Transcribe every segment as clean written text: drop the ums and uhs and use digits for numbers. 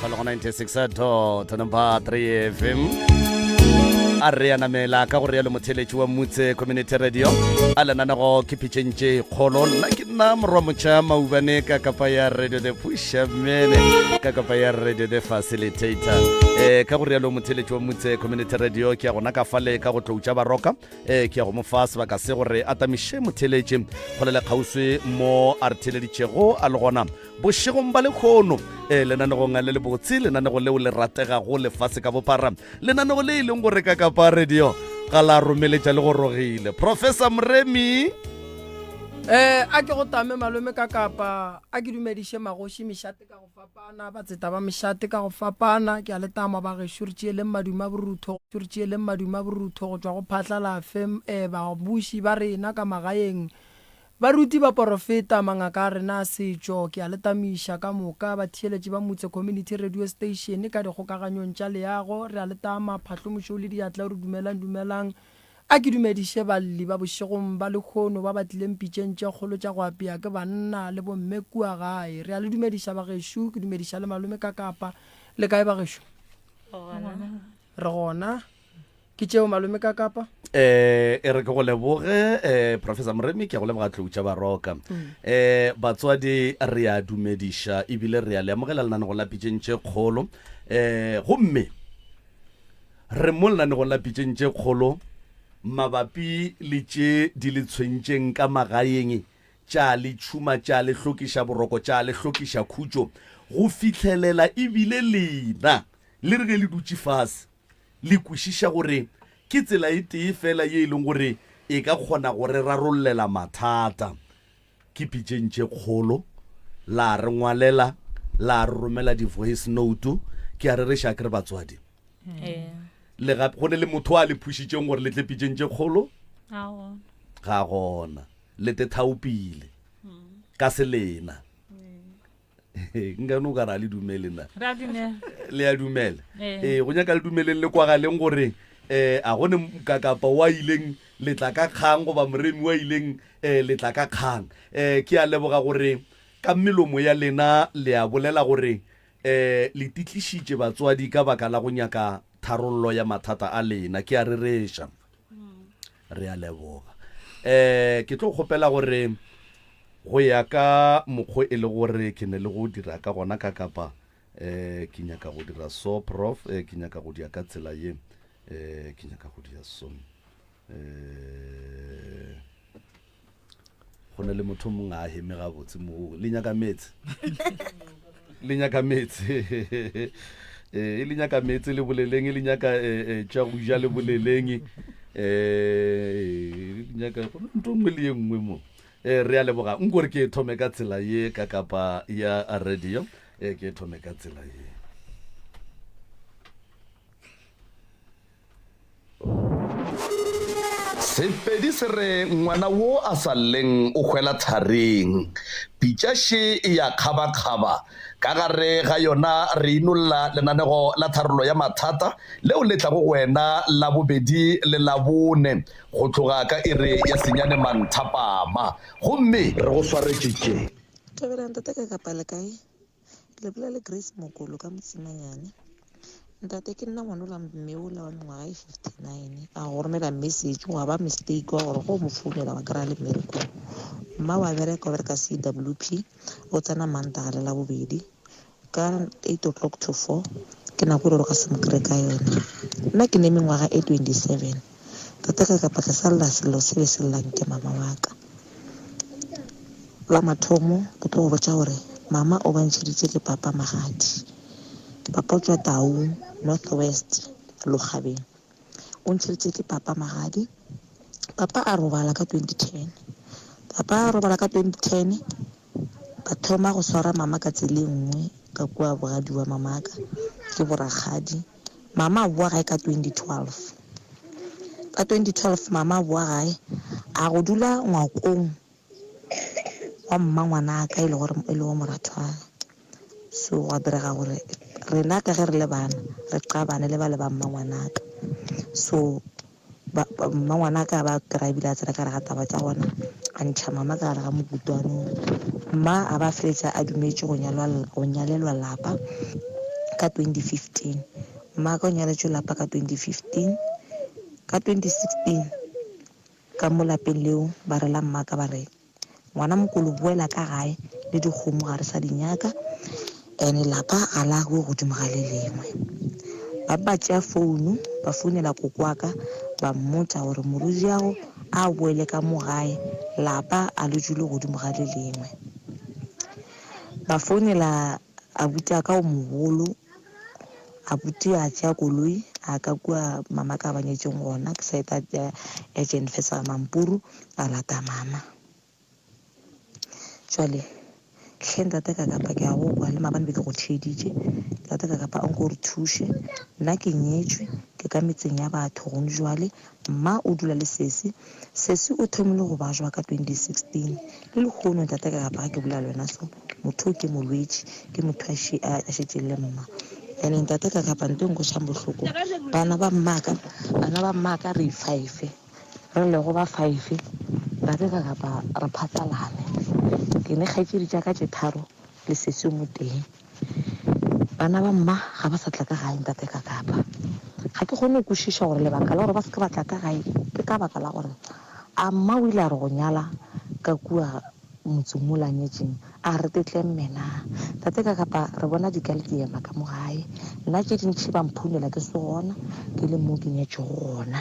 fa le go 96.3 FM a re anamela ka gore ya le motheletši wa Mutse Community Radio a lenanego ke pitšentše kgolo nna ke nna morwa motšha maubane ka kapa ya radio the pusher mene ka kapa ya radio the facilitator ka gore ya le motheletši wa Mutse Community Radio ke ya gona ka fale ka go tloutša baroka ke ya go mofa sebaka se gore a tamiše motheletši go le kgauswi mo a re theleditšego a le gona bošegong ba lekgono lenanegong a le le botse lenanego leo le rategago lefase ka bophara lenanego le e leng gore ka kapa radio ga la romeletša le go rogile Professor Mremi a ke go tame malome ka kapa a ke dumediše magoši mešate ka go fapana ba tseta ba mešate ka go fapana ke a le tama ba ge šuritše le maduma borutho go tšwa go phatlala fm ba buši ba rena ka magaeng baruti ba porofeta mangaka a rena a setšo ke a letamiša ka moka ba theeletše ba Mutse Community Radio Station ka dikgokaganyong tša leago re a letama phatlomošo le diatla re dumelang a ke dumediše balli ba bošegong ba lekgono ba batlileng pitšeng tše kgolo tša go apea ke banna le bomme kua gae re a le dumediša bagešo ke dumediša le malome ka kapa le kae bagešo re gona ke tšeo malome ka kapa e re ke go leboge Professor Mremi ke go leboga tloutša baroka batswadi re a dumediša ebile re a leamogela lenanego la pitšeng tše kgolo gomme re mo lenanego la pitšeng tše kgolo mabapi le tše di le tshwentšeng ka magaeng tša le tšhuma tša le hlokiša boroko tša le hlokiša khutšo go fitlhelela ebile lena le re ge le dutše fase le kwešiša gore ke tsela e tee fela ye e leng gore e ka kgona gore rarollela mathata ke pitšeng tše kgolo la re ngwalela la re romela di-voice note ke a re reša ke re batswadi le gape go ne le motho a le phušitšeng gore le tle pitšeng tše kgolo ga gona le te thaopile ka se lena nkano ka ra le dumele na le a dumele go nyaka le dumeleng le kwagaleng gore a gone ka kapa wa ileng letla ka kgang goba Mremi wa ileng letla ka kgang ke a leboga gore ka melomo ya lena le a bolela gore le titlišitše batswadi ka baka la go nyaka tharollo ya mathata a lena ke a re reša re a leboga ke tlo kgopela gore go ya ka mokgwa e le gore ke ne le go dira ka gona ka kapa ke nyaka go dira so prof ke nyaka go dia ka tsela ye ke nyaka go dia so go ne le motho mongwe a heme ga botse mo le nyaka metse le nyaka metse le boleleng le nyaka tša go ja le boleleng le nyaka ntho nngwe le ye nngwe mo re a leboga nkore ke thome ka tsela ye ka kapa ya radio ke thome ka tsela ye Sepedi se re ngwana wo a sa leng o hwela thareng pitšaše ya kgaba-kgaba ka gare ga yona re inolla lenanego la tharollo ya mathata leo le tlago wena la bobedi le la bone go tloga ka ere ya senyane manthapama gomme re go swaretšitše Tobela ntate ka kapa le kae le bolela le Grace Mokolo ka Motsimanyane ntate ke nna ngwana la mme o la wa ngwaga 59 a go romela message wa ba mistake wa gore go mo founela wa kra le mmereko mma wa bereka CWP o tsena mantagale la bobedi ka 8 o'clock to 4 ke na go re ka se mokre ka yona nna ke ne mengwaga 27 tata ka kapa ka sala selo se se lang ke mama wa ka la mathomo ke tlo go botša gore mama o bantšheditše ke papa Magadi papa tswa Taung Northwest Logabeng o ntšheditše ke papa Magadi papa a robala ka 2010 ba thoma go swara mama ka tsela nngwe ka kua bogadi wa mamaka ke boragadi mama a boa gae ka 2012 mama a boa gae a go dula ngwakong wa mma ngwana ka e le gore e le wa morathwana so wa direga gore rena ka ge re le bana re qabane le ba le ba mma ngwanaka so mma ngwanaka ba kry-ile a tsena ka re ga taba tša gona a ntšha mama ka gare ga mokutwanong mma a ba feletša a dumetše go nyalelwa lapa ka 2015 mma ka o nyaletšwe lapa ka 2015 ka 2016 ka mo lapeng leo ba rela mma ka ba re ngwana mokolo boela ka gae le dikgomo ga re sa dinyaka ene lapa ga la go godimo ga le lengwe ba tšea founu ba founela koko wa ka ba mmotsa gore morudi yago a boele ka mo gae lapa a le jule godimo ga le lengwe ba founela abuti a ka o mogolo abuti a tšea koloi a ka kua mama ka banyetšeng gona ke sa eta agent fesa mampuru a lata mama jwale hle ntate ka kapa ke a go kwa le mabane be ke go theditše ntate ka kapa onko re thuše nna ke nyetšwe ke ka metseng ya batho gone jwale mma o dula le sesi o thomile go ba jwa ka 2016 le lekgono ntate ka kapa ga ke bula le wena so motho ke molwetši ke motho a šetše le mma ene ntate ka kapa nto nkošang bohloko bana ba mmaka re 5 re lego ba 5 ntate ka kapa re phatsalane ke ne kgaetšedi tša ka tše tharo le sesi mo teng bana ba mma ga ba sa tla ka gae ntate ka kapa ga ke kgone go kwešiša gore lebaka la gore ba se ke ba tla ka gae ke ka baka la gore a mma o ile a re go nyala ka kua motseng mo lanyetšeng a re tetle mmena tate ka kapa re bona dikale ke ema ka mo gae nna tše dintšhi ba mphounela ke se gona ke le mo ke nyetše gona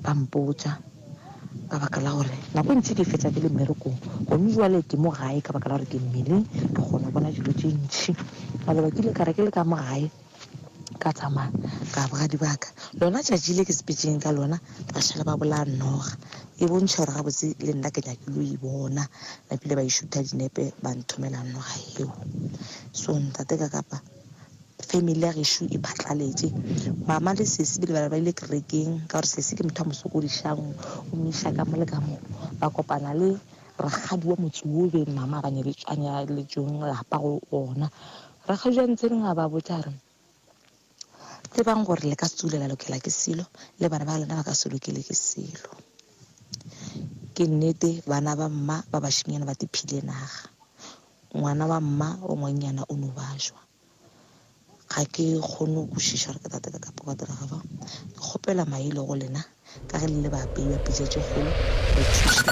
ba mpotsa ka baka la gore nako ntši ke fetša ke le mmerekong gone jwale ke mo gae ka baka la gore ke mmeleng ke kgona bona dilo tše ntšhi maloba ke ile ka re ke le ka mo gae ka tsamaya ka bogadi baka lona tšatši le ke sepetšeng ka lona ka šala ba bola noga e bontšha gore gabotse le nna ke nyakile e bona lapile ba išutha dinepe ba nthomela noga eo so ntate ka kapa family ya gešo e phatlaletše mama le sesi bile ba ile kerekeng ka gore sesi ke motho a mosokodišang o meiša ka mo le ka mo ba kopana le ragadi wa motse o be mama a banyaletšong lapa go ona ragadi wa ntseng a ba botsa re tsebang gore le ka se tsulela lokela ke selo le bana ba lena ba ka se lokele ke selo ke nnete bana ba mma ba bašimanyana ba tiphile naga ngwana wa mma o ngwanyana o no ba jwa ga ke kgone go kwešiša gore ke tate ka kapa kwa diraga ba ke kgopela maele go lena ka ge le le baapei pitšetše kgolo le thuše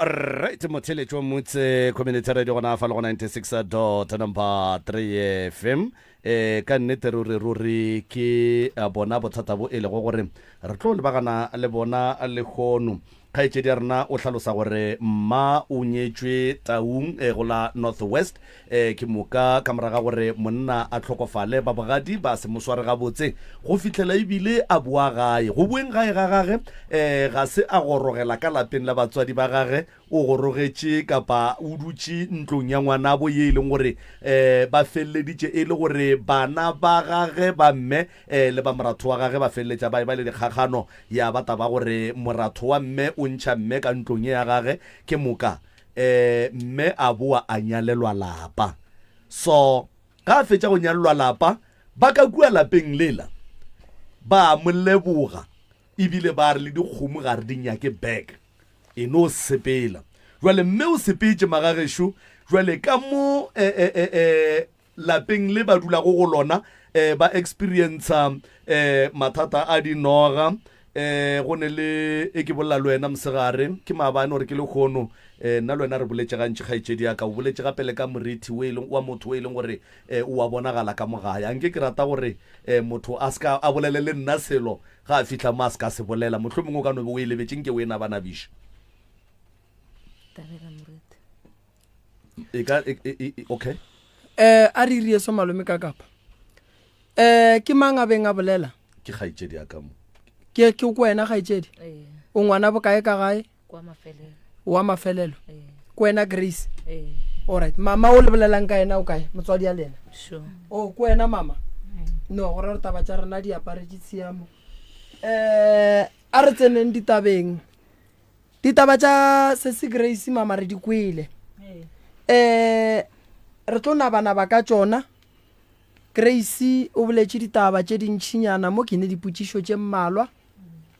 right motheletši wa motse community radio gona fa le go 96.3 FM ka nnete ruri ke bona bothata bo e lego gore re tlo lebagana le bona le kgono kgaetšedi ya rena o hlalosa gore mma o nyetšwe taung go la northwest ke moka ka moraga gore monna a tlhokofale ba bogadi ba se mosware gabotse go fihlela ebile a boa gae go bueng gae ga gage ga se a gorogela ka lapeng la batswadi ba gage o gorogetše kapa o dutše ntlong ya ngwana bo ye e leng gore ba feleleditše e le gore bana ba gage ba mme le ba moratho wa gage ba feleletša ba le dikgagano ya bata ba gore moratho wa mme o ntšha mme ka ntlong ya gage ke moka mme a boa a nyalelwa lapa so ga a fetša go nyalelwa lapa ba ka kua lapeng lela ba mo leboga ebile ba re le dikgomo ga re di nyake back e no sepela jwale mme o sepetše magagešo jwale ka mo lapeng le ba dula go lona ba experience mathata a dinoga go ne le e ke bolla le wena mosegare ke maabane gore ke le kgono nna le wena re boletše gantši kgaetšedi ya ka o boletše gape le ka moriti wa motho o e leng gore o a bonagala ka mogae anke ke rata gore motho a ska a bolele le nna selo ga a fitlha mo a se ka se bolela motlho mongwe o ka nobe o e lebetšeng ke o e nabanabiša okay a re rie so malome ka kapa ke mang a beng a bolela ke kgaetšedi ya ka mo ke ko wena kgaetšedi o ngwana bokae ka gae wa mafelelo ko wena Grace alright mama o le bolelang ka ena o kae motswadi ya lena o ko wena mama no gore re taba tša rena di aparetše tshiamo a re tseneng ditaba tša sesi Grace mama re di kwele re tlo naba ka tšona Grace o boletše ditaba tše dintšhinyana mo ke ne dipotšišo tše mmalwa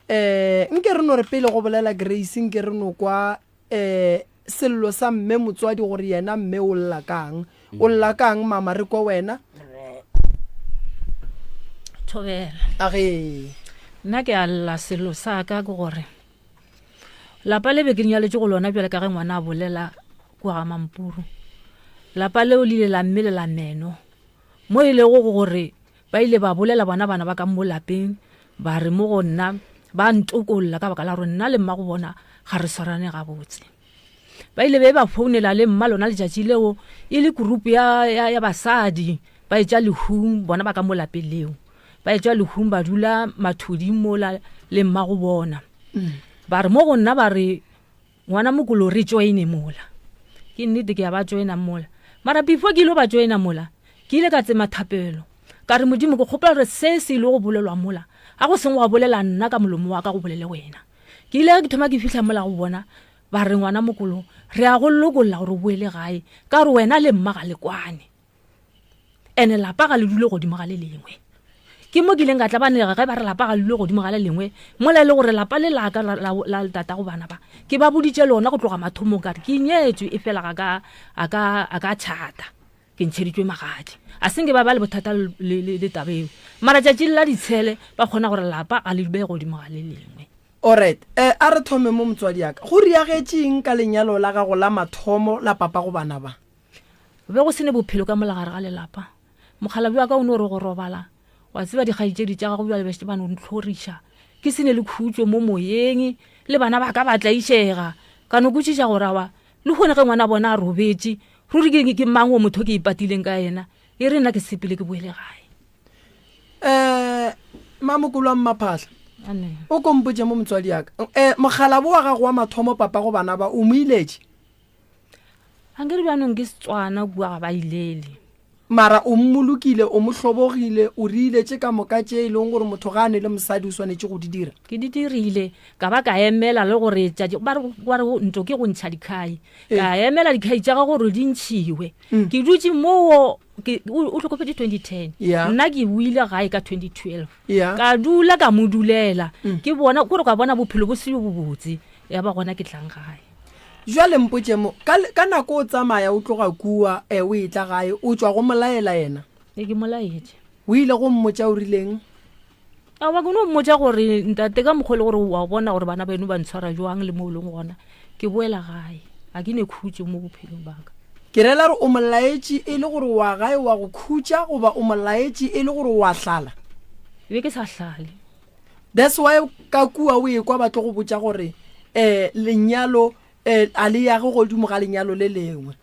nke re no re pele go bolela Grace nke re no kwa sello sa mme motswadi gore yena mme o lla kang o lla kang mama re ko wena Thobela age nna ke a lla selo sa ka ke gore lapa le be ke nyaletse go lona bjale ka ge ngwana a bolela kwa ga Mampuru lapa leo le ile la mmele la meno mo ile go gore ba ile ba bolela bana ba ka mo lapeng ba re mo go nna ba ntokolla ka baka la gore nna le mma go bona ga re swarane ga botse ba ile be ba founela le mma lona letšatši leo e le group ya basadi ba etša lehung bona ba ka mo lapeng leo ba etša lehung ba dula mathodi mola le mma go bona ba re mo go nna ba re ngwana mokolo re joine mola ke nnete ke ya ba joina mola mara before ke ilo ba joina mola ke ile ka tsema thapelo ka re modimo go kgopola re se se ile go bolelwa mola a go sengwe wa bolela nna ka molomo wa ka go bolele wena ke ile ke thoma ke fihla mola go bona ba re ngwana mokolo re a go lokolla gore o boele gae ka re wena le mma ga le kwane ene lapa ga le dule godimo ga le lengwe ke mo ke leng ka tla ba nega ge ba re lapa ga le dule godimo ga le lengwe mola le gore lapa le laka la tata go bana ba ke ba boditše lona go tloga mathomong ka re ke nyetswe e fela a ka tšhata ke ntšheditšwe magadi a senge ba le bothata le tabeo mara tšatši la ditshele ba kgona gore lapa ga le be godimo ga le lengwe alright a re thome mo motswadi yaka go riagetšeng ka lenyalo la gago la mathomo la papa go bana ba be go sene bophelo ka molagare ga lelapa mokgalabi wa ka o ne o re go robala wa tseba dikgaitsedi tša gago bjale bešete ba no ntlhoriša ke sene le khutšo mo moyeng le bana ba ka ba tlaišega ka no kwešiša gore awa le gone ge ngwana bona a robetse ruri ke mang o motho ke ipatileng ka ena e re nna ke sepele ke boele gae mamokolo wa mmaphatlha o kompotse mo motswadi yaka mogalabo wa gago wa mathomo papa go bana ba o mo iletše a nkere bjanong ke Setswana kua ga ba ilele mara o mmolokile o mo hlobogile o riiletše ka moka tše e leng gore motho ga a ne le mosadi o swanetše go di dira ke di dirile ka ba ka emela le gore ba re nto ke go ntšha dikhai ka emela dikhai tša ga gore di ntšhiwe ke dutše moo o tlhokofetse 2010 nna ke buile gae ka 2012 ka dula ka mo dulela ke bona gore ka bona bophelo bo seo bobotse ya ba gona ke tlang gae jwale mpotše mo ka nako o tsamaya o tloga kua o e tla gae o tswa go molaela yena ke molaetse o ile go mmotša o rileng a ba kono mmotša gore ntate ka mokgole gore wa bona gore bana beno ba ntshwara jwang le mo leng gona ke boela gae a ke ne khutše mo bophelong baka ke rela re o molaetse e le gore wa gae wa go khutša goba o molaetse e le gore wa hlala be ke sa hlale that's why ka kua o e kwa ba tlo go botša gore lenyalo a le ya go godimo ga lenyalo le lengwe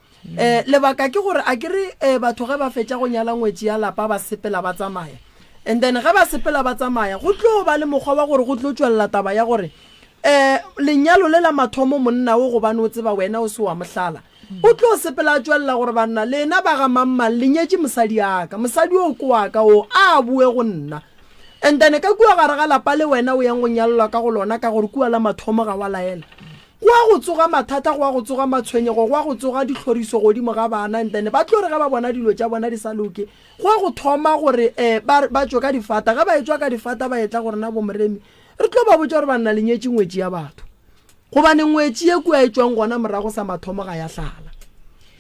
lebaka ke gore a kere batho ge ba fetša go nyala ngwetši ya lapa ba sepela ba tsamaya and then ge ba sepela ba tsamaya go tlo ba le mokgwa wa gore go tlo tšwelela taba ya gore lenyalo le la mathomo monna o gobane o tseba wena o se wa mohlala o tlo sepela tšwelela gore banna lena ba ga mammang le nyetše mosadi aka mosadi o ko waka o a bue go nna and then ka kua gare ga lapa le wena o yang go nyalelwa ka go lona ka gore kua la mathomo ga wa laela go a go tsoga mathata go a go tsoga matshwenyego go a go tsoga ditlhoriso godimo ga bana and then ba tlo re ga ba bona dilo tša bona di sa loke go a go thoma gore ba tswa ka difata ga ba etswa ka difata ba etla gore na bomoremi re tlo ba botša gore ba nna le nyetše ngwetši ya batho gobane ngwetši ye kua e tswang gona morago sa mathomo ga ya hlala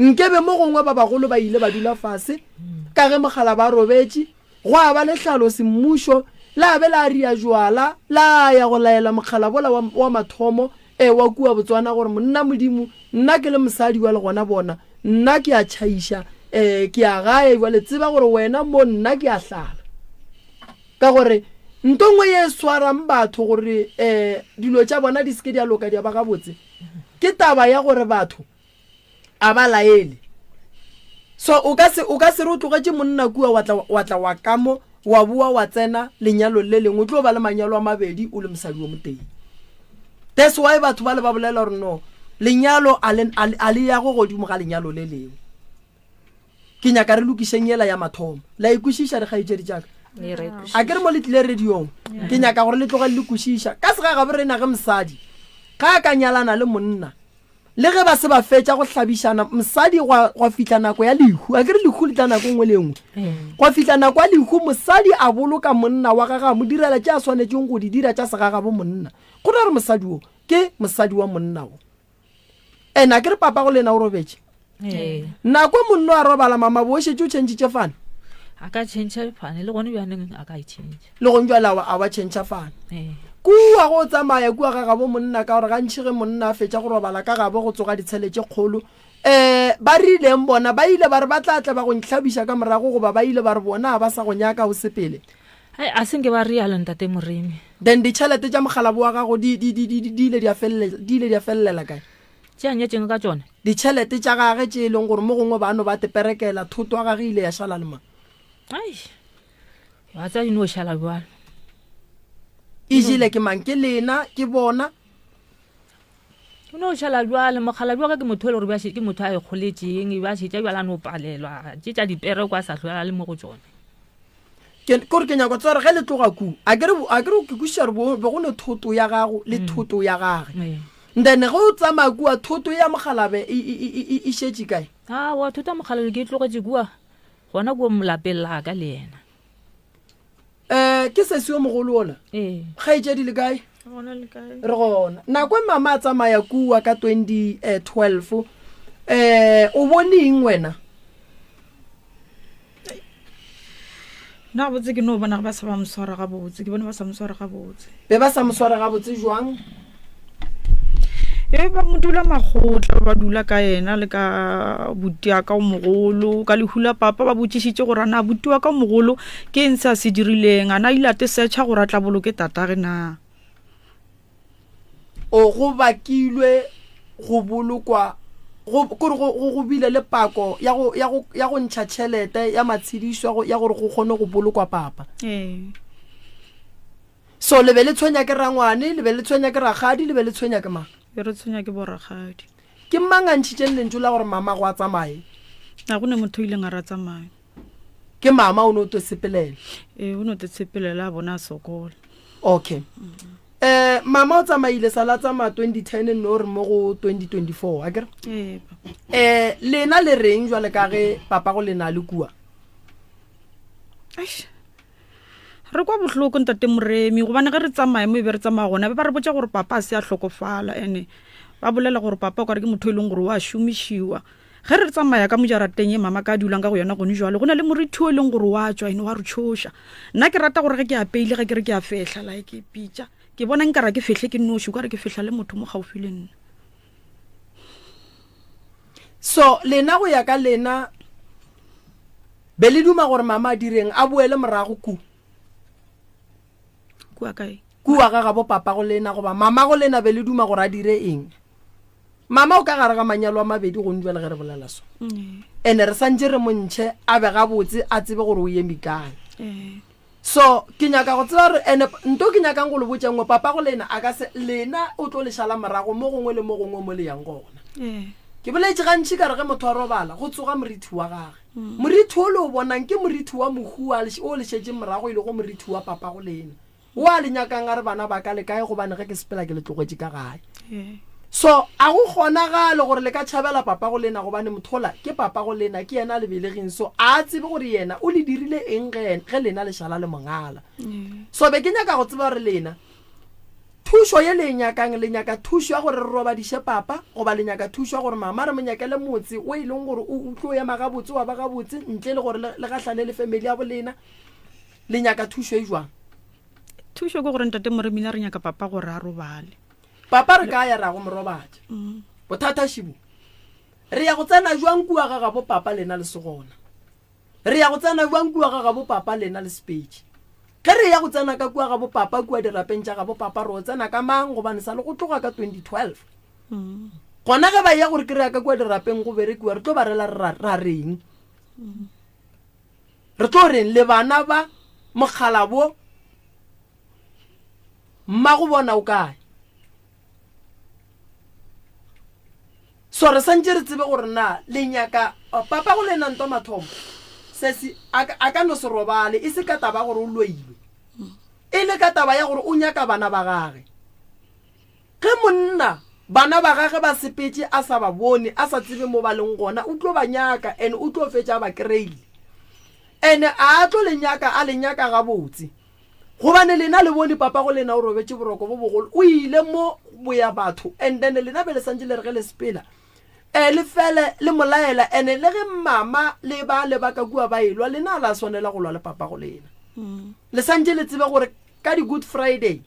nkebe mo gongwe ba bagolo ba ile ba dula fase ka ge mogala ba robetše go a ba lehlalo semmušo la be la ria jwala la ya go laela mogala bola wa mathomo wa kua Botswana gore monna modimo nna ke le mosadi wa le gona bona nna ke a tšhaiša ke a gae wa le tseba gore wena mo nna ke a hlala ka gore ntongwe ye swarang batho gore dilo tša bona di seke di a loka di a ba gabotse ke taba ya gore batho a ba laele so o ka se re o tlogetše monna kua wa tla wa kamo wa bua wa tsena lenyalo le lengwe o tlo ba le manyalo a mabedi o le mosadi wa moteng that's why batho ba le ba bolela gore no lenyalo a le ya go godimo ga lenyalo le lengwe ke nyaka re lokišeng yela ya mathomo la ikwešiša re gaitšedi tšaka a ke re mo le tlile radiong ke nyaka gore le tloge le kwešiša ka sega gabe re nage mosadi ga a ka nyalana le monna le ge ba se ba fetša go hlabišana mosadi gwa fihla nako ya lehu a ke re lehu le tla nako ngwe le ngwe gwa fihla nako ya lehu mosadi a boloka monna wa gaga mo direla tša a swanetšeng go di dira tša segagabo monna go ra re mosadi o ke mosadi wa monna o ena ke re papa go lena o robetše nako monno a robala mama bo shetse o change fane a ka change fane le gone bjaneng a ka change le go njwala a wa change fane kua go tsamaya kua ga bo monna ka gore ga ntšhige monna a fetša go robala ka gabo go tsoga ditšhelete kgolo ba rileng bona ba ile ba re ba tlatla ba go ntlhabisa ka morago goba ba ile ba re bona ba sa go nyaka go sepele a senke ba rialo ntate Moremi then ditšhelete tša mogala boa gago di ile di a fellela kae tša nyetseng ka tsone ditšhelete tša gage tše e leng gore mo gongwe bano ba teperekela thoto a gage ile ya šala le mang wa tsa dino šala bjalo e jile ke mang ke lena ke bona o no šala bjale mogala bjaka ke motho le gore ke motho a e kgoletseng ba šetša bjala no palelwa tše tša dipere kwa sa hloela le mo go tsone kore ke nyako tsore ge le tloga ku a kere ke kuša re be go ne thoto ya gago le thoto ya gage then ge o tsamaya kua thoto ya mogalabe e šetše kae wa thoto ya mogalabe ke tlogetše kua gona kua molapeng la ka le yena ke sesio mogolo ola ga e tšedi le kae re gona nako e mama a tsamaya kua ka 2012 o boneng wena na botse ke no bona ba sa ba mswara ga botse ke bona ba sa mswara ga botse be ba sa mswara ga botse jwang ba modula magotla ba dula ka yena le ka butia ka mogolo ka lehula papa ba botšišitše gore na butia ka mogolo ke eng se a se dirileng ana ile a te searcha gore a tla boloke tatage na o go bakilwe go bolokwa kore go bile le pako ya go ntšha tšhelete ya matshedišo ya gore go kgone go bolokwa papa so le be le tshwenya ke rangwane le be le tshwenya ke ragadi le be le tshwenya ke mang re tshwenya ke boragadi ke mang a ntšhitšeng lentšu la gore mama go a tsamaye a go ne motho ile nga ra tsamaya ke mama o ne o to sepelela o ne o te sepelela a bona a sokola okay mama o tsamaile sala tsamaya 2010 no re mo go 2024 a kere lena le reng jwale ka ge papa go lena le kua re kwa bohloko ntate Moremi gobane ge re tsamaya mo e be re tsamaya gona ba re botša gore papa a se a hlokofala ene ba bolela gore papa o kare ke motho e leng gore wa šomišiwa ge re tsamaya ka mojarateng e mama ka dulang ka go yona gone jwale go na le moriti o e leng gore wa tswa ene wa re tšhoša nna ke rata gore ge ke apeile ge ke re ke a fehla la ke pitša ke bona nkara ke fehle ke noši o kare ke fehla le motho mo gaufi le nna so lena go ya ka lena be le duma gore mama a direng a boele morago ku kua ga ga bo papa go lena goba mama go lena be le duma gore a dire eng mama o ka gare ga manyalo a mabedi go ntjwa le ge re bolela so ene re santse re montšhe a be ga botse a tsebe gore o eme kae so ke nyaka go tseba gore ene nto ke nyakang go le botsengwe papa go lena a ka se lena o tlo le šala morago mo gongwe le mo gongwe mo le yang gona ke boletše gantši ka re ge motho a robala go tsoga moriti wa gage moriti o le o bonang ke moriti wa mohu o le šetse morago ile go moriti wa papa go lena wa le nyakang a re bana ba ka le kae gobane ge ke sepela ke le tlogetše ka gae so a go kgonagale gore le ka tšhabela papa go lena gobane mothola ke papa go lena ke yena le belegeng so a tsebe gore yena o le dirile eng ge lena le šala le mongala so be ke nyaka go tseba gore lena thušo ye le nyakang le nyaka thušo ya gore re robadiše papa goba le nyaka thušo ya gore mama re monyakele motse o e leng gore o tlo ema gabotse wa ba gabotse ntle le gore le gahlane le family ya bolena le nyaka thušo e jwang thušo ke gore ntate Moremi re nyaka papa gore a robale papa re ka ya ra go morobatša bothata šibo re ya go tsena jwang kua ga bo papa lena le segona re ya go tsena jwang kua ga bo papa lena le speech ge re ya go tsena ka kua ga bo papa kua dirapeng tša ga bo papa re o tsena ka mang gobane sa le go tloga ka 2012 gona ge ba ya gore ke re ya ka kua dirapeng go berekiwa re tlo ba rela ra reng re tlo reng le bana ba mokgalabo mma go bona o kae so re santse re tsebe gore na le nyaka papa go lena nto mathomo sesi a ka no se robale e se ka taba gore o loilwe e le ka taba ya gore o nyaka bana ba gage ge monna bana ba gage ba sepetse a sa ba bone a sa tsebe mo ba leng gona o tlo ba nyaka ene o tlo fetša ba kreile ene a tlo le nyaka a le nyaka ga botse gobane lena le bone papa go lena o robetse boroko bo bogolo o ile mo boya batho and then lena be le santse le re ge le sepela le fele le molaela ene le ge mama le ba ka kua ba elwa lena la swanela go lwa le papa go lena le santse le tsebe gore ka di Good Friday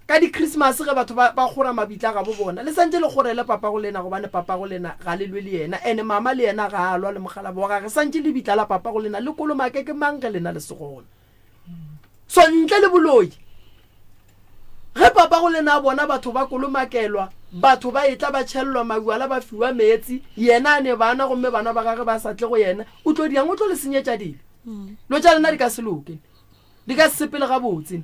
ka di Christmas ge batho ba gora mabitla ga bo bona le santse le gore le papa go lena go bane papa go lena ga le lwe le yena ene mama le yena ga alwa le mogala bo ga santse le bitla la papa go lena le kolomake ke mang ge lena le segona so ntle le boloi ge papa go lena bona batho ba kolomakelwa batho ba etla ba tshellwa magwala ba fiwa metsi yena ne bana gomme bana ba gage ba sa tle go yena o tlo diang o tlo le senyetša dilo lo tša lena di ka se loke di ka se sepele ga botse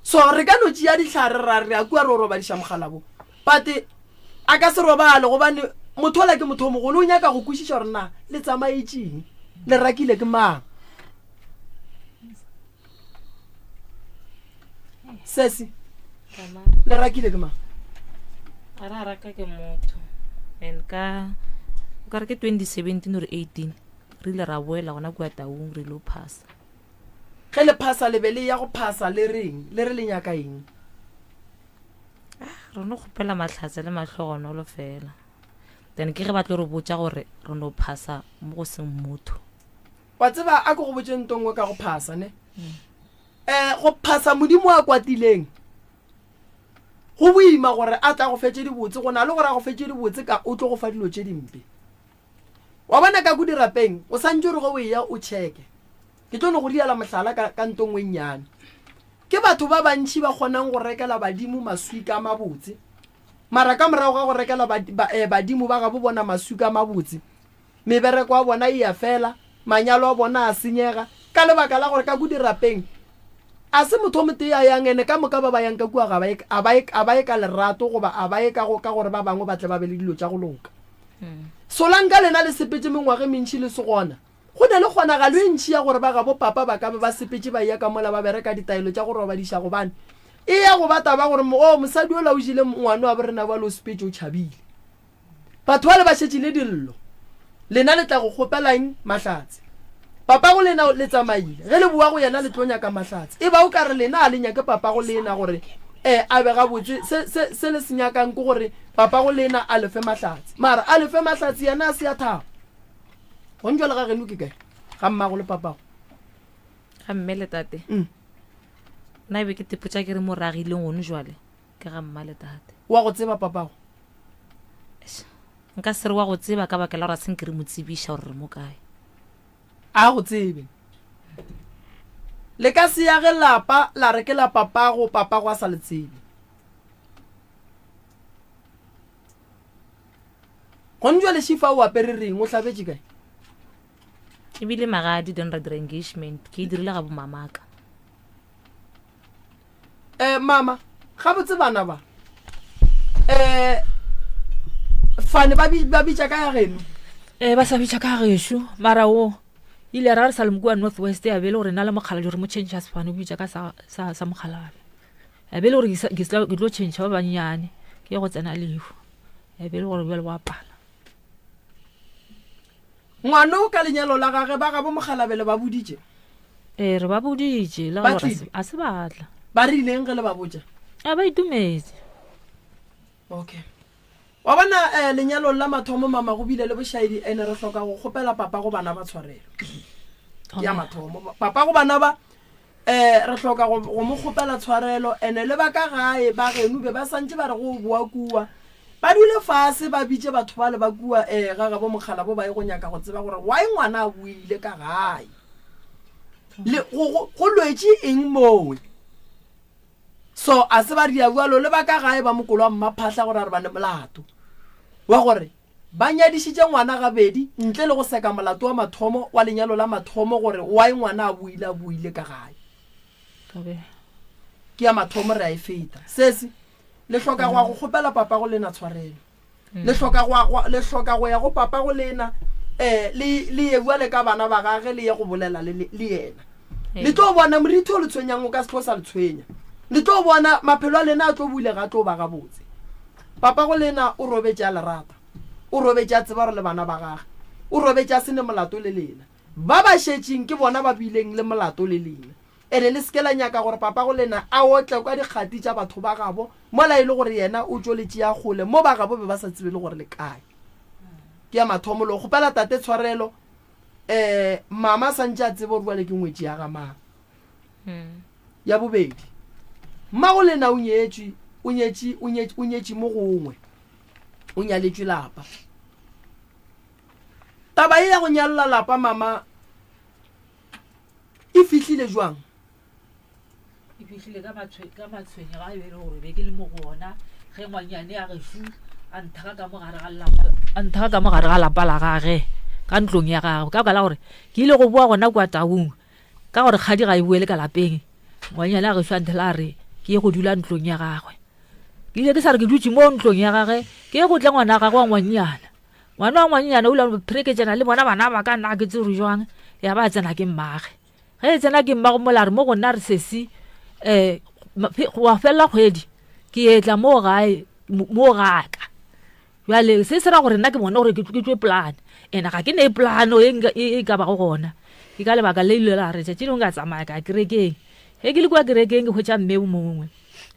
so re ka no tšea dihlare ra re a kua re robadiša mogalabo but a ka se robale gobane motho ola ke motho o mogolo o nyaka go kwešiša gore na le tsamaetšeng le rakile ke mang sesi le rakile ke mang ara raka ke motho and ka re ke 2017 or 18 re ile ra boela gona kwa Taung re lo phasa ge le phasa le be le ya go phasa le reng le re le nyaka eng re no gopela matlhatse le mahlogonolo fela then ke ge ba tlo re botsa gore re no phasa mo go seng motho wa tseba a go go botseng tongwe ka go phasa ne go phasa modimo a kwatileng go boima gore a tla go fetse dibotse go na le gore a go fetse dibotse ka o tlo go fa dilo tše dimpe wa bona ka go dirapeng o santse re go ya o cheke ke tlo no go diala mohlala ka ntongwe nyane ke batho ba bantši ba kgonang go rekela badimo maswika mabotse mara ka morago ga go rekela badimo ba ga bo bona maswika mabotse mebereko wa bona e ya fela manyalo a bona a senyega ka lebaka la gore ka go dirapeng a se motho mo tea yang ene ka moka ba ba yang ka kua ga ba e ka lerato goba a ba e ka gore ba bangwe ba tle ba be le dilo tša go loka solanka lena le sepetse mengwage mentši le se gona go ne le kgonagalo e ntšhi ya gore ba ga bo papa ba ka be ba sepetse ba ya ka mola ba bereka ditaelo tša go robadiša gobane e ya go bata ba gore mosadi o la o jile ngwane wa borena ba lo sepetse o tšhabile batho ba le ba šetše le dillo lena le tla go kgopelang mahlatse papa go lena le tsamaile ge le bua go yena le tlo nyaka mahlatse e ba o ka re lena a le nyake papa go lena gore a be ga botse se le se nyakang ke gore papa go lena a lefe mahlatse mara a lefe mahlatse yena a se ya thabo go ntjwa le ga geno ke kae ga mmago le papago ga mme le tate na e be ke tepotsa ke re mo ragileng gone jwale ke ga mma le tate wa go tseba papago nka se re wa go tseba ka baka la gore a seng ke re mo tsebiša gore re mo kae a go tsebe le ka se ya ge lapa la rekela papago a sa le tsebe go ntjwa le šifa o apere reng o tlhabetse kae ebile magadi don ra dira engagement ke e dirile ga bo mamaka mama ga botse bana ba fane ba bitša ka ya geno ba sa bitša ka gešo mara o ile ra re sa le mokua North West ya bele gore na le mokgala jore mo change as fane o bitša ka sa mokgalabe ya bele gore ke tlo change ba bannyane ke go tsena lefu ya bele gore bjale wa pala ngwana o ka lenyalo la gage ba ga bo mogalabele ba boditše re ba boditše le gore a se batla ba rileng ge le ba botša a ba itumetse okay wa bona lenyalo la mathomo mama go bile le bošaedi ene re hloka go kgopela papa go bana ba tshwarelo ya mathomo papa go bana ba re hloka go mo kgopela tshwarelo ene le ba ka gae ba geno be ba santse ba re go bua kua ba dule fase ba bitse batho ba le ba kua ga bo mogala bo ba e go nyaka go tseba gore why ngwana a buile ka gae le go lwetse eng mowe so a se ba dia bua lo le ba ka gae ba mokolo wa mmaphahla gore a re bane molato wa gore ba nyadišitše ngwana gabedi ntle le go seka molato wa mathomo wa lenyalo la mathomo gore why ngwana a buile ka gae ke ya mathomo re a e feta sese le hloka go kgopela papa go lena tshwarelo le hloka go ya go papa go lena le ye bua le ka bana ba gage le ye go bolela le yena le tlo bona moriti o le tshwenyang o ka se tlo sa le tshwenya le tlo bona maphelo a lena a tlo buile ga tlo ba ga botse papa go lena o robetša lerata o robetša tseba gore le bana ba gage o robetša se ne molato le lena ba ba šetšeng ke bona ba bileng le molato le lena ene le sekela nyaka gore papa go lena a otle kwa dikgati tša batho ba gabo mola e le gore yena o tšoletše ya gole mo ba gabo be ba sa tsebe le gore le kae ke ya mathomo le go gopela tate tshwarelo mama santse a tsebe gore bale ke ngwetši ya ga mang ya bobedi mma go lena o nyetše mo gongwe o nyaletše lapa taba e ya go nyalola lapa mama e fihlile jwang e fihlile ka matshwenye ga ebe le gore be ke le mo gona ge ngwanyane ya gešu a nthaka ka mogare ga lapa la gage ka ntlong ya gagwe ka baka la gore ke ile go boa gona kwa taung ka gore kgadi ga e buele ka lapeng ngwanyane a gešu a nthela a re ke ye go dula ntlong ya gagwe ke ile ke sa re ke dutse mo ntlong ya gage ke ye go tla ngwana gagwe wa ngwanyana ngwana wa ngwanyana o la preketsana le bona bana ba ka nna ke tsere jwang ya ba tsena ke mmage ge e tsena ke mmago mola re mo go nna re sesi wa felela kgwedi ke etla mo gaka jale se se ra gore nna ke bona gore ke tswe plan ena ga ke ne plano e ka ba go gona ke ka lebaka le ile la re tšatši dingwe ka tsamaya ka kerekeng ge ke le kwa kerekeng ke hwetša mmeo mongwe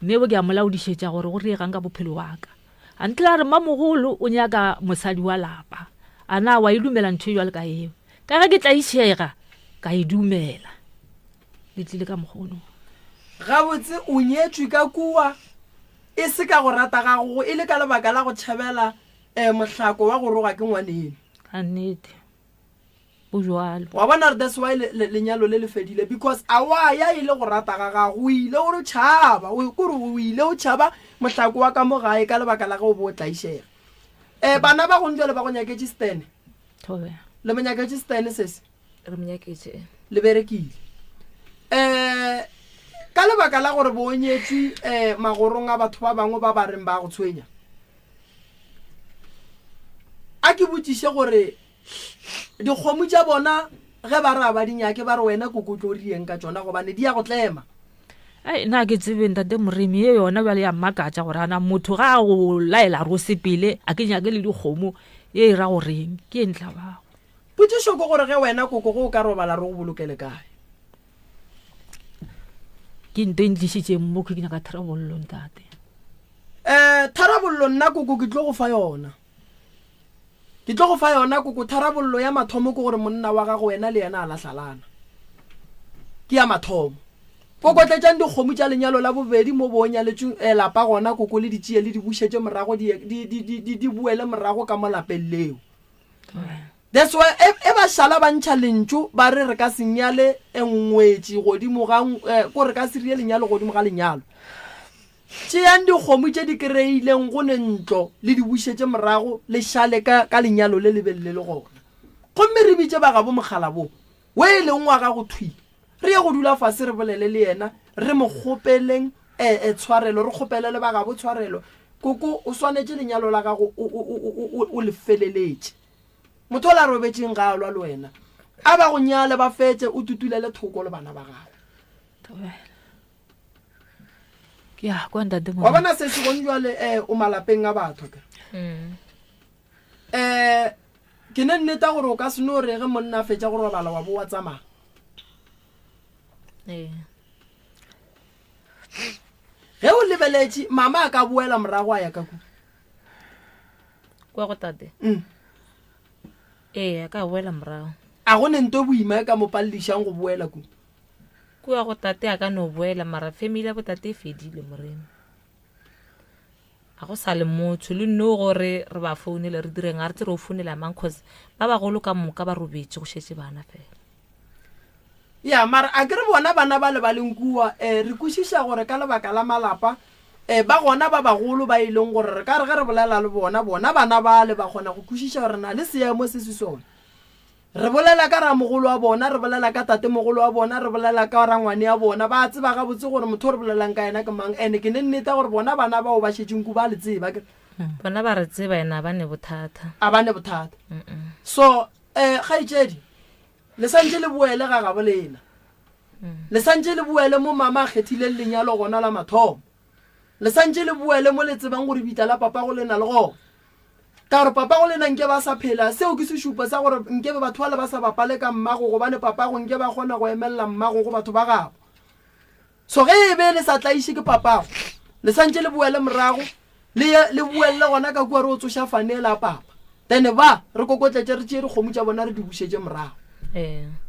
mmeo ke a molaodišetša gore go riegang ka bophelo wa ka a ntlela re mmamogolo o nyaka mosadi wa lapa a na wa e dumela ntho jwale ka eo ka ge ke tla išega ka e dumela le tlile ka mokgono gabotse o nyetswe ka kua e se ka go rata gago e le ka lebaka la go tšhabela mohlako wa go roga ke ngwaneng ka nnete bojalo wa bona re that's why lenyalo le le fedile because a wa ya ile go rata ga gago o ile o re tšhaba kore o ile o tšhaba mohlako wa ka mo gae ka lebaka la go bo tlaišega bana ba go ntjole ba go nyaketše stene le monyaketše stene sese re monyaketše le berekile ka lebaka la gore bo nyetswe magorong a batho ba bangwe ba ba reng ba go tshwenya a ke botšiše gore dikgomo tša bona ge ba re a ba dinyake ba re wena kokotlo rieng ka tšona gobane di ya go tlema ai nna ke tsebeng tate moremi ye yona bjale ya mmakatša gore ana motho ga a go laela re o sepele a ke nyake le dikgomo ye e ra goreng ke e ntla bago potšišo ke gore ge wena koko go o ka robala re go bolokele kae ke nto e ntlišitšeng mo ke nyaka tharabollo ntate tharabollo nna koko ke tlo go fa yona koko tharabollo ya mathomo ke gore monna wa gago wena le yena a lahlalana ke ya mathomo koko tletšang dikgomo tša lenyalo la bobedi mo bonyaletšeng lapa gona koko le ditšea le di bušetše morago di buele morago ka mo lapeng leo that's why e ba šala ba ntšha lentšu ba re ka senyale engwetše godimo ko re ka serie lenyalo godimo ga lenyalo tšeang dikgomo tše di kry-ileng go ne ntlo le di bušetše morago le šale ka lenyalo le lebelele le gona gomme re bitše ba gabo mogala bo we e leng wa ga go thwi re ye go dula fase re bolele le yena re mo kgopeleng tshwarelo re kgopelele ba gabo tshwarelo koko o swanetše lenyalo la gago o le feleletše motho o la robetšeng ga alwa le wena a ba go nyale ba fetse o tutulele thoko le bana ba gago ke ya kwa ntate wa bona se se gong jwale o malapeng a batho ka ke ne nneta gore o ka se no re ge monna a fetša go robala wa bo wa tsamaya ge o lebeletše mama a ka boela morago a ya ka kwa go tate a ka boela morago a go ne nto boima ka mo pallišang go boela kua go tate a ka no boela mara family ya bo tate e fedile moremi a go sa le motho le nno gore re ba founele re direng a re tse re o founela mang cause ba bagolo ka moka ba robetse go šetše bana fela ya mara a kere bona bana ba le ba leng kua re kwešiša gore ka lebaka la malapa ba gona ba bagolo ba ileng gore re ka re ge re bolela le bona bana ba le ba kgona go kwešiša gore na le seemo se se sone re bolela ka ramogolo wa bona re bolela ka tate mogolo wa bona re bolela ka rangwane ya bona ba tseba ga botse gore motho re bolelang ka yena ke mang ene ke ne nnete gore bona bana bao ba šetšeng ku ba le tseba bona ba re tseba ena ba ne bothata so kgaetšedi le santse le boele ga gabo lena le santse le boele mo mama a kgethileng lenyalo gona la mathomo le santse le boele mo le tsebang gore bitla la papa go lena le gona ka gore papa go lena nke ba sa phela seo ke sešupa sa gore nke be batho ba le ba sa bapale ka mmago gobane papa go nke ba kgona go emelela mmago go batho ba gago so ge e be le sa tlaiše ke papago le santse le boele morago le buelle gona ka kua re o tsoša fanela papa then ba re kokotletse re tšee dikgomo tša bona re di bušetse morago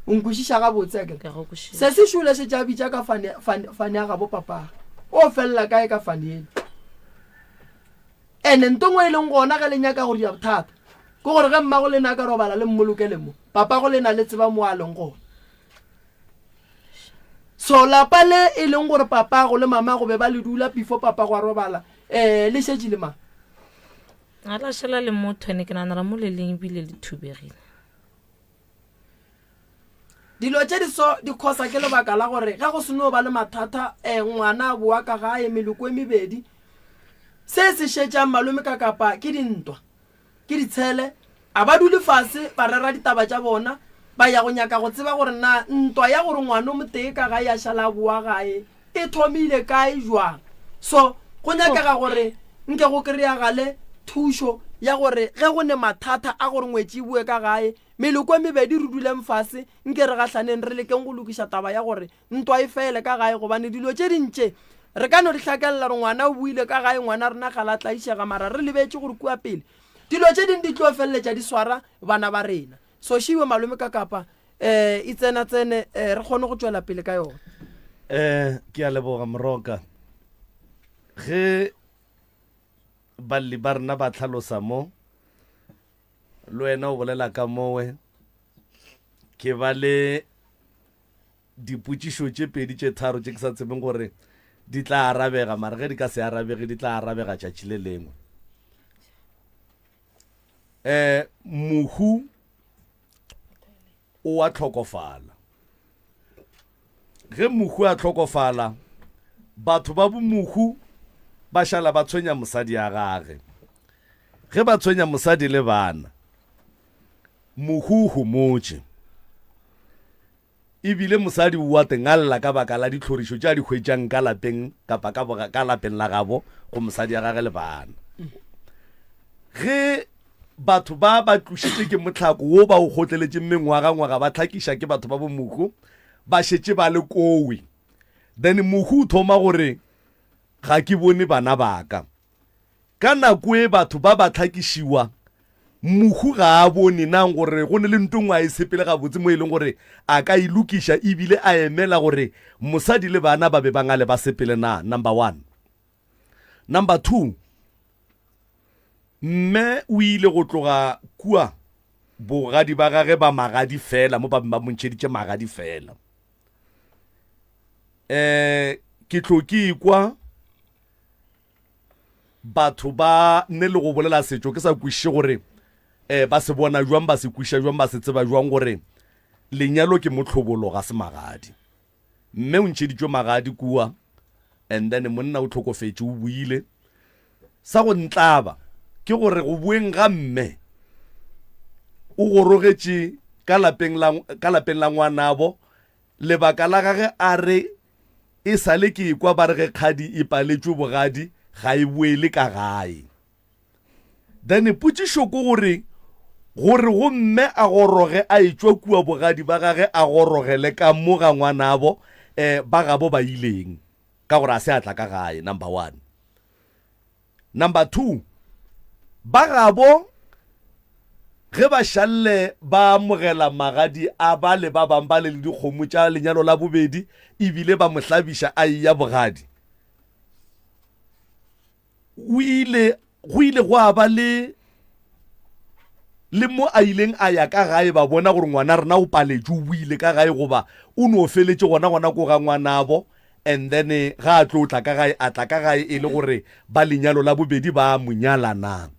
o nkwešiša ga botse ke se se šule se tša bitša ka fane ya gabo papaga o felela kae ka fane eno ene ntongwe e leng gona ge le nyaka go dia bothata ke gore ge mmago le na ka robala le mmolokele mo papago le na le tseba mo a leng gona so lapa le e leng gore papago le mama go be ba le dula before papago a robala le šetše le mang a la šela le motho ene ke nanara mo le leng bile le thubegile dilo tše di khosa ke lebaka la gore ga go seno ba le mathata ngwana a boa ka gae meloko e mebedi se se šetšang malome ka kapa ke dintwa ke ditshele a ba dule fase ba rera ditaba tša bona ba ya go nyaka go tseba gore na ntwa ya gore ngwana o motee ka gae a šala boa gae e thomile kae jwang so go nyakega gore nke go kry-agale thušo ya gore ge go ne mathata a gore ngwetši bue ka gae meloko e mebedi re duleng fase nke re gatlhaneng re lekeng go lokiša taba ya gore ntwa e fele ka gae gobane dilo tše dintše re ka no di hlakelela gore ngwana o buile ka gae ngwana rena ga la tlaišega mara re lebetse gore kua pele dilo tše dingwe di tlo feleletša di swara bana ba rena so šiwe malome ka kapa e tsena-tsene re kgone go tšwela pele ka yone ke a leboga Moroka ge balli ba rena ba tlhalosa mo le wena o bolela ka mowe ke ba le dipotšišo tše pedi tše tharo tše ke sa tsebeng gore di tla arabega mara ge di ka se arabege di tla arabega tšatši le lengwe mohu o a tlhokofala ge mohu a tlhokofala batho ba bo mohu ba šala ba tshwenya mosadi ya gage ge ba tshwenya mosadi le bana mohu homotše ebile mosadi wa tengalla ka baka la ditlhorišo tša di hwetšang ka lapeng kapa ka lapeng la gabo go mosadi ya gage le bana ge batho ba tlošitše ke motlhako wo ba o kgotleletše mengwaga ba tlhakiša ke batho ba bo mohu ba šetše ba le kowe then mohu o thoma gore ga ke bone bana baka ka nako e batho ba tlhakišiwa mohu ga a bone nang gore go ne le ntong a e sepele ga botse mo e leng gore a ka ilukiša ebile a emela gore mosadi le bana ba be ba ngale ba sepele na number 1 number 2 mme o ile go tloga kua bogadi ba gage ba magadi fela mo ba montšheditše magadi fela ke tloki kwa batho ba ne le go bolela setšo ke sa kwiše gore ba se bona jwang ba se kwiša jwang ba se tseba jwang gore lenyalo ke motlhobolo ga se magadi mme o ntšheditšwe magadi kua and then monna o tlhokofetše o buile sa go ntlaba ke gore go bueng ga mme o gorogetše ka lapeng la ngwanabo lebaka la gage a re e sale ke kwa ba re ge kgadi e paletšwe bogadi ga e boele ka gae then potšišo ko gore go mme a goroge a etšwa kua bogadi ba gage a gorogele ka mo ga ngwanabo ba gabo ba ileng ka gore a se atla ka gae number 1 number 2 ba gabo ge ba šalle ba amogela magadi a ba le ba bang ba le dikgomo tša lenyalo la bobedi ebile ba mohlabiša a ya bogadi go ile go a ba le mo a ileng a ya ka gae ba bona gore ngwana rena o paletše o buile ka gae goba o no feletše gona ko ga ngwanabo and then ga a tlo tla ka gae a tla ka gae e le gore ba lenyalo la bobedi ba monyalanang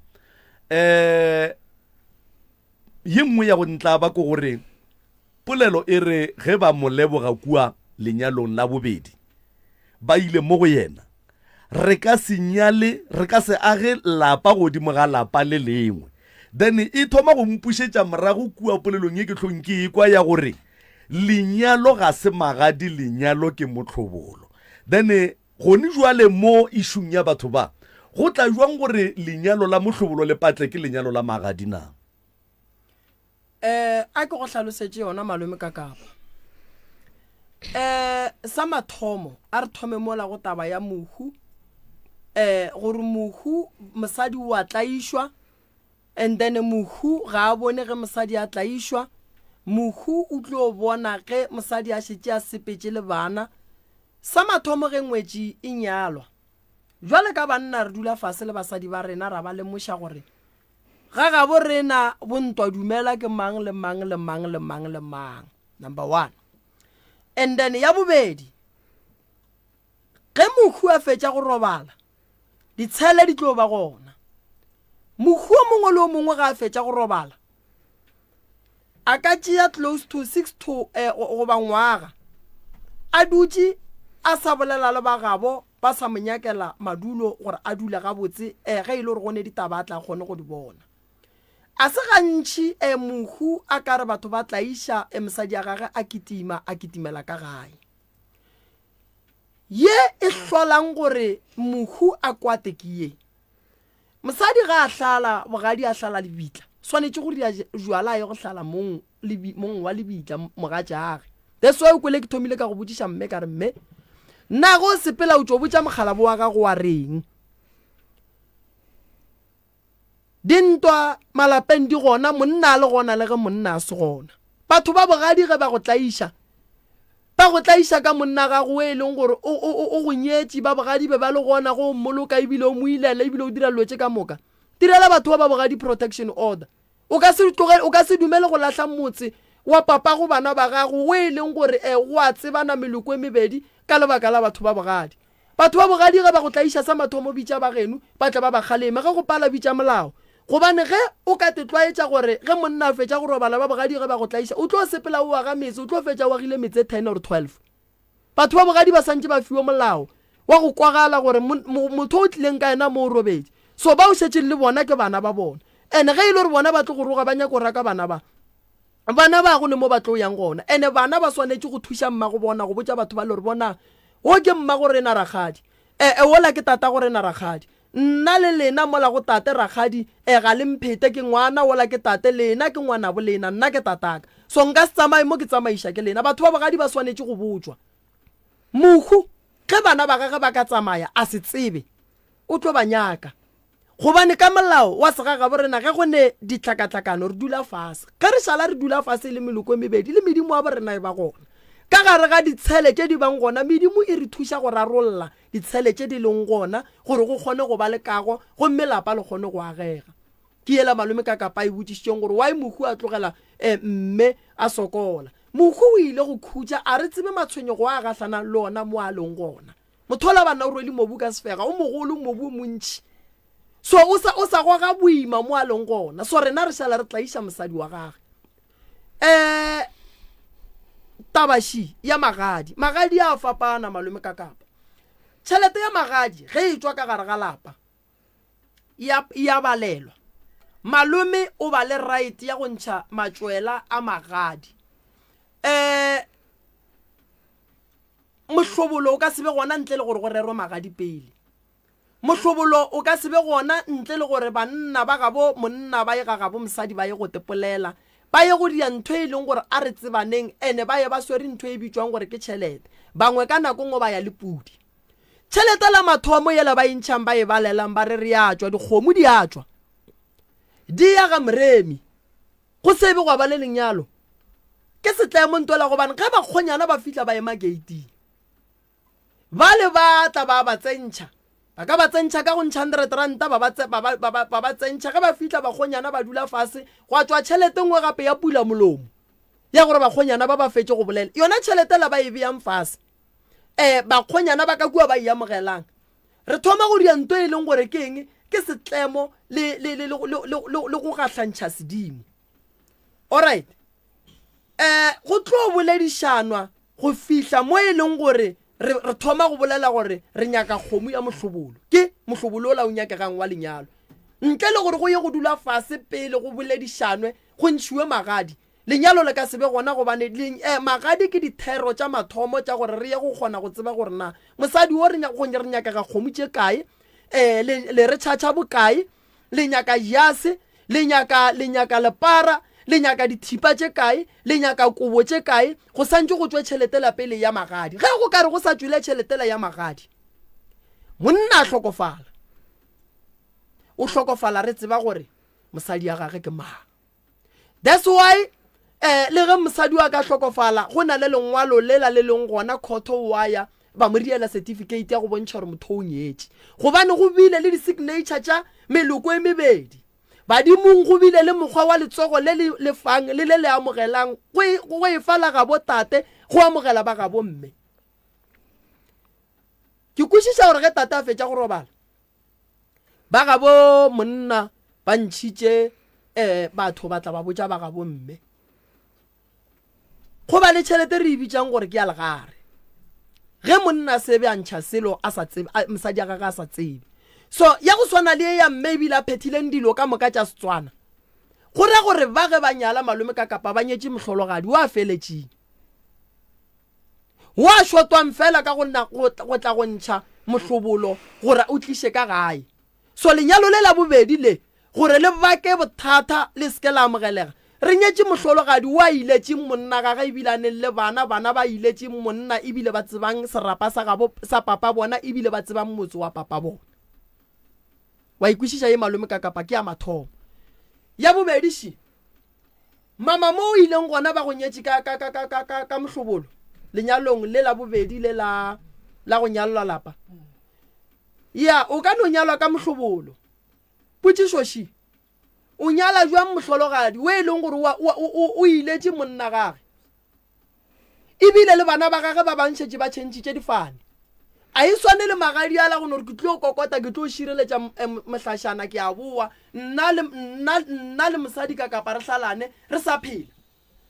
ye nngwe ya go ntlaba ko gore polelo e re ge ba mo leboga kua lenyalong la bobedi ba ile mo go yena re ka se age lapa godimo ga lapa le lengwe then e thoma go mpušetša morago kua polelong ye ke hlong ke ekwa ya gore lenyalo ga se magadi lenyalo ke motlhobolo then gone jwale mo išung ya batho ba go tla jwang gore lenyalo la motlhobolo le patle ke lenyalo la magadi na a ke go hlalosetše yona malome ka kapa sa mathomo a re thome mola go taba ya mohu gore mohu mosadi wa tlaišwa and then mohu ga a bone ge mosadi a tlaišwa mohu o tlo bona ge mosadi a šetse a sepetse le bana sa mathomo ge ngwetši e nyalwa jwale ka banna re dula fase le basadi ba rena ra ba lemoša gore ga ga bo rena bontwa dumela ke mang le mang le mang le mang le mang number 1 and then ya bobedi ge mohu a fetša go robala ditshele di tlo ba gona mohu o mongwe le o mongwe ga a fetša go robala a ka tšea close to 6 to goba ngwaga a dutse a sa bolela le bagabo ba sa monyakela madulo gore a dula ga botse ge ile gore gone ditaba tla gone go di bona a se gantši mohu a ka re batho ba tlaiša mosadi ya gage a kitimela ka gae ye e hlolang gore mohu a kwate ke ye mosadi ga a hlala bogadi a hlala lebitla swanetše go dira jwala ye go hlala mong wa lebitla moga jage that's why o kwele ke thomile ka go botsiša mme ka re mme nna go sepela o tšo botša mokgalabo wa gago wa reng dintwa malapeng di gona monna le gona le ge monna a se gona batho ba bogadi ge ba go tlaiša ka monna gago e leng gore o go nyetše ba bogadi be ba le gona go mmoloka ebile o mo ilela ebile o dira lwetse ka moka direla batho ba bogadi protection order o ka se dumele go lahla motse wa papa go bana ba gago o e leng gore go a tsebana meloko e mebedi ka lebaka la batho ba bogadi ge ba go tlaiša sa mathomo bitša ba geno ba tla ba ba kgaleme ge go pala bitša molao gobane ge o ka tetlwaetša gore ge monna a fetša go robala ba bogadi ge ba go tlaiša o tlo sepela o aga metse o tlo fetša o agile metse 10 or 12 batho ba bogadi ba santse ba fiwa molao wa go kwagala gore motho o tlileng ka ena mo o robedi so ba o šetše le bona ke bana ba bona ene ge e le gore bona ba tlo go roga ba nyako go raka bana ba go ne mo ba tlo yang gona ene bana ba swanetše go thuša mma go bona go botša batho ba le gore bona o ke mma gore na ragadi wola ke tata gore na ragadi nna le lena mola go tate ragadi ga le mphete ke ngwana wola ke tate lena ke ngwana bo lena nna ke tataka so nka se tsamaye mo ke tsamaiša ke lena batho ba bogadi ba swanetše go botswa mohu ge bana ba gage ba ka tsamaya a se tsebe o tlo ba nyaka gobane ka molao wa segaga bo rena ge go ne ditlhakatlhakano re dula fase ge re šala re dula fase le meloko e mebedi le medimo wa bo rena e ba gona ka gare ga ditshele tše di bang gona medimo e re thuša go rarolola ditshele tše di leng gona gore go kgone go ba le kago gomme lapa le kgone go agega ke ela malome ka kapa e botsišitšeng gore why mohu a tlogela mme a sokola mohu o ile go khutša a re tsebe matshwenyego a gahlana le ona mo a leng gona mothola bana o rwele mobu ka sefega o mogolo mobu o montši so o sa go ga boima mo a leng gona so rena re šala re tlaiša mosadi wa gage tabashi ya magadi a fapana malome ka kapa tšhelete ya magadi ge e tswa ka gare ga lapa ya balelwa malome o ba le right ya go ntšha matšwela a magadi mohlobolo o ka se be gona ntle le gore go rerwe magadi pele mohlobolo o ka se be gona ntle le gore banna ba gabo monna ba ye ga gabo mosadi ba ye go tepolela ba ye go dia ntho e leng gore a re tsebaneng ene ba ye ba swere ntho e bitswang gore ke tšhelete bangwe ka nako ngwe ba ya le pudi tšhelete la mathomo yela ba intšhang ba e balelang ba re re ya tswa dikgomo di a tswa di ya ga moremi go sebe go ba le lenyalo ke setlemo ntola gobane ge ba kgonyana ba fitla ba ema gating ba le batla ba tsentšha ba ka ba tsentšha ka go ntšha 100 ranta ba tsentšha ge ba fitla ba kgonyana ba dula fase go a tswa tšhelete ngwe gape ya pula molomo ya gore ba kgonyana ba ba fetse go bolela yona tšhelete la ba e beyang fase ba kgonyana ba ka kua ba iamogelang re thoma go dia ntho e leng gore ke eng ke setlemo le go gahlantšha sedimo alright go tlo boledišanwa go fihla mo e leng gore re thoma go bolela gore re nyaka kgomo ya mohlobolo ke mohlobolo o la o nyakegang wa lenyalo ntle le gore go ye go dula fase pele go boledišanwe go ntšhiwe magadi lenyalo le ka sebe gona gobane magadi ke dithero tša mathomo tša gore re ye go kgona go tseba gore na mosadi o re nyakega kgomo tše kae le re tšhatša bokae le nyaka jase le nyaka lepara le nyaka dithipa tše kae le nyaka kobo tše kae go santse go tswe tšhelete la pele ya magadi ge go ka re go sa tswile tšhelete la ya magadi monna a hlokofala o hlokofala re tseba gore mosadi ya gage ke mang. That's why le ge mosadi wa ka hlokofala go na le lengwalo le la le leng gona khoto waya ba mo riela certificate ya go bontšha gore motho o nyetse gobane go bile le di-signature tša meloko e mebedi badimong go bile le mokgwa wa letsogo le le fang le le amogelang go e fala ga botate go amogela ba ga bomme. Ke kwešiša gore ge tate a fetša go robala ba ga bo monna ba ntšhitše batho ba tla ba botša ba ga bomme go ba le tšhelete re e bitšang gore ke ya legare ge monna sebe a ntšha selo a sa tsebe mosadi a gage a sa tsebe. So ya go swana le ya mme ebile a phethileng dilo ka moka tša Setswana go re gore ba ge ba nyala malome ka kapa ba nyetše mohlologadi wa feletšeng wa shotwang fela ka go tla go ntšha mohlobolo gore o tliše ka gae. So lenyalo le la bobedi le gore le bake bothata le seke la amogelega re nyetše mohlologadi wa iletše monna gage ebilane le bana ba iletše monna ebile ba tsebang serapa sa papa bona ebile ba tsebang motse wa papa bona. Wa ikwešiša ye malome ka kapa ke ya mathomo ya bobedi shi mama mo o ileng gona ba go nyetše ka mohlobolo lenyalong le la bobedi le la go nyalwa lapa ya o ka no nyalwa ka mohlobolo potšišo shi o nyala jwang mohlologadi we leng gore o iletše monna gage ebile le bana ba gage ba bantšhetše ba tšhentšitše difane a e swane le magadi a la gore ke tlo kokota ke tlo šireletša mohlašana ke a boa nna le mosadi ka kapa re hlalane re sa phela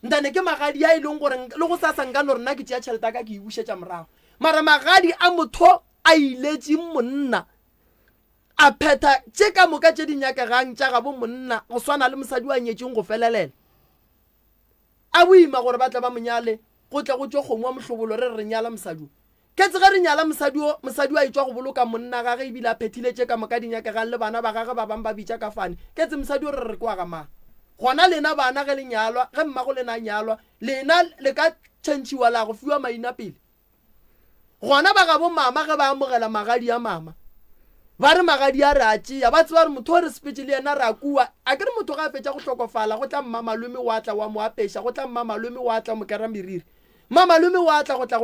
ntane ke magadi a e leng gore le go sa sankane gore nna ke tšea tšhelete ka ke e bušetša morago mara magadi a motho a iletše monna a phetha tše ka moka tše dinyakegang tša gabo monna go swana le mosadi wa nyetšeng go felelela a boima gore ba tla ba monyale go tla go tšwe kgomo wa mohlobolo re nyala mosadi ke tsega re nyala mosadi wa itšwa go boloka monna gage ebile a phethile ka moka dinyakegang le bana ba gage ba bang ba bitša ka fane ke tse mosadi o re kwa ga mang gona lena bana ge le nyalwa ge mmago lena nyalwa lena le ka tšhentšhiwa la go fiwa maina pele gona ba ga bo mama ge ba amogela magadi ya mama ba re magadi a re a tšea ba tseba re motho o re sepetse le yena re a kua a ke re motho ga a fetša go hlokofala go tla mma malome wa tla wa mo apeša go tla mma malome wa tla mo kera meriri mma malome wa tla go tla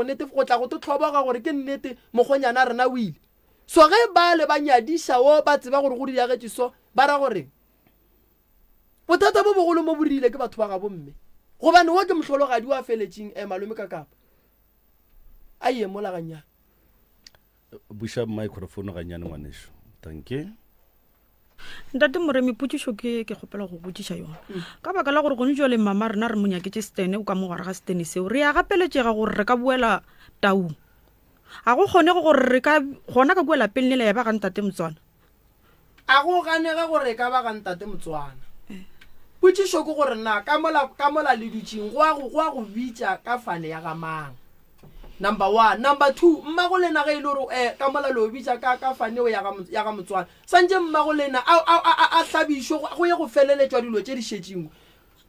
go to tlhoboga gore ke nnete mogonyana rena o ile. So ge ba le ba nyadiša o ba tseba gore go diagetše so ba ra gore bothata bo bogolo mo borile ke batho ba ga bomme gobane wo ke mohlologadi wa feletšeng malome ka kapa a ye mola ganyana buša microphone ganyane ngwaneso. Thank you. Ntate Moremi potšišo ke kgopela go botšiša yona ka baka la gore gone jwale mama rena re monyaketse stene o ka mo gare ga stene seo re ya gapeletšega gore re ka buela taung a go kgone gore re ka gona ka buela pele le ya ba ga ntate Motswana a go ganega gore ka ba ga ntate Motswana potšišo ke gore na ka mola le dutšeng go a go bitša ka fane ya ga mang. Number 1. Number 2, mmago lena ge ile gore ka mola lo bitša ka faneo ya ga Motswana santše mmago lena a hlabišo go ye go feleletšwa dilo tše di šetšeng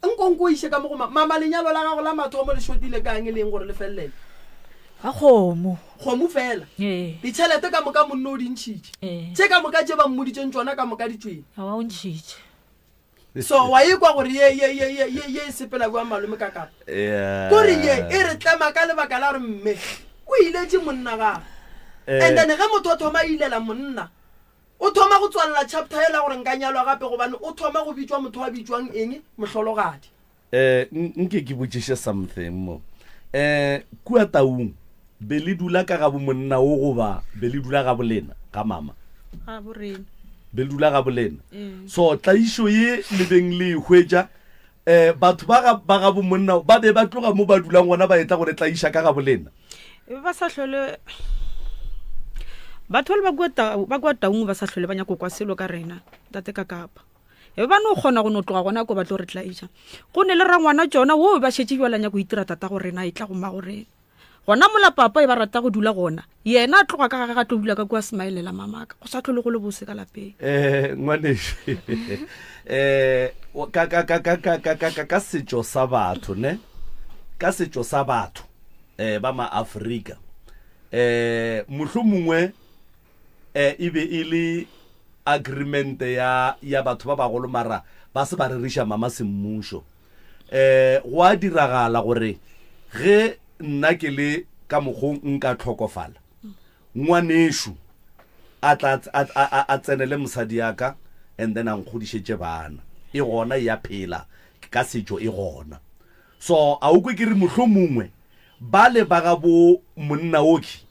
nkonko iše ka mo go mama lenyalo la gago la mathomo le šotile kang e leng gore le felelele ga kgomo fela ditšhelete ka moka monno o dintšhitše tše ka moka tše ba mmoditšeng tsona ka moka ditšweng ga wa o ntšhitše. So wa ye kwa gore ye sepela kwa malome ka kapa gore ye e re tlama ka lebaka la gore mme o iletše monna ga and then ge motho o thoma ilela monna o thoma go tswalela chapter e la gore nka nyalwa gape gobane o thoma go bitšwa motho wa bitšwang eng mohlologadi. Nke ke botšiše something mo kua taung be le dula ka ga bo monna o goba be le dula ga bolena ga mama ga borena be le dula ga bolena so tlaišo ye le beng le hwetša batho ba ga bo monna ba be ba tloga mo ba dulang gona ba etla gore tlaiša ka ga bolena ba sa hlole batho ba kwa taung ba sa hlole ba nyako kwa selo ka rena tate ka kapa e ba no kgona go no tloga gona ko ba tlo re tlaiša go ne le rangwana tsona wo ba šetše jwala nyako itira tata go rena e tla go ma go rena gona mola papa e ba rata go dula gona yena a tloga ka ga tlo dula ka kwa smilela mamaka go sa tlhole go le bose ka lapeng ngwaneso ka setšo sa batho ne ka setšo sa batho ba maAfrika mohlomongwe e be e le agreement ya batho ba bagolo mara ba se ba reriša mama semmušo go a diragala gore ge nna ke le ka mogong nka tlhokofala ngwanešu a tsenele mosadi yaka and then a nkgodišetše bana e gona ya phela ka setšo e gona so a ukwe ke re mohlomongwe ba le ba ga bo monna oki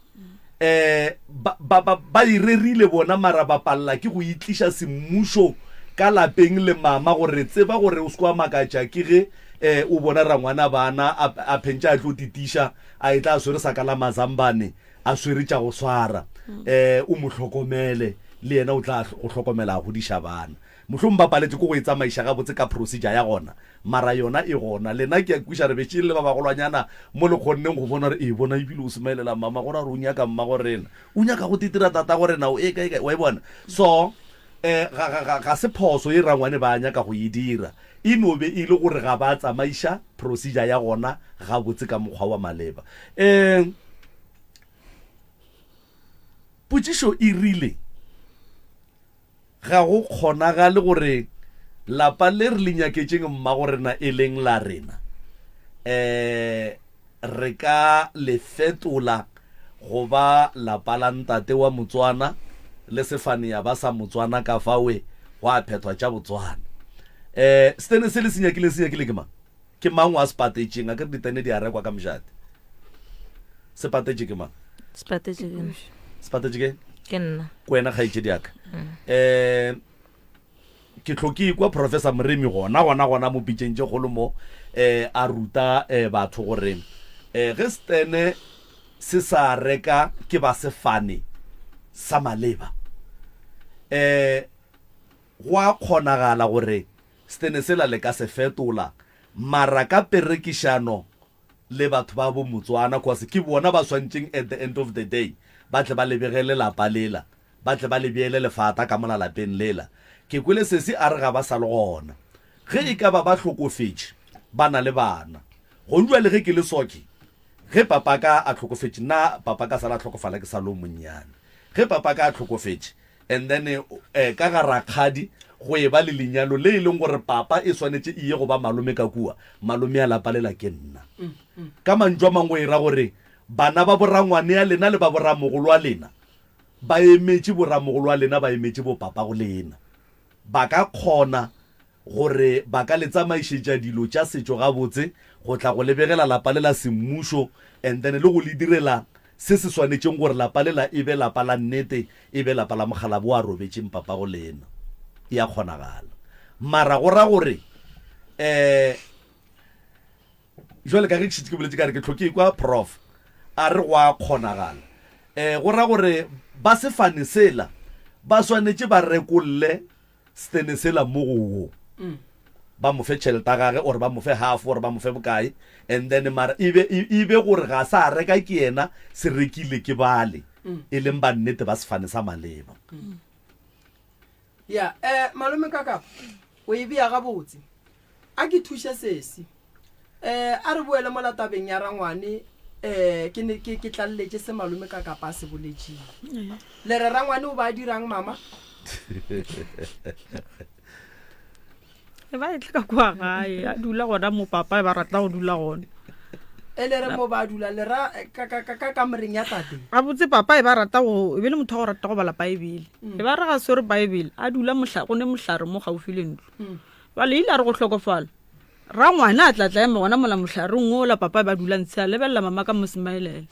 ba irerile bona mara ba palla ke go itliša semmušo ka lapeng le mama gore tseba gore o se kwa makatša ke ge o bona rangwana bana a phentša a tlo titiša a etla a swere sa ka la mazambane a swere tša go swara o mo hlokomele le yena o tla go hlokomela a godiša bana mohlomong ba paletse ko go e tsamaiša ga botse ka procedure ya gona mara yona e gona lena ke a kwiša re betšeng le ba bagolwanyana mo le kgonneng go bona re e bona ebile o semelela mama gore re o nyaka mma gorena o nyaka go titira tata gorena o eka wa e bona so ga se phoso e rangwane ba nyaka go e dira e nobe e le gore ga ba tsamaiša procedure ya gona ga botse ka mokgwa wa maleba potšišo e rile ga go kgonagale gore lapa le re le nyaketšeng mma gorena e leng la rena re ka le fetola go ba lapa la ntate wa Motswana le sefane ya ba sa Motswana ka fawe go a phethwa tša Botswana stene se le senyakile ke mang wa sepatetšeng a ke ditene di a rekwa ka mošate sepatetše ke mang sepatetše ke nna kwena kgaitšedi yaka ke tlhoke kwa Professor Moremi gona mo pitšeng tše kgolo mo a ruta batho gore ge stene se sa reka ke ba sefane sa maleba go a kgonagala gore stene sela le ka se fetola mara ka perekišano le batho ba bo Motswana kwase ke bona ba swantšeng at the end of the day ba tle ba lebegele lapa lela ba tle ba lebeele lefata ka mola lapeng lela ke kwele sese a re ga ba sa le gona ge e ka ba hlokofetše ba na le bana go njwa le ge ke le soki ge papa ka a hlokofetše na papa ka sala hlokofala ke sa lo monnyane ge papa ka a hlokofetše and then ka ga rakgadi go e ba le lenyalo le e leng gore papa e swanetše e ye go ba malome ka kua malome ya lapa lela ke nna ka mantšwa mangwe e ra gore bana ba borangwane ya lena le ba boramogolo wa lena ba emetše boramogolo wa lena ba emetše bo papa go lena ba ka kgona gore ba ka le tsamaišetša dilo tša setšo ga botse go tla go lebegela lapa lela semmušo and then le go le direla se se swanetšeng gore lapa lela e be lapa la nnete e be lapa la mogala bo a robetšeng papa go lena e a kgonagala mara go ra gore jwale ka ge ke šitse ke boletše ka re ke tlhoke kwa prof a re go a kgonagala go ra gore ba sefane sela ba swanetše ba rekolle stene sela mo go ba mo fe tšhelete gage or ba mo fe half or ba mo fe bokae and then mara e be gore ga sa reka ke yena se rekile ke bale e leng ba nnete ba sefane sa maleba ya malome kaka o e bea gabotse a ke thuše sesi a re boele mo latabeng ya rangwane ke tlalletše se malome kaka pa se boletšeng le re rangwane o ba dirang mama e ba etle ka kwa gae a dula gona mo papa e ba rata go dula gona e le re mo ba dula le ra ka moreng ya tate a botse papa e ba rata go e be le motho go rata go bala baebele e ba re ga swere baebele a dula go ne mohlare mo gaufi le ntlo ba le ile a re go hlokofala ra ngwana a tlatla ema gona mola mohlareng o la papa e ba dula ntse a lebelela mama ka mosmaelele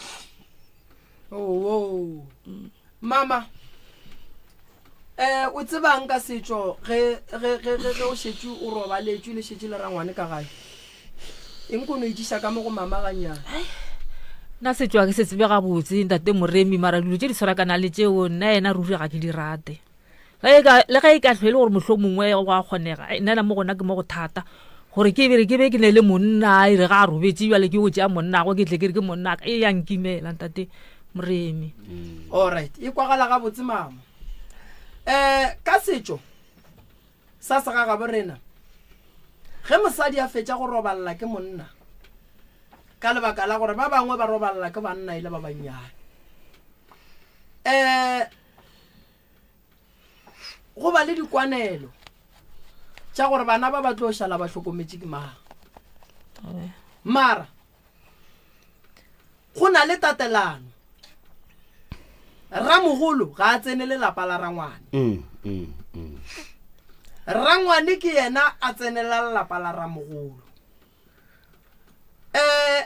mama o tsebang ka setšo ge o šetše o robaletše le šetše le rangwane ka gae eng kono itšiša ka mo go mama ganyana nna setšo a ke se tsebe gabotse ntate Moremi mara dilo tše di tshwarakana le tšeo nna yena ruri ga ke di rate le ge e ka tlhwele gore mohlomongwe go a kgonega nna mo gona ke mo go thata gore ke be ke ne le monna e re ga robetse jwale ke o tšea monna go ke tle ke re ke monna ka e yankimela ntate Moremi. Alright, e kwagala ga botse mama. Ka setšo sa ga borena ge mosadi a fetša go roballa ke monna ka lebaka la gore ba bangwe ba roballa ke banna ile ba banyane go ba le dikwanelo tša gore bana ba ba tlo šala ba hlokometše ke mang mara go na le tatelano ramogolo ga a tsene lelapa la rangwane rangwane ke yena a tsenela lelapa la ramogolo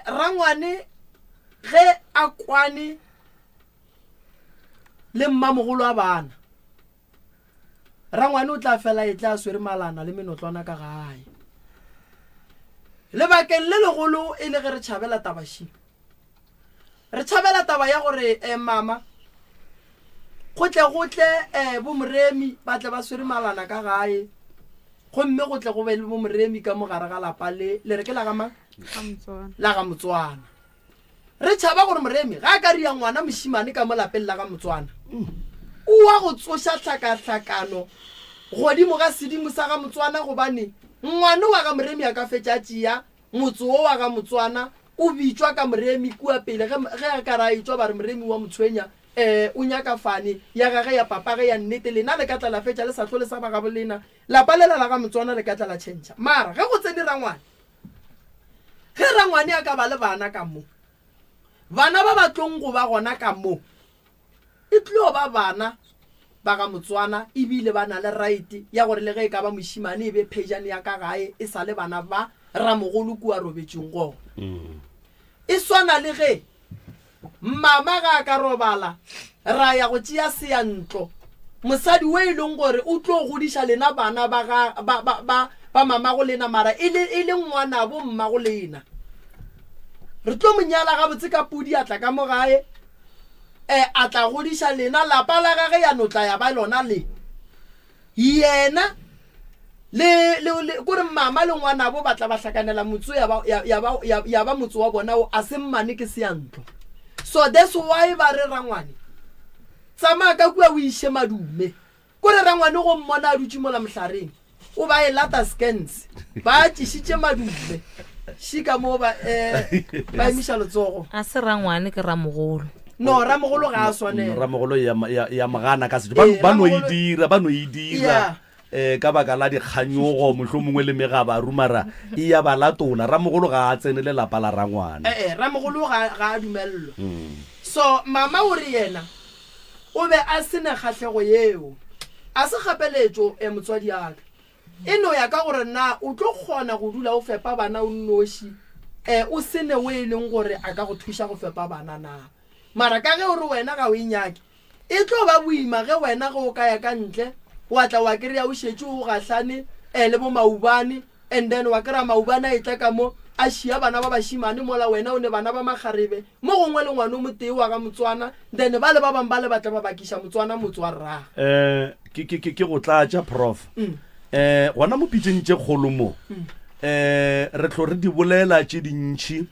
rangwane ge a kwane le mmamogolo a bana rangwane o tla fela e tla swere malana le menotlwana ka gae lebakeng le legolo e le ge re tšhabela tabashi re tšhabela taba ya gore mama gotle bo Moremi ba tle ba swere malana ka gae gomme gotle go be le bo Moremi ka mogare ga lapa le re ke la ga Motswana re tšhaba gore Moremi ga a ka ria ngwana mošimane ka mo lapeng la ga Motswana o wa go tsoša tlhakatlhakano godimo ga sedimo sa ga Motswana gobane ngwana wa ga Moremi a ka fetša tšea motse o wa ga Motswana o bitšwa ka Moremi kua pele ge a ka ra etswa ba re Moremi wa Motshwenya o nyaka fane ya gage ya papa ge ya nnete lena le ka tla la fetša le sa tlhole sa ba gabo lena lapa lela la ga Motswana le ka tla la tšhentšha mara ge go tsene rangwane ge rangwane a ka ba le bana ka mo bana ba ba tlong go ba gona ka mo e tlo ba bana ba ga Motswana ebile ba na le right ya gore le ge e ka ba mošimane e be phejane ya ka gae e sa le bana ba ramogolo kua robetšeng go e swana le ge mama ga ka robala ra ya go tšea seantlo mosadi we e leng gore o tlo godiša lena bana ba mama go lena mara e le ngwana bo mma go lena re tlo monyala ga botse ka pudi a tla ka mo gae a tla godiša lena lapa la gage ya notla ya ba lona le yena le gore mama le ngwana bo batla ba hlakanela motso ya ba motso wa bona o a se mmane ke seantlo so that's why ba re rangwane tsamaya ka kua o ishe madume kore rangwane go mmona a dutse mola mohlareng o ba e lata scans ba tšešitše madume shika mo ba emiša letsogo a se rangwane ke ramogolo no ramogolo ga a swanela ramogolo ya magana ka setso ba no e dira ka baka la dikganyogo mohlho mongwe le megaba rumara e ya ba latola ramogolo ga a tsene le lapa la rangwana ramogolo ga a dumello so mama o re yena o be a sene kgatlhego yeo a se gapeletšo motswadi yaka e no ya ka gore na o tlo kgona go dula o fepa bana o nnoši o sene o e leng gore a ka go thuša go fepa bana na mara ka ge o re wena ga o inyake e tlo ba boima ge wena ge o ka ya ka ntle wa tla wa kry-a o šetše o gahlane le bo maubane and then wa kry-a maubane a e tla ka mo a šia bana ba bašimane mola wena o ne bana ba makgarebe mo gongwe le ngwane o motee wa ga Motswana then ba le ba bang ba le batla ba bakiša Motswana motse wa rraga ke go tlatša prof gona mo pitšeng tše kgolo mo re tlo re di bolela tše dintšhi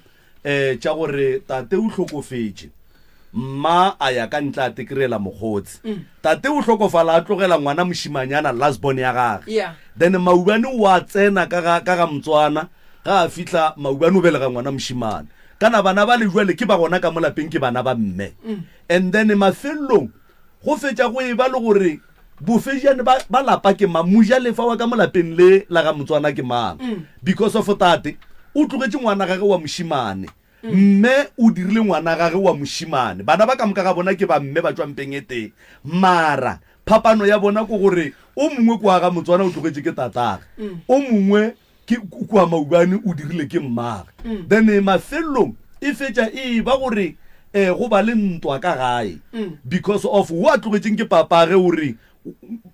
tša gore tate o hlokofetše mma a ya ka ntle a tekerela mogotsi tate o hlokofala a tlogela ngwana mošimanyana lasbon ya gage then maubane wa tsena ka ga Motswana ga a fihla maubane o belega ngwana mošimane kana bana ba le jwale ke ba gona ka molapeng ke bana ba mme and then mafelelong go fetša go e ba le gore bofejane ba lapa ke mang moja lefa wa ka molapeng le la ga Motswana ke mang because of tate o tlogetše ngwana gage wa mošimane mme o dirile ngwana gage wa mošimane bana ba ka moka ga bona ke ba mme ba tswampeng e teng mara phapano ya bona ko gore o mongwe kwa ga Motswana o tlogetše ke tatagwe o mongwe ke kwa maubane o dirile ke mmage then mafelelong e fetša e ba gore go ba le ntwa ka gae because of o a tlogetšeng ke papa ge o re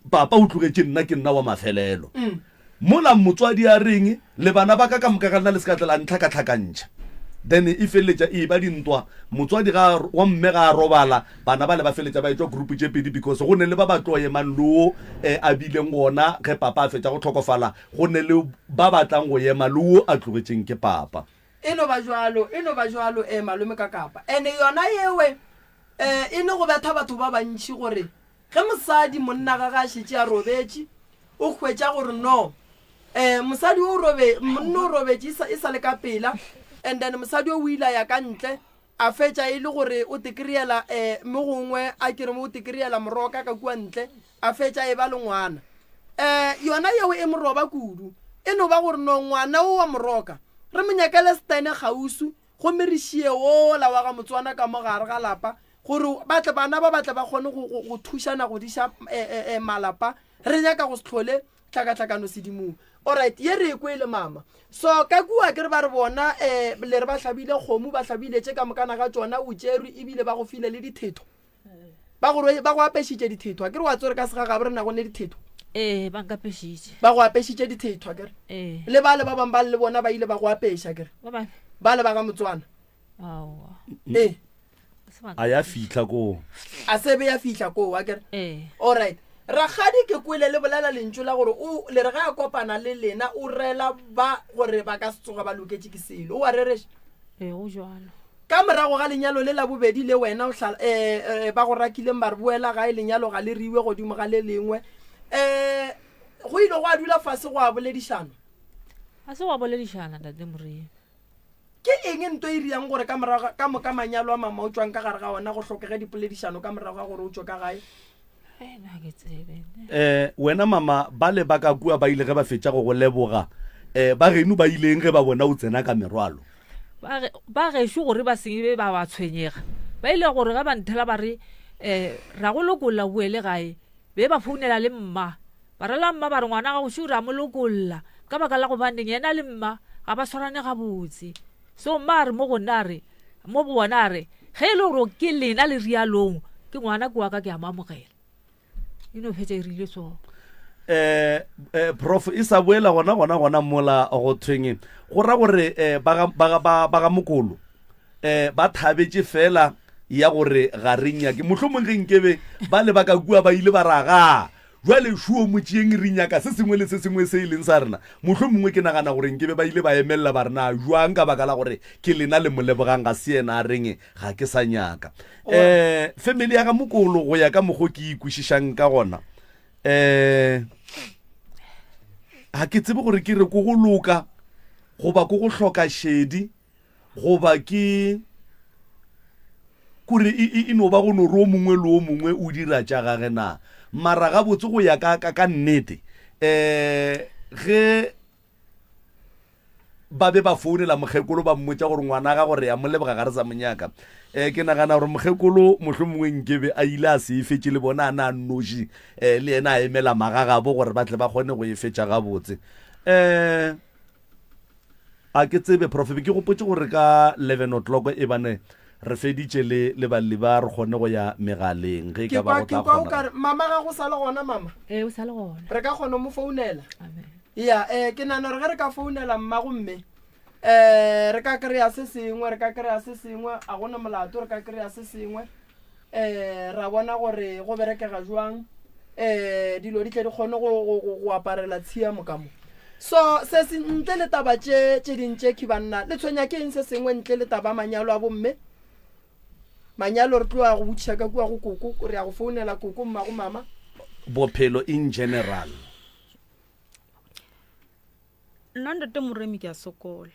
papa o tlogetše nna ke nna wa mafelelo mola motswadi a reng le bana ba ka moka ga nna le se ka tlela ntlhakatlhakantšha then e feleletša e ba dintwa motswadi wa mme ga a robala bana ba le ba feleletša ba etšwa group tše pedi because go ne le ba ba tlo emang leo a bileng gona ge papa a fetša go tlhokofala go ne le ba batlang go ema leo a tlogetšeng ke papa e no ba jwalo malome ka kapa ene yona yewe e ne go betha batho ba bantši gore ge mosadi monna ga ga šetše a robetše o hwetša gore no mosadi monna o robetše e sa le ka pela and then mosadi o ile ya ka ntle a fetša e le gore o tekriela mo gongwe a kere mo o tekriela moroka ka kua ntle a fetša e ba le ngwana yona yeo e moroba kudu e no ba gore no ngwana o wa moroka re monyakele stene gausu go merishie ola wa ga motswana ka mogare ga lapa gore bana ba batle ba kgone go thušana go diša malapa re nyaka go se tlhole tlhakatlhakano sedimong alright ye re kwele mama so ka kua ke re ba re bona le re ba hlabile kgomo ba hlabiletše ka mokana ga tsona o tšerwe ebile ba go file le dithetho ba go apešitše dithetho a ke re wa tsore ka segagabe re nago le dithetho ba nkapešitše ba go apešitše dithetho a kere le ba bangwe ba le bona ba ile ba go apeša kere ba le ba ga motswana a ya fitlha koo a sebe ya fitlha koo a kere alright ragadi ke kwele le bolela lentšu la gore le re ga a kopana le lena o rela ba gore ba ka se tsoga ba loketše ke selo o a rereša go jalo ka morago ga lenyalo le la bobedi le wena ba go rakileng ba re boela gae lenyalo ga le riwe godimo ga le lengwe go ile go a dula fase go a boledišana a se go a boledišana ntate Moremi ke eng ntho e riang gore ka moka manyalo a mama o tswang ka gare ga ona go tlhokege dipoledišano ka morago ga gore o tswe ka gae wena mama ba le ba ka kua ba ile ge ba fetša go leboga ba geno ba ileng ge ba bona o tsena ka merwalo ba gešo gore ba sengwe ba ba tshwenyega ba ile gore ga ba nthela ba re ra go lokolla boele gae be ba founela le mma ba rela mma ba re ngwana ga go šo ra mo lokolla ka baka la go baneng yena le mma ga ba tshwarane ga botse so mma re mo bona re ge e le gore ke lena le rialong ke ngwana ke wa ka ke a mamogela ino fetša e rile so prof e sa boela gona mola go thweng go ra gore ba ga mokolo ba thabetše fela ya gore ga re nyake mohlomong ge nkebe ba le ba ka kua ba ile ba raga jwale šuo motšeeng re nyaka se sengwe le se sengwe se e leng sa rena mohlomongwe ke nagana gore nkebe ba ile ba emelela ba rena jwang ka baka la gore ke lena le molebogang ga se ena a reng ga ke sa nyaka family ya ga mokolo go ya ka mogo ke ikwešišang ka gona ga ke tsebe gore ke re ko go loka goba ko go hloka šedi goba ke kore e no ba go no ro mongwe le o mongwe o dira tša gage na mara ga botse go ya ka nnete ge ba be ba founela mokgekolo ba mmotsa gore ngwana ga gore ya moleboga ga re sa monyaka ke nagana gore mokgekolo mohlomongwe nkebe a ile a se e fetse le bona a na a nnoši le ena a emela magagabo gore ba tle ba kgone go e fetša ga botse a ke tsebe prof ke gopotse gore ka 11 o'clock e bane re feditše le balli ba re kgone go ya megaleng ge ka ba go tla kgona mama ga go sa le gona mama o sa le gona re ka kgona mo founela ya ke nana re ge re ka founela mmago mme re ka kry-a se sengwe a gona molato re ka kry-a se sengwe ra bona gore go berekega jwang dilo di tle di kgone go aparela tshiamo ka mo so se se ntle le taba tše dintše ke banna le tshwenya ke eng se sengwe ntle le taba manyalo a bomme manyalo re tloa go botšiša ka kua go koko re ya go founela koko mmago mama bophelo in general nna ntate Moremi ke a sokola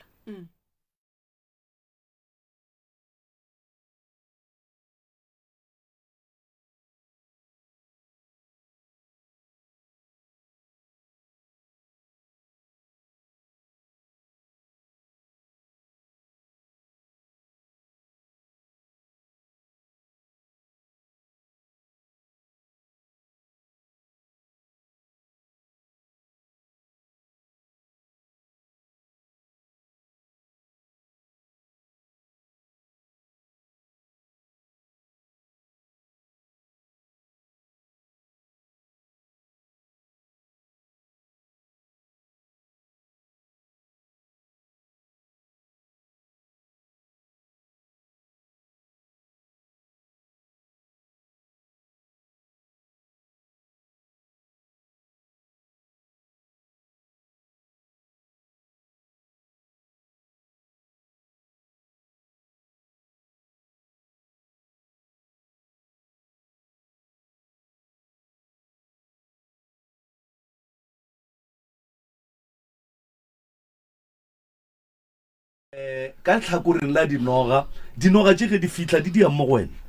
ka tlhakoreng la dinoga tse ge di fitlha di diang mo go wena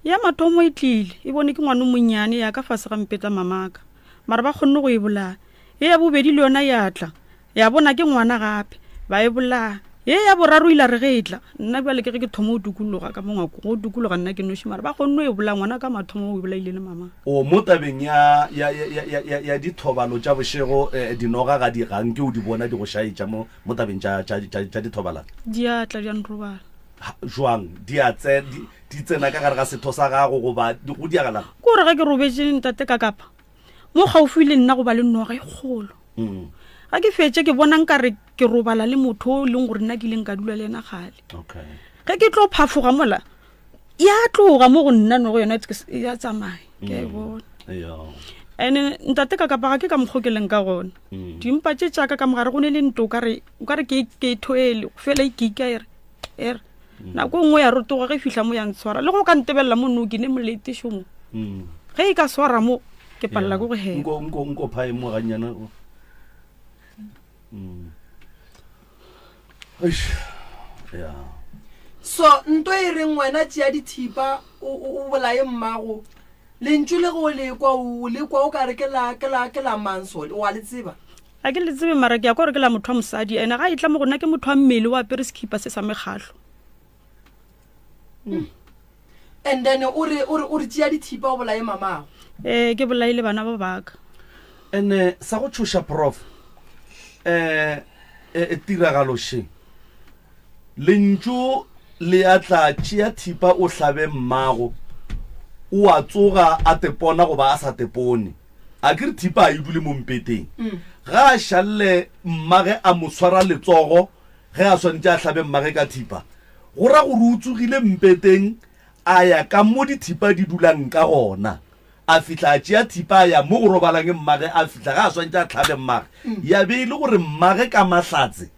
ya mathomo e tlile e bone ke ngwana monnyane ya ka fase ga mpetsa mamaka mara ba kgonne go e bolaya ye ya bobedi le yona ya tla ya bona ke ngwana gape ba e bolaya ye ya boraro ile re ge e tla nna bjale ke ge ke thomo o dukologa ka mongwako go dukologa nna ke noši mara ba kgonne e bolaya ngwana ka mathomo o e bolaile le mama o mo tabeng ya dithobalo tša bošego dinoga ga di gang ke o di bona di go šaetša mo tabeng tša dithobalano di a tla di a nrobala jwang di tsena ka gare ga setho sa gago goba go diagalang ke gore ge ke robetse ntate ka kapa mo gaufi le nna go ba le noga e kgolo ga ke fetse ke bona nkare ke robala le motho o leng gore nna ke ileng ka dula le ena gale ge ke tlo phafoga mola ya tloga mo go nna nogo yona ya tsamaya ke e bona ene ntate ka kapa ga ke ka mokgokeleng ka gona dimpa tše tšaka ka mogare go ne le nto o kare ke thoele fela ikika ere nako nngwe ya rotoga ge fihla mo ya ntshwara le go ka ntebelela mo nno ke ne molete šomo ge e ka swara mo ke palela ko go hela nko phae mo ganyana so nto e reng wena tšea dithipa o bolaye mmago lentšu le go lekwa o ka re ke la mansole wa le tseba a ke le tsebe mara ke ya gore ke la motho wa mosadi ene ga e tla mo gona ke motho wa mmele wa apere sekhipa se sa mekgatlho and then o re tšea dithipa o bolaye mamago ke bolaile bana ba baka ene sa go tšhoša prof tiragalo she lentšu le a tla tšea thipa o hlabe mmago o a tsoga a tepona goba a sa tepone a ke re thipa a e dule mo mpeteng ga a šalle mmage a mo swara letsogo ge a swanetše a hlabe mmage ka thipa go ra gore o tsogile mpeteng a ya ka mo dithipa di dulang ka gona a fihla a tšea thipa a ya mo go robalang mmage a fihla ga a swantse a tlhabe mmage ya be e le gore mmage ka mahlatse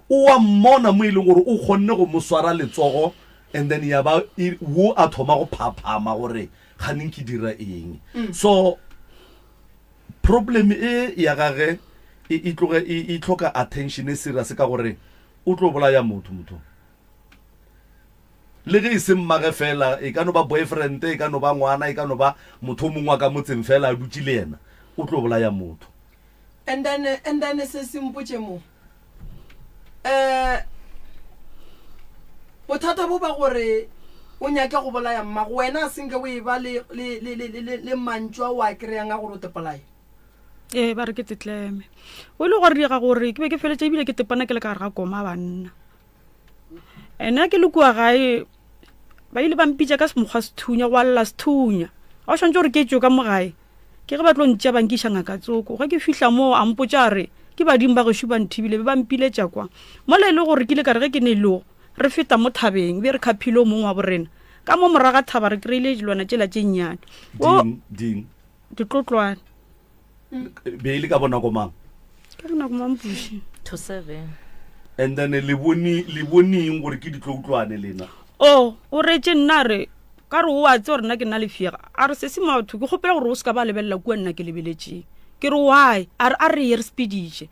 o wa mmona mo e leng gore o kgonne go mo swara letsogo and then ya ba wo a thoma go phaphama gore ganeng ke dira eng so problem e ya gage e tlhoka attention e serious ka gore o tlo bolaya motho le ge e se mmage fela e ka no ba boyfriend e ka no ba ngwana e ka no ba motho mongwe ka motseng fela a dutse le yena o tlo bolaya motho and then se simpotše mo bothata bo ba gore o nyake go bolaya mmago wena a senke o e ba le mantšwa o a kry-ang a gore o tepolaye ba re ke tetleme o le gore diega gore ke be ke feletse ebile ke tepana ke le ka gare ga koma banna ene ke le kua gae ba ile ba mpitša ka semokgwa sethunya go alla sethunya ga o swantse gore ke tšo ka mogae ke ge ba tlo ntšea bankiša ngaka tsoko ge ke fihla mo a mpotša re ke badimo ba gešo ba nthibile be ba mpiletša kwa mola e le gore ke ile ka re ge ke ne lego re feta mo thabeng be re khaphile o mongwe wa borena ka mo moraga thaba re kry-ile dilwana tšela tše nnyane ditlotlwane be e le ka bonako mang ka dinako mampuši to 7 and then le boneng gore ke ditloutlwane lena o retse nna re ka re o a tse gore nna ke nna lefiega a re se se maotho ke kgopela gore o se ka ba lebelela kua nna ke lebeletseng ke re why a re ye re speditše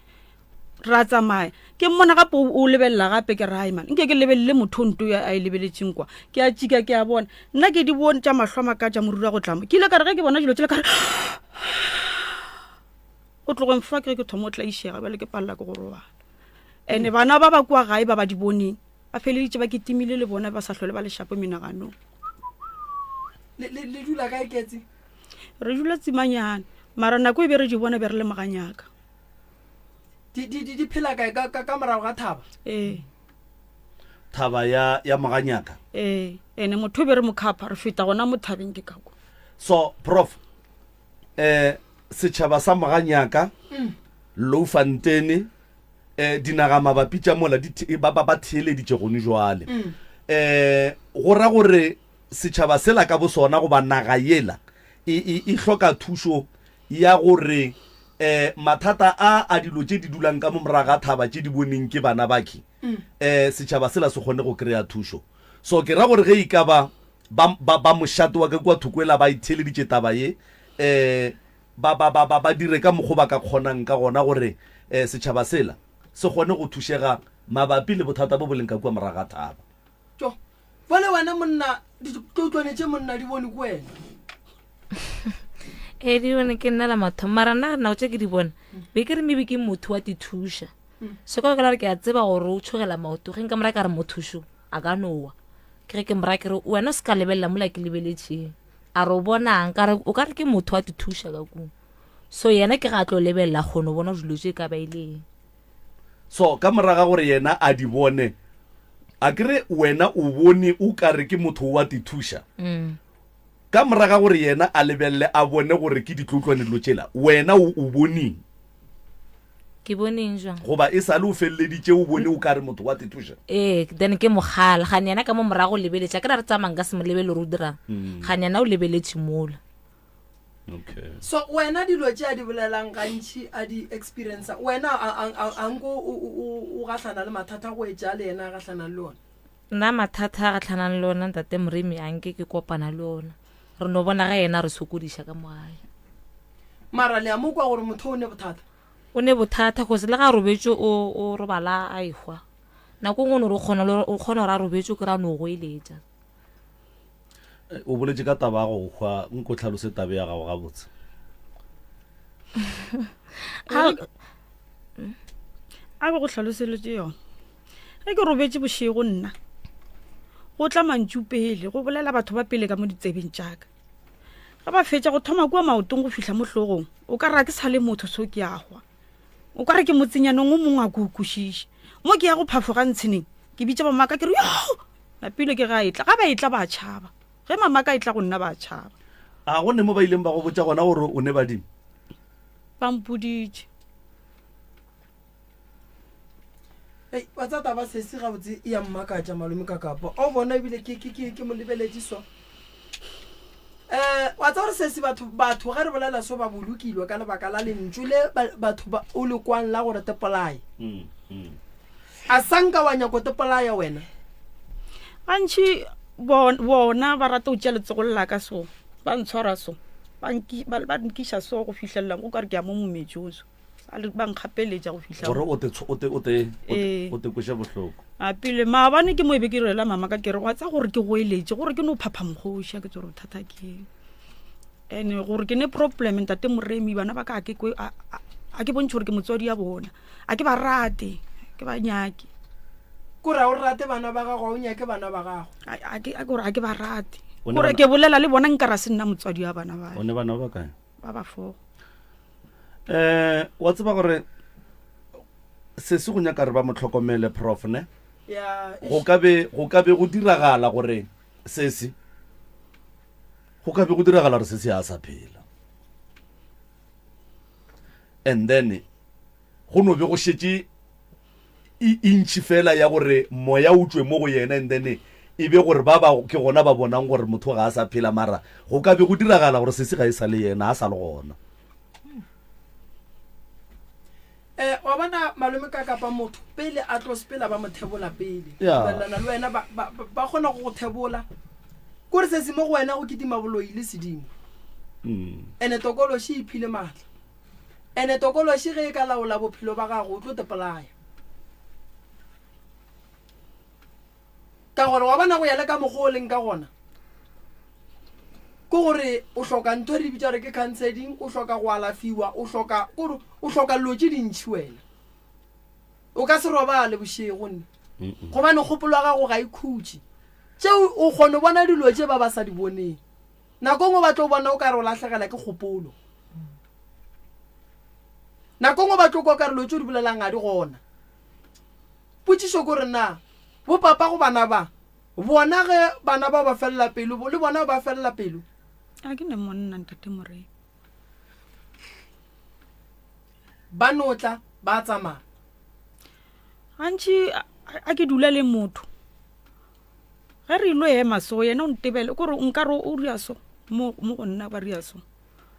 ra tsamaya ke mmona gape o lebelela gape ke re man nke ke lebelele motho nto a e lebeletseng kwa ke a tšika ke a bona nna ke di bone tša mahlo a maka tša morura go tlama ke ile ka re ge ke bona dilo tsele ka re o tlogo mfa ke thomo o tlaišega bjale ke palela ke go robala ene bana ba ba kua gae ba ba di boneng ba feleditše ba ketimile le bona ba sa hlole ba leshapo menaganong le dula kae ketse re dula tsimanyana mara nako e be re di bona be re le maganyaka di phela kae ka morago ga thaba thaba ya maganyaka ene motho be re mokhapha re feta gona mo thabeng ke kako so prof setšhaba sa maganyaka Loufantene dinaga mabapi tša mola ba theeleditše gone jwale go ra gore setšhaba sela ka bo sona goba naga yela e hloka thušo ya gore mathata a dilo tše di dulang ka mo moraga thaba tše di boneng ke bana baki setšhaba sela se kgone go kry-a thušo so ke ra gore ge e ka ba mošate wa ka kua thukwela ba itheeleditše taba ye ba dire ka mokgwa ba ka kgonang ka gona gore setšhaba sela se kgone go thušega mabapi le bothata bo boleng ka kwa moraga thaba jo bole wena monna ditlotlwanetse monna di bone ko wena di bone ke nna la matho mara nna nao tse ke di bona be ke re maybe ke motho wa dithuša se ka la re ke a tseba gore o tshogela maoto ge nka mora ka re mothušo a ka nowa ke ge ke mora ke re wena o se ka lebelela mola ke lebeletšeng a re o bonang o ka re ke motho wa dithuša ka kong so yena ke ga tlo lebelela kgone o bona dilo tse ka baileng so ka moraga gore yena a di bone a kere wena o bone o ka re ke motho wa dithuša ka moraga gore yena a lebelele a bone gore ke ditlotlwane dilo tšela wena o boneng ke boneng jang goba e sa le o feleleditše o bone o ka re motho wa dithuša then ke mogala gane yana ka mo morago lebeletša ke ra re tsamang ka se mo lebele re o dirang gane yana o lebeletše mola okay so wena dilo tše a di bolelang gantši a di experience wena anko o gahlana le mathata go etša le yena a gahlana le ona nna mathata a gatlhanang le ona ntate Moremi anke ke kopana le ona re no bona ga yena re sokodiša ka mogae mara le a mo kwa gore motho o ne bothata o ne bothata go se le ga robetše o robala a ehwa nako ngwe o kgona gore a robetše ke ra no go eletša o boletše ka taba ya go hwa nko tlhalose tabe ya gago gabotse a go tlhaloseletše yona ge ke robetše bošego nna go tla mantšu pele go bolela batho ba pele ka mo ditsebeng tšaka ga ba fetša go thoma kua maotong go fihla mo hlogong o ka ra ke sa le motho so ke agwa o ka re ke motsenyanong o mongwe a ko kwešiše mo ke ya go phafoga ntsheneng ke bitša mamaka ke re yo napile ke ga etla ga ba etla ba tšhaba ge mamaka e tla go nna ba tšhaba a go ne mo ba ileng ba go botša gona gore o ne badimo ba mpoditše wa tsa taba sese gabotse e ya mmakatša malome ka kapa o bona ebile ke mo lebeletše so wa tsa gore sese batho ge re bolela so ba bolokilwe ka lebaka la lentšu le batho o le kwan la gore tepolaye a sanka wa nyako tepolaya wena gantši bona ba rata o tšea letsegolola ka so ba ntshwara so ba nkiša so go fihlelelang go ka re ke ya mo mometšoso ba nkgapeletša go fitlha gore o te kweša bohloko a pele maabane ke mo ebe ke rela mama ka kere wa tsa gore ke go eletše gore ke no phapha mokgoša ke tsore bothata ke ene gore ke ne problem ntate Moremi bana ba ka a ke bontšhe gore ke motswadi ya bona a ke ba rate ke ba nyake kore o rate bana ba gago o nyake bana ba gago a ke ba rate gore ke bolela le bona nka ra se nna motswadi ya bana ba o ne bana ba kae ba four wa tseba gore se se go nyaka re ba motlhokomele prof ne go ka be go diragala gore sese go ka be go diragala gore sese a sa phela and then go no be go šetše intši fela ya gore moya o tswe mo go yena and then e be gore ba ke gona ba bonang gore motho ga a sa phela mara go ka be go diragala gore sese ga e sa le yena a sa le gona wa bona malome ka kapa motho pele a tlo sepela ba mothebola pele ballana le wena ba kgona go thebola kore se se mo go wena go kitima boloi le sedimo ene tokološi iphile matla ene tokološi ge e ka laola bophelo ba gago o tlo tepolaya ka gore wa bona go ya le ka mokgwa o leng ka gona ko gore o hloka ntho re bitša re ke counseling o hloka go alafiwa o hloka dilo tše dintšhi wena o ka se robale bošego nne gobane kgopolo ya gago ga e khutše tšeo o kgone bona dilo tše ba sa di boneng nako ngwe ba tlo bona o ka re o latlhegela ke kgopolo nako ngwe ba tlo kwa ka dilo tšeo di bolelang ga di gona potšišo kore na bo papa go bana ba bona ge bana ba ba felela pelo le bona ba felela pelo a ke ne monna ntate Moremi ba notla ba tsamaya gantši a ke dula le motho ge re ilo ema so yena o ntebele kore nka re o ria so mo go nna ba ria so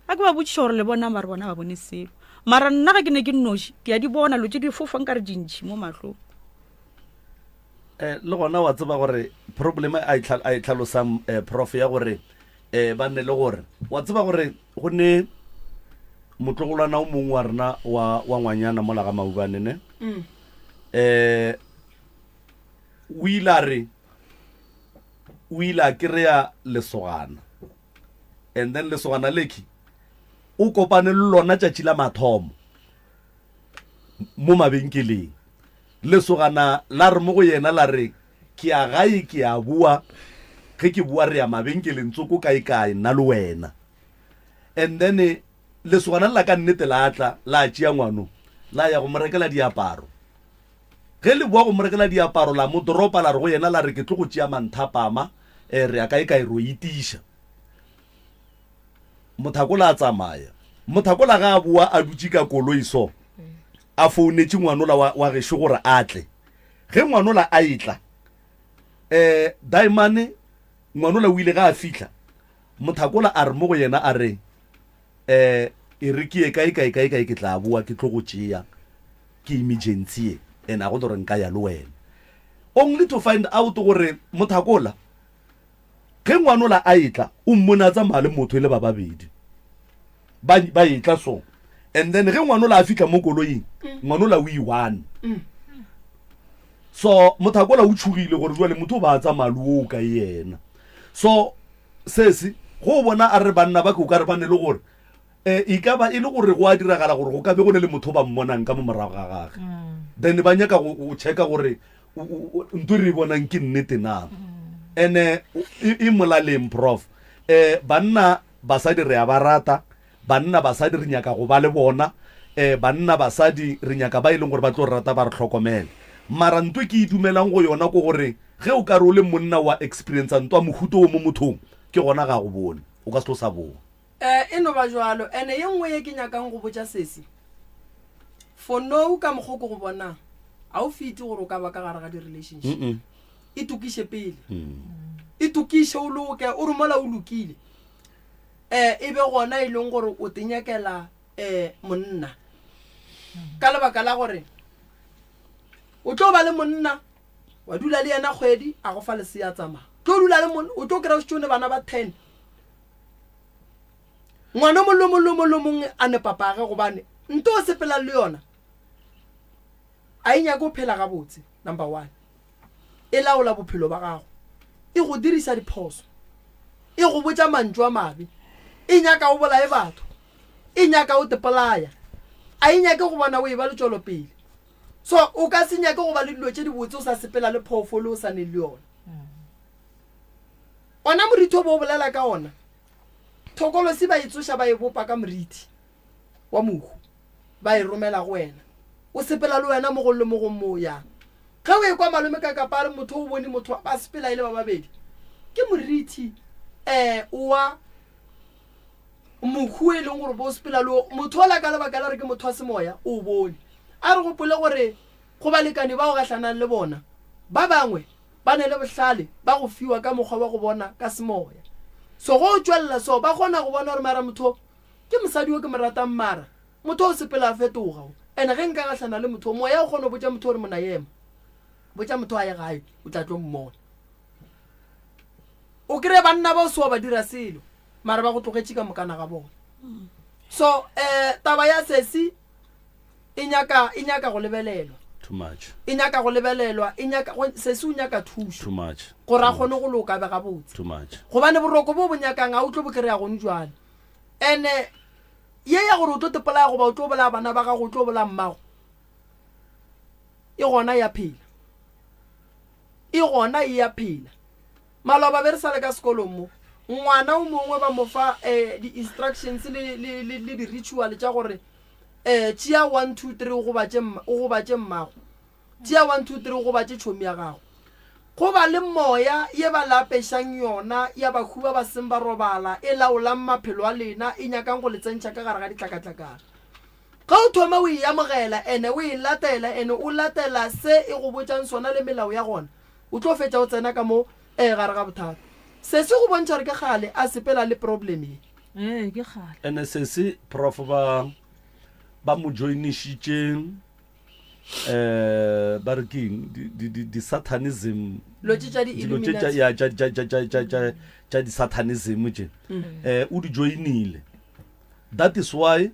a ke ba botšiša gore le bona mare bona ba bone selo mara nna ga ke ne ke nnoši ke ya di bona lo tše di fofa nka re dintšhi mo matlhong le gona wa tseba gore problema a e tlhalosang prof ya gore ba nne le gore wa tseba gore go ne motlogolwana o mongwe wa rena wa ngwanyana mo laga maubane ne o ile a kry-a lesogana and then lesogana leki o kopane le lona tšatši la mathomo mo mabenkeleng lesogana la re mo go yena la re ke a gae ke a bua ge ke bua re ya mabenkeleng tsoko kae nna le wena and then lesogana la ka nnete la tla la tšea ngwano la ya go mo rekela diaparo ge le bua go mo rekela diaparo la mo doropa la re go yena la re ke tlo go tšea manthapama re ya kae ro itiša Mothakola a tsamaya Mothakola ga a bua a dutse ka koloi so a founetse ngwanola wa gešo gore a tle ge ngwanola a itla Diamond ngwanola o ile ga a fihla Mothakola a re mo go yena a re e re ke kae ke tla bua ke tlo go tšea ke emergency and a go tlo re nka ya le wena only to find out gore Mothakola ge ngwanola a itla o mmona tsamaya le motho le ba babedi ba itla so and then ge ngwanola a fihla mo koloing ngwanola o i1 so Mothakola o tshugile gore jwa le motho ba tsamaya le o ka yena so sesi go bona a re banna ba go ka re bane le gore e ka ba e le gore go a diragala gore go ka be go ne le motho ba mmonang ka mo morago ga gagwe then ba nyaka go checka gore ntwe re bonang ke nnete na ene e molaleng prof banna basadi re a barata banna basadi re nyaka go ba le bona banna basadi re nyaka ba ileng gore ba tlo rata ba re tlhokomele mara ntwe ke idumelang go yona go gore ge o ka re o le monna wa experience ntwa mohuto o mo mothong ke gona ga go bone o ka se tlo sa bona e no ba jwalo ene ye nngwe ye ke nyakang go botsa sesi for no ka mogoko go bona a o fiti gore o ka ba ka gare ga di relationship e tukishe pele e tukishe o loke o rumola o lokile e be gona e leng gore o tenyakela monna ka lebaka la gore o tlo ba le monna wa dula le yena kgwedi a go fa le se ya tsamaya tlo dula le monna o tlo kry-a setšone bana ba 10 ngwana mollo mongwe a ne papage gobane nto o sepela le yona a inyaka go phela ga botse number 1 e laola bophelo ba gago e go dirisa diphoso e go botsa mantšwa mabe e nyaka o bolae batho e nyaka o tepolaya a inyake go bona o e ba le tšolo pele so o ka se nyake go ba le dilo tše di botse o sa sepela le phoofolo o sa ne le yona ona moriti o bo o bolela ka ona thokolosi ba itsoša ba e bopa ka moriti wa mohu ba e romela go wena o sepela le wena mo go le mo go mo yang ge o e kwa malome ka kapare motho o bone motho ba sepela ile ba babedi ke moriti wa mohu e leng gore bo sepela le motho o la ka lebaka la re ke motho wa semoya o bone a re gopole gore go balekane ba go gatlhanang le bona ba bangwe ba ne le bohlale ba go fiwa ka mokgwa wa go bona ka semoya so go tšwelela so ba kgona go bona gore mara motho ke mosadi o ke mo ratang mara motho o sepela a fetoga ene ge nka gatlhana le motho moya o kgona go botsa motho gore mona ema botsa motho a ye gae o tla tlo mmona o kry banna ba o sewa ba dira selo mara ba go tlogetše ka mokana ga bona so taba ya sesi e nyaka go lebelelwa too much e nyaka go lebelelwa e nyaka sesi o nyaka thušo too much gore a kgone go loka be ga botse too much gobane boroko bo bo nyakang a o tlo bo kry-a gone jwane ene ye ya gore o tlo tepolaya goba o tlo bolaya bana ba gago o tlo bolaya mmago e gona ya phela e gona e ya phela maloba be re sa le ka sekolong mo ngwana o mongwe ba mo fa di-instructions le di-ritual tša gore tšea 1 2 3 o gobatše mmago tšea 1 2 3 o gobatše tšhomi ya gago go ba le moya ye ba lapešang yona ya bahu ba ba seng ba robala e laolang maphelo a lena e nyakang go le tsentšha ka gare ga ditlakatlakana ga o thoma o e amogela ene o e latela ene o latela se e go botšang sona le melao ya gona o tlo fetša o tsena ka mo gare ga bothata se se go bontšha re ke gale a sepela le problem ke gale ene sese prof ba mo joinishitšeng ba re keng di-satanism lo tša tša di-satanism tše o di joinile that is why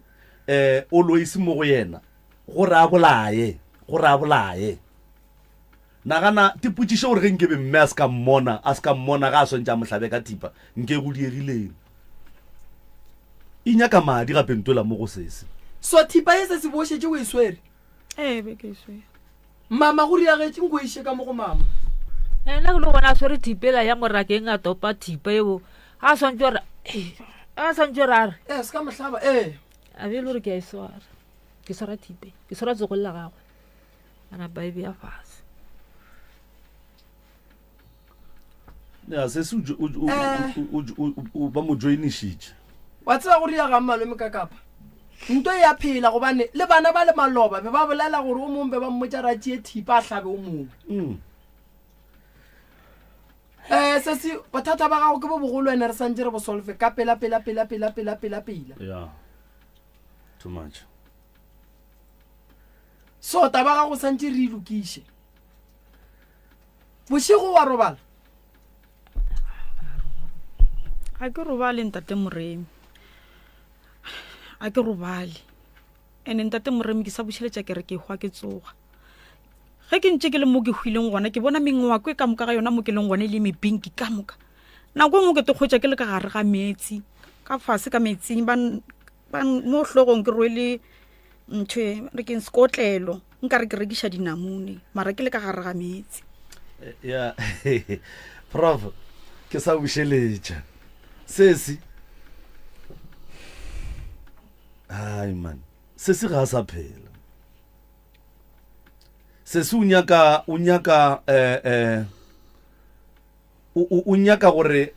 o loise mo go yena gore a bolaye nagana tipotšiše gore ge nkebe mme a se ka mmona ga a swantša mohlabe ka thipa nke go diegileng e nyaka madi ga pentola mo go sese so thipa e se se bošetse o e swere be ke swere mama go riagetse nko iše ka mo go mama nna ke le gona a swere thipela ya morakeng a topa thipa eo a swantse gore a re se ka mohlaba a be le gore ke a e swara ke swara thipe ke swara tsogolela gagwe ana baebe ya fase ya sese o ba mo joinishitše wa tseba go riaga malome ka kapa nto ya phela gobane le bana ba le maloba be ba bolela gore o mongwe be ba mmotsa ratšie thipa a hlabe o mongwe sese bothata ba gago ke bo bogolo ene re santse re bo solve ka pela yeah too much so taba gago santse re ilokiše bošigo wa robala ga ke robale ntate Moremi a ke robale ene ntate Moremi ke sa bošeletša ke re ke hwa ke tsoga ge ke ntse ke le mo ke hwileng gona ke bona mengwako e ka moka ga yona mo ke leng gone le mebinki ka moka nako ngwe ke te kgwetša ke le ka gare ga metsi ka fase ka metsing mo hlogong ke rwele ntho re ke skotlelo nka re ke rekiša dinamune mara ke le ka gare ga metsi ya prof ke sa bošeletša sesi ai man sesi ga a sa phela sesi o nyaka gore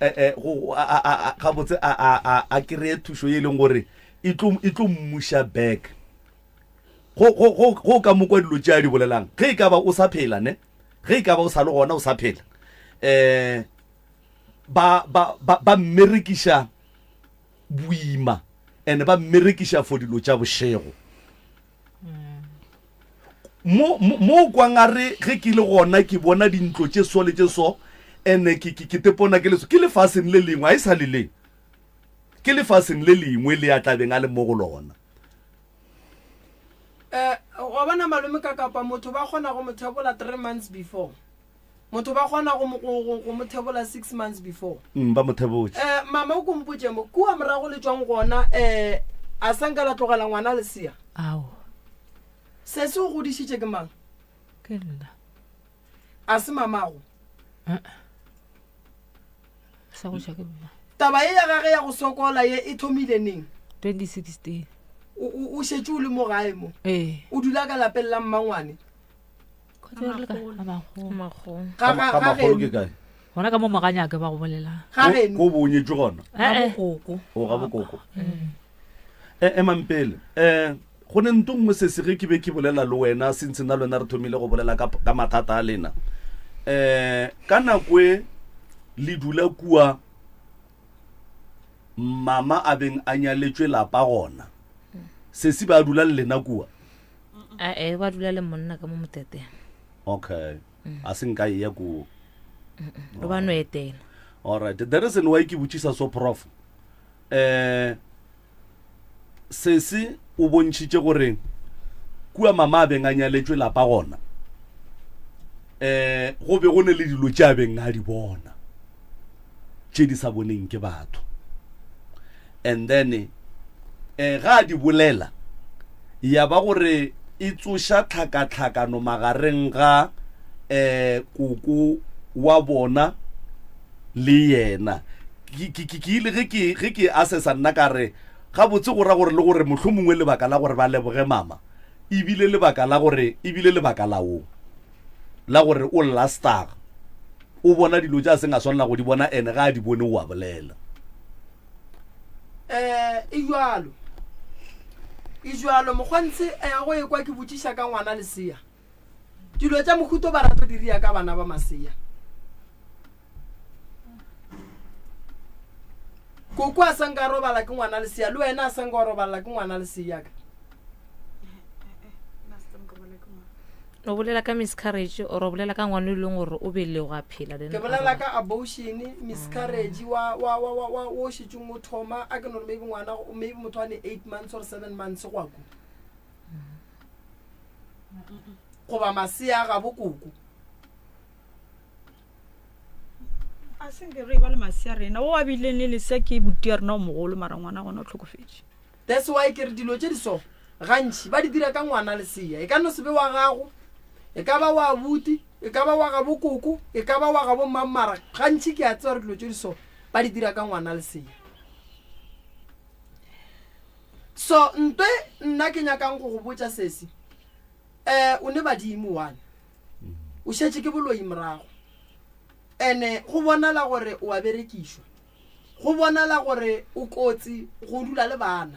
ga botse a kry-e thušo ye e leng gore e tlo mmuša back go ka mokwa dilo tše a di bolelang ge e ka ba o sa phela ne ge e ka ba o sa le gona o sa phela ba mmerekiša boima and ba mmerekiša for dilo tša bošego mo kwangare ge ke le gona ke bona dintlo tše so le tše so ene ke tepona ke leso ke lefaseng le lengwe a e sa le leng ke lefaseng le lengwe le a tlabeng a le mo go lona wa bona malome ka kapa motho ba kgona go mothebola 3 months before motho ba kgona go mothebola 6 months before ba mothebotse mama o kompotse mo kua morago le tswang gona a sanka la tlogela ngwana lesea ao se se o godišitše ke mang ke nna a se mamago sa go tšha ke mma taba e ya gage ya go sokola ye e thomile neng 2016 o šetse o le mo gae mo o dula ka lapeng la mmangwane magolo ke kae gona ka mo maganyake ba go bolelang ko bonyetše gona o ga bokoko mampele go ne nto ngwe se ge ke be ke bolela le wena since nna le wena re thomile go bolela ka mathata a lena ka nakwe le dula kua mama a beng a nyaletšwe lapa gona sesi ba dula le lena kua ba dula le monna ka mo moteteng okay a se nka ya kua ro ba no etela all right the reason why ke botšiša so prof sesi o bontšhitše gore kua mama a beng a nyaletšwe lapa gona go be go ne le dilo tše a beng a di bona tše di sa boneng ke batho and then ga a di bolela ya ba gore e tsoša tlhakatlhakano magareng ga koko wa bona le yena ke ile ge ke assessa nna ka re ga botse go ra gore le gore mohlomongwe lebaka la gore ba leboge mama ebile lebaka la o la gore o lastaga o bona dilo tša seng a swanela go di bona ene ga a di bone o a bolela e jalo mokgwantse go e kwa ke botšiša ka ngwana lesea dilo tša mohuto ba rato di ria ka bana ba masea koko a sanka robala ke ngwana lesea le wena a sanka robala ke ngwana lesea ka o bolela ka miscarriage o bolela ka ngwana le gore o be le go a phela ke bolela ka abortion miscarriage wa o šitšeng o thoma a ke no maybe ngwana maybe motho a ne 8 months or 7 months go go ba masea ga bokoko senke re ba le masia rena o a bileng le lesea ke butia rena o mogolo mara ngwana gona o tlhokofetse. That's why ke re dilo tse di so gantši ba di dira ka ngwana lesea e ka no sebe wa gago e ka ba wa buti e ka ba wa ga bokoko e ka ba wa ga bommamara gantši ke a tseba re dilo tse di so ba di dira ka ngwana lesea. So ntwe nna ke nyakang go go botsa sesi o ne badimo wana o šetše ke boloi morago ene go bonala gore o a berekishwa go bonala gore o kotsi go dula le bana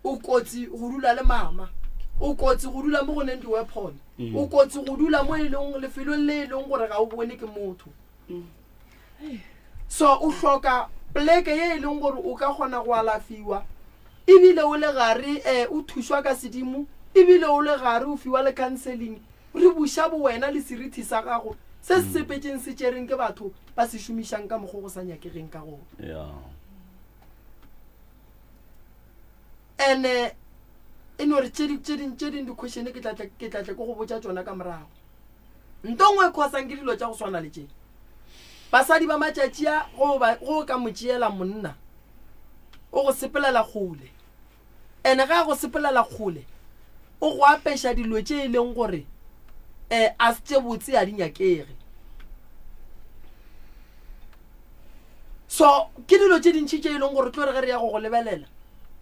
o kotsi go dula le mama o kotsi go dula mo go neng di-weapon o kotsi go dula mo e leng lefelong le e leng gore ga o bone ke motho. So o hloka pleke ye e leng gore o ka kgona go alafiwa ebile o le gare o thušwa ka sedimo ebile o le gare o fiwa le counseling re buša bo wena le seriti sa gago se se sepetšeng se tšereng ke batho ba se šomišang ka mogo go sa nyakegeng ka gona. And in order to the question, ke tla go botsa tsona ka morago ntongwe kwa sangirilo tša go swana le tše basadi ba matšatšia go ka motšeela monna o go sepelela kgole ene ga go sepelela kgole o go apeša dilo tše e leng gore a se tše botse a di nyakege. So ke dilo tše dintšhi tše e leng gore tlo re ge re ya go lebelela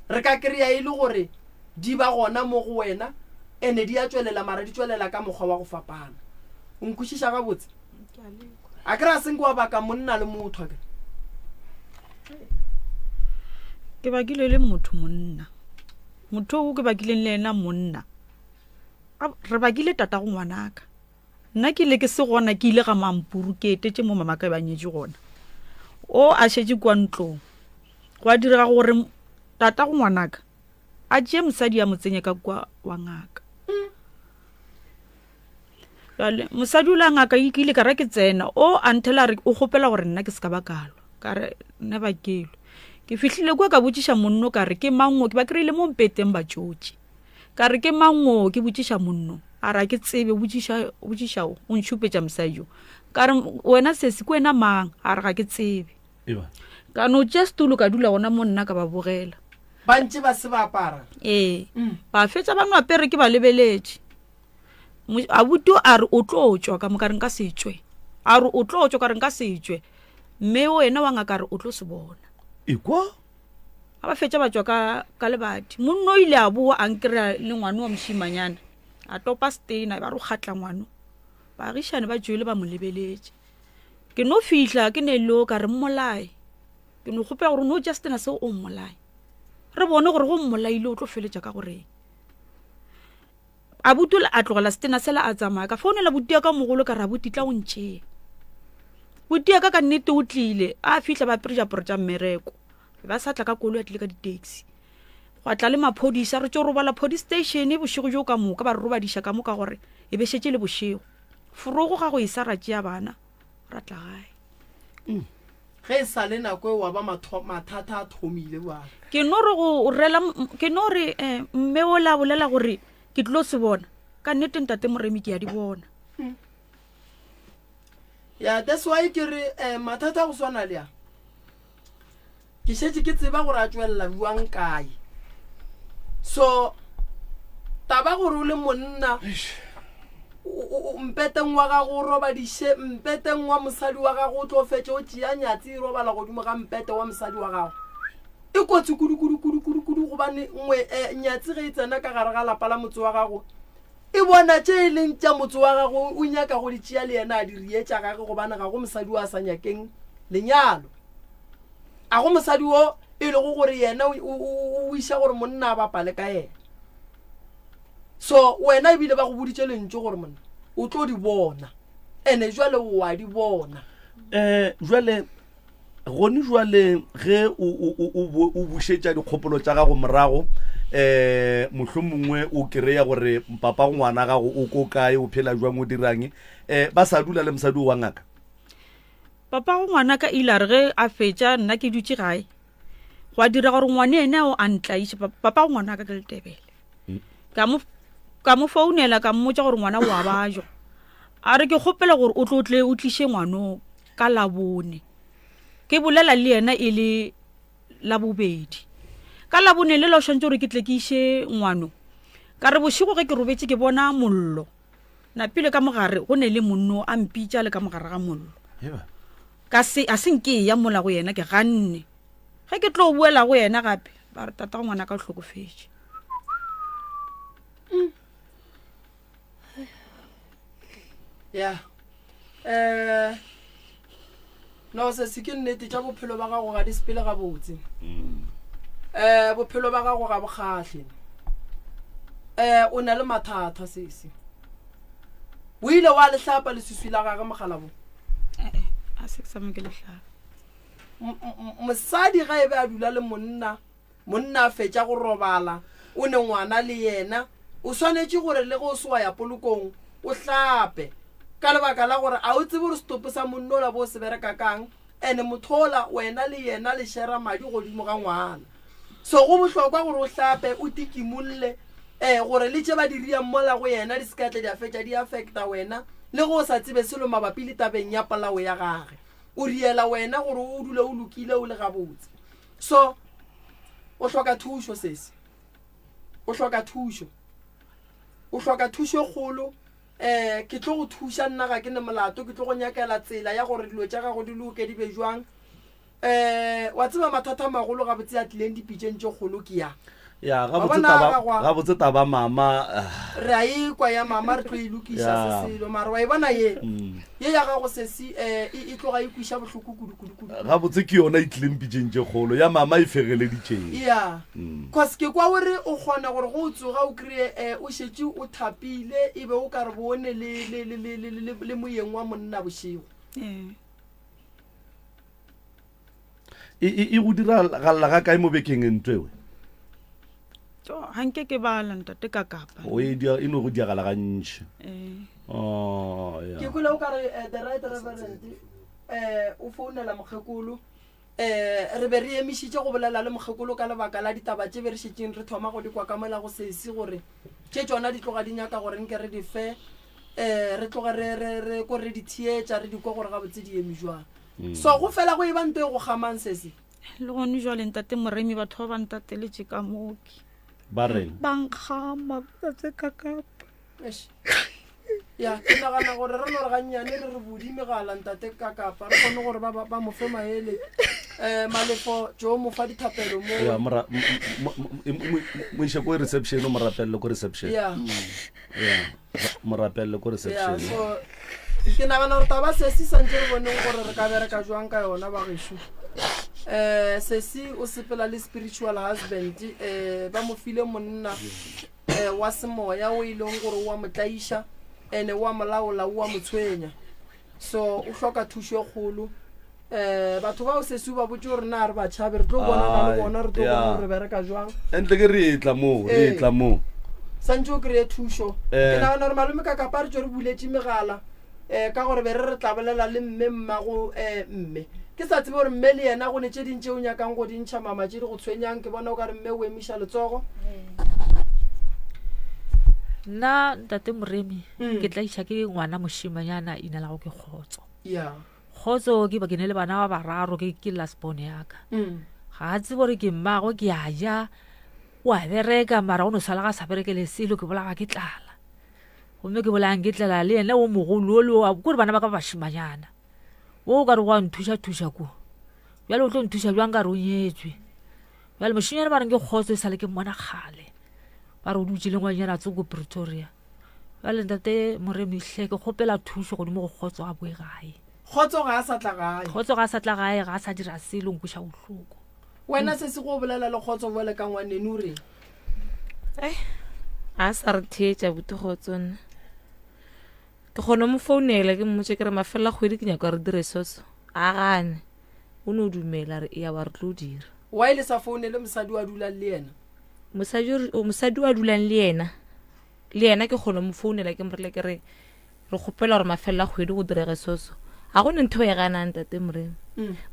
re ka kry-a e le gore di ba gona mo go wena ene di a tswelela mara di tswelela ka mokgwa wa go fapana. O nkwešiša gabotse a kry-a senke wa baka monna le motho ke bakile le motho monna motho o ke bakileng le ena monna re bakile tata go ngwanaka nna ke ile ke se gona ke ile ga mampuru ke etetše mo mama ka banyetše gona o a šetše kwa ntlong go a direga gore tata go ngwanaka a tšee mosadi ya motsenye ka kwa wa ngaka. Jale mosadi o la ngaka ke ile ka ra ke tsena o a nthela re o gopela gore nna ke se ka bakalo ka re nne bakelo ke fihlile kwa ka botšiša monno ka re ke mango ke ba kry-ile mo mpeteng ba tšotše ka re ke mango ke botšiša monno a ra ke tsebe botšiša o ntšhupetša mosadi yo ka re wena sesi ke wena mang a re ga ke tsebe ka no tša setulo ka dula gona mo nna ka ba bogela ba ntše ba se ba apara ba fetša ba no apere ke ba lebeletše abuti a re o tlo tšwa ka moka re nka setswe a re o tlo tšwa ka re nka setswe mme wena wa ngaka re o tlo se bona ikwa a ba fetša ba tšwa ka lebadi monno o ile a boa a nkry-a le ngwane wa mošimanyana a topa stena ba re o kgatla ngwano baagišane ba tšwele ba mo lebeletše ke no fihla ke ne lo ka re mmolae ke no kgopela gore no justena seo o mmolae re bone gore go mmolaile o tlo feletša ka goreng abuti a tlogela stena sela a tsamaya ka founela butia ka mogolo ka ra buti tla o ntšea butia ka nnete o tlile a fihla ba perejaporo tša mmereko ba sa tla ka kolo ya tlile ka di-taxi go tla le maphodisa re tšo robala police station bošego jo ka moka ba re robadiša ka moka gore e be šetše le bošego forogo ga go e sa ra tšea bana ra tla gae ge e sa le nako e wa ba mathata a thomile wa ke no re mme o la bolela gore ke tlo se bona ka nnete ntate Moremi ke ya di bona ya that's why ke re mathata go swana le a ke šetše ke tseba gore a tswelela buang kae. So taba gore o le monna mpeteng wa gago o robadiše mpeteng wa mosadi wa gago o tlo fetše o tšea nyatsi e robala godimo ga mpete wa mosadi wa gago e kotsi kudu gobane nngwe nyatsi ge e tsena ka gare ga lapa la motse wa gago e bona tše e leng tša motse wa gago o nyaka go di tšea le yena a di rietša gage gobane ga go mosadi o a sa nyakeng lenyalo a go mosadi o e le go gore yena o iša gore monna a bapale ka yena. So wena ebile ba go boditše lentše gore monna o tlo di bona ene jwale o a di bona jwale gone jwale ge o bušetša dikgopolo tša gago morago mohlomongwe o kry-a gore papa ngwana gago o ko kae o phela jwang o dirang ba sa dula le mosadi wa ngaka papa go ngwana ka ile re ge a fetša nna ke dutše gae go a dira gore ngwane ene o a ntlaiše papa go ngwana ka ke Letebele ka mo founela ka mmotša gore ngwana o a bajo a re ke kgopela gore o tlo tle o tliše ngwano ka Labone ke bolela le yena e le la bobedi ka la bone le lo shantse gore ke tle ke ishe ngwano ka re bošego ge ke robetse ke bona mollo na pele ka mogare go ne le monno a mpitša le ka mogare ga mollo ka se a senke ya mola go yena ke ganne ge ke tlo buela go yena gape ba re tata go ngwana ka hlokofetse ya no se se ke nnete tša bophelo ba gago ga di sepele ga botse bophelo ba gago ga bokgahle o na le mathata sese o ile wa le hlapa le suswi la gage mogala bo a se ke sa mo ke le hlapa mosadi ga e be a dula le monna a fetša go robala o ne ngwana le yena o swanetše gore le go sewa ya polokong o hlape ka lebaka la gore a o tsebe gore setopo sa monno la bo se bereka kang ene mothola wena le yena le shera madi godimo ga ngwana so go bohlokwa gore o hlape o tikimolle gore le tše ba di riang mola go yena di sekatle di a fetša di affecta wena le go sa tsebe selo mabapi le tabeng ya polao ya gage o riela wena gore o dule o lokile o le gabotse so o hloka thušo sese o hloka thušo kgolo ke tlo go thuša nna ga ke ne molato ke tlo go nyakela tsela ya gore dilo tša gago di loke di be jwang wa tseba mathata magolo ga botse a tlileng dipitšeng tše kgolo ke ya ya ga botse taba mama re a ekwa ya mama re tlo e lokiša seselo mara wa e bona ye ya gago sesi e tloga e kwiša bohloko kudu ga botse ke yona e tlileng pitšeng tše kgolo ya mama e fegeleditšeng ya cause ke kwa gore o kgona gore go o tsoga o kry-e o šetše o thapile e be o ka re bone le moyeng wa monna bošego e go diragalela ga kae mo bekeng e ntwewe hanke ke bala ntate ka kapa e no go diagala gantši ke kole o ka re the right reverend o founela mokgekolo re be re emišitše go bolela le mokgekolo ka lebaka la ditaba tše be re šetšeng re thoma go di kwa ka mola go sesi gore tše tšona di tloga di nyaka gore nke re di fe re tloga re ko re di thietša re di kwa gore ga botse di emi jwang so go fela go e ba nto e go gamang sese le gone jwale ntate moremi batho ba ntateletše ka mooki ba reng bankgama tse ka kapa ya ke nagana gore re nore gannyane re re bodi megala ntate ka kapa re kgone gore ba mo fe maele malefo jo mo fa dithapelo mo iše ko reception o mo rapelele ko reception mo rapelele ko reception so ke nagana gore taba sesi santse re boneng gore re ka bereka jwang ka yona ba gešo sesi o sepela le spiritual husband ba mo file monna wa semoya o ileng gore wa motlaiša ene wa molaola wa motshwenya so o hloka thušo kgolo batho ba o sesi ba botse gore na re ba tšhabe re tlo bonana le bona re tlo bona re bereka jwang entle ke re etla mo santse o kry-e thušo ke nagana gore malome ka kapa re tso re buletše megala ka gore be re tlabolela le mme mmago mme ke sa tsebe gore mme le yena go ne tše dintše o nyakang go dintšha mama tše di go tshwenyang ke bona o ka re mme o emiša letsogo nna ntate moremi ke tla iša ke ngwana mošimanyana ina la go ke kgotso kgotso ke ba ke ne le bana ba bararo ke lasbone yaka ga a tsebe gore ke mmago ke a ja wa bereka mara o no sala ga sa berekele selo ke bolaga ke tlala gomme ke bolang ke tlala le ena o mogolo o kore bana ba ka bašimanyana o ka re wa nthuša ko bjale o tlo nthuša bjang ka re o nyetswe bjale mošinyana ba reng ke kgotso e sale ke mmona kgale ba re o dutse le ngwanyana tse ko Pretoria bjale ntate moremihle ke kgopela thušo godimo go kgotso a boe gae kgotso ga a sa tla gae ga a sa dira selo nkoša bohloko wena se se go bolela le kgotso bole ka ngwanene o reng a sa re theetša botokgotsona ke kgone mo founela ke mmotse ke re mafela kgwedi ke nyaka re dire soso a gane o ne o dumela re ya wa re tlo dira wa ile sa founele mosadi wa dulang le yena mosadi wa dulang le yena ke kgone mo founela ke mrele ke re kgopela gore mafela kgwedi go direge soso a go ne ntho e ganang tate moremi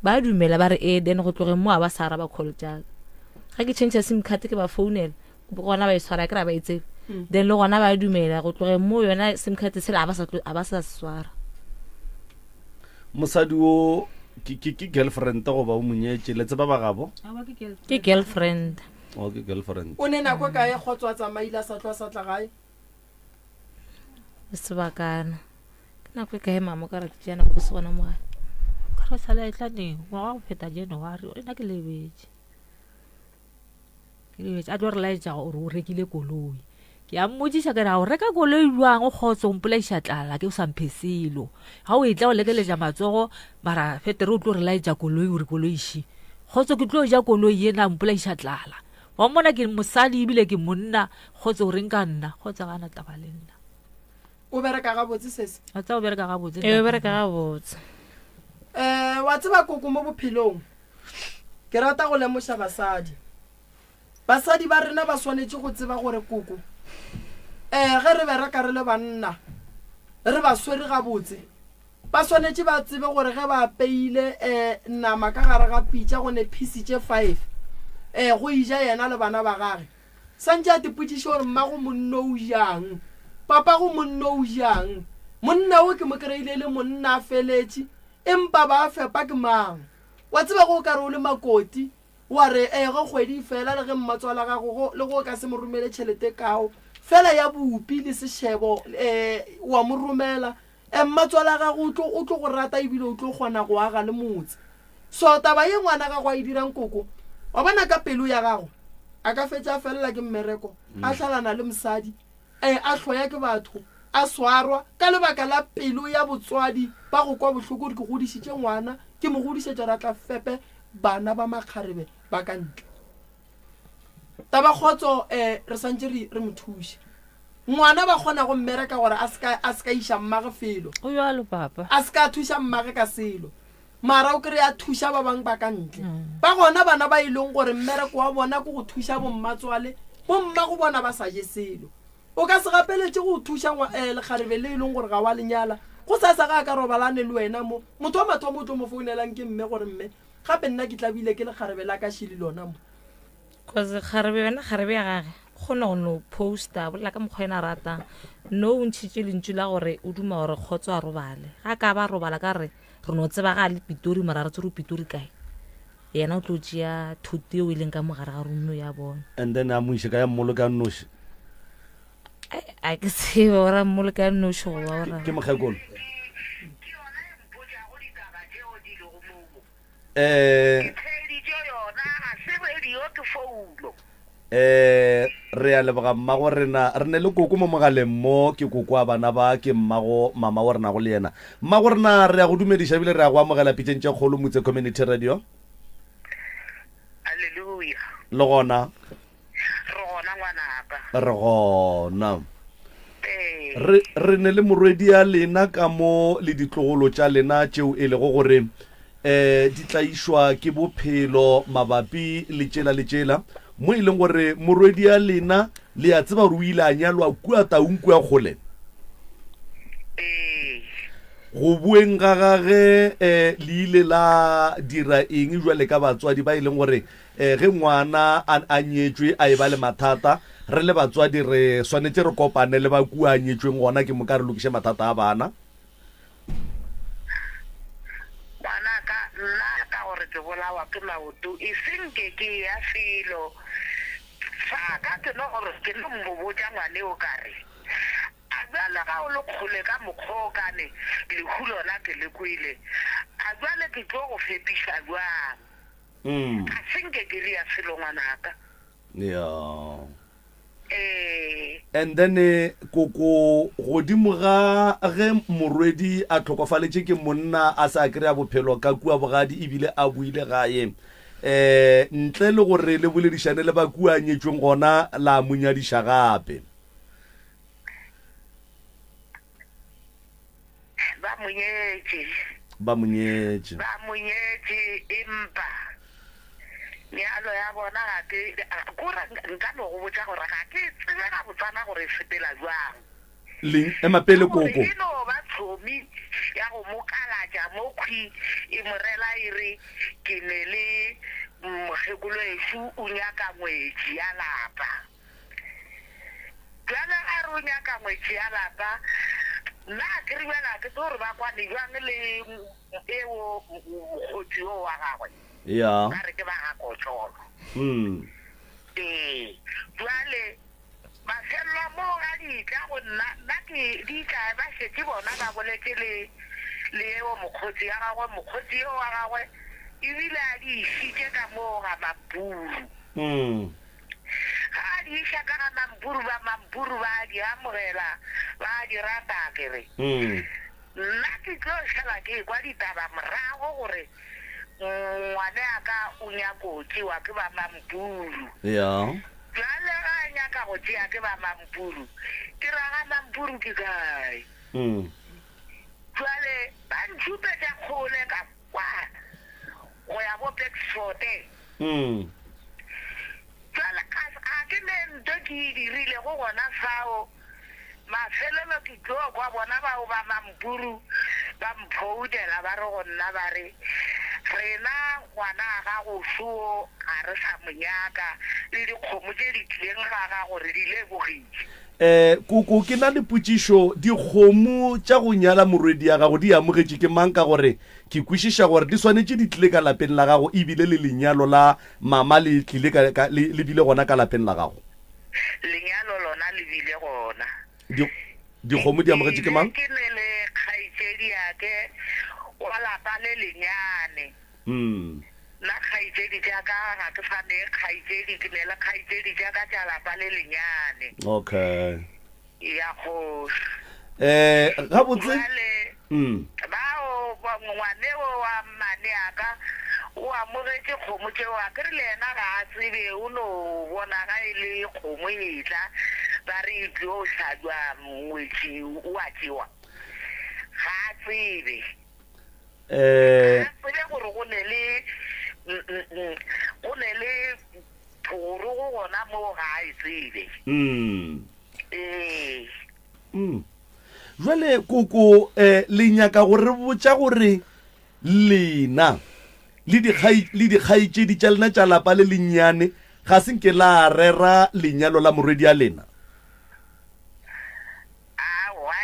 ba dumela ba re then go tloge mo a ba sa araba call jaaka ga ke change sim card ke ba founela gona ba e swara ke ra ba itsebe then le gona ba dumela go tloge mo yona sim card sela a ba sa swara mosadi o ke girlfriend go ba o monyetse le tseba ba gabo ke girlfriend ke girlfriend o ne nako ka e kgotswa tsamaile sa tloa sa tla gae sebakana ke nako ka e mama ka re tsena go se gona mo ka re sala e tlane wa go pheta January o nna ke lebetse a tlo re laetsa gore o rekile koloi ke a mmodisa ke ra o reka koloi jwang o khotso mpolaisa tlala ke o samphesilo ha o itla o lekeleja matsogo mara fetere o tlo re laetsa koloi o re koloi shi khotso ke tlo ja koloi yena mpolaisa tlala wa mona ke mosadi ibile ke monna khotso re nka nna khotsa gana taba le nna o bereka ga botse sese a tsa o bereka ga botse e bereka ga botse wa tseba koko mo bophelong ke rata go lemoša basadi ba rena ba swanetse go tseba gore koko ge re bereka re le banna re ba swere ga botse ba swanetse ba tsebe gore ge ba peile nama ka gare ga pitša go ne pisitše 5 go ija yena le bana ba gage santse a tipotsiše gore mmago monno o jang papa go monno o jang monna o ke mo kry-ile le monna a feletše empa ba fepa ke mang wa tseba go ka re o le makoti wa re go kgwedi fela le ge mmatswala gago le go ka se mo romele tšhelete kao fela ya bupi le sešebo wa mo romela mmatswala gago o tlo go rata ebile o tlo kgona go aga le motse so taba ye ngwana gago a e dirang koko wa bona ka pelo ya gago a ka fetša felela ke mmereko a hlalana le mosadi a hloya ke batho a swarwa ka lebaka la pelo ya botswadi ba go kwa bohloko di ke godišitše ngwana ke mo godišetša ra tla fepe bana ba makgarebe ba ka ntle taba khotso re santse re mothuše ngwana ba kgona go mmereka gore a ska iša mmage felo o jalo papa a ska thuša mmage ka selo mara o kry a thuša ba bangwe ba ka ntle ba gona bana ba ileng gore mmereko wa bona ke go thuša bommatswale bomma go bona ba sa je selo o ka se gapeletše go thuša lekgarebe le ileng gore ga wa lenyala go sa ga ka robalane le wena mo motho wa mathomo o tlo mo founelang ke mme gore mme gape nna ke tlabile ke lekgarebe la ka šili lona mo cause kgarebe wena kgarebe ya gage kgona go no poster bolela ka mokgwa ena ratang no o ntšhitše lentšu la gore o duma gore kgotso a robale ga ka ba robala ka re re no tseba ga le pitori mara re tsere o pitori kae yena o tlo tšea thuto eo e leng ka mogare ga romno ya bona and then a moiše ka ya mmolo ka nnoši a ke tsebe ora mmolo ka nnoši go ba ora ke mokgekolo re a leboga mmago re ne le koko mo mogaleng mo ke koko a bana ba ke mmago mama o rena go le yena mmago rena re a go dumediša bile re a go amogela pitšeng tše kgolo motse community radio alleluia le gona ngwanaka re gona re ne le morwedi ya lena ka mo le ditlogolo tša lena tšeo e lego gore di tlaišwa ke bophelo mabapi le tšela mo e leng gore morwedi ya lena le a tseba gore o ile a nyalwa kua taunku ya kgole go bueng ga gage le ile la dira eng jwale ka batswadi ba e leng gore ge ngwana a nyetšwe a e ba le mathata re le batswadi re swanetse re kopane le ba kua a nyetšweng gona ke mo ka re lokiše mathata a bana ngwanaka nna ka gore ke bolawa ke maoto e seng ke ya felo ka ke no gore ke no mmobotša ngwane o kare a bjale ga o le kgole ka mokgokane lehu lona ke le kwele a bjale ke tlo go fepiša jwang a senke ke ria felo ngwanaka yeah and then koko godimo ga ge morwedi a tlhokofaletše ke monna a sa kry-a bophelo ka kua bogadi ebile a buile gae ntle le gore le boledišane le ba kua nyetšweng gona la monyadiša gape ba monyetše empa mealo ya bona ga ke kora nka no go botša gore ga ke tsebe ga botsana gore sepela jwang leng emapele koko eno ba tshomi ya go mokalatša mo kgwi e morela e re ke ne le mokgekolo ešo o nyaka ngwetši ya lapa jale a re o nyaka ngwetši ya lapa nna ke re bjana ke tse gore ba kwane jwang le eo mokgotsi o wa gagwe ya ba re ke ba gakotlolo jwale mafelelwa mo ga ditla go nna ke ditla ba šetse bona ba boletse le eo mokgotsi ya gagwe mokgotsi eo wa gagwe ebile a di išitše ka moo ga mampuru ga a di iša ka ga mampuru ba di amogela ba di rata kere nna ke tlo šala ke kwa ditaba morago gore ngwane a ka o nyako tšewa ke ba mampuru ya jale ga a nyaka go tšea ke ba mampuru ke raga mampuru ke kae jale ba ntšhupetša kgole ka kwana go ya bo Blackford jale a ke ne nto ke e dirile go gona fao mafelelo ke tlo kwa bona bao ba mampuru ba mphoudela ba re go nna ba re rena ngwana a gago soo ga re sa monyaka le dikgomo tse di tlileng ga gago re di lebogile koko ke na le potšišo dikgomo tša go nyala morwedi ya gago di amogetše ke mang ka gore ke kwešiša gore di swanetše di tlile ka lapeng la gago ebile le lenyalo la mama le tlile le bile gona ka lapeng la gago lenyalo lona le bile gona dikgomo di amogetše ke mang ke ne le kgaitsedi yake wa lapa le lenyane nna kgaitsedi jaaka ga ke fane kgaitsedi ke ne le kgaitsedi jaaka tša lapa le lenyane okay ya kgoši gabotse bao ngwaneo wa mane aka o amogetše kgomo tšeo a ke re le ena ga a tsebe o no bona ga e le kgomo etla ba re tlo hlajwa ngwetši o a tšewa ga a tsebe tsebe gore go ne le thoro go gona mo ga a e tsebe jwale koko le nyaka gore botša gore lena le dikgaitšedi tša lena tša lapa le lennyane ga se nke la rera lenyalo la morwedi ya lena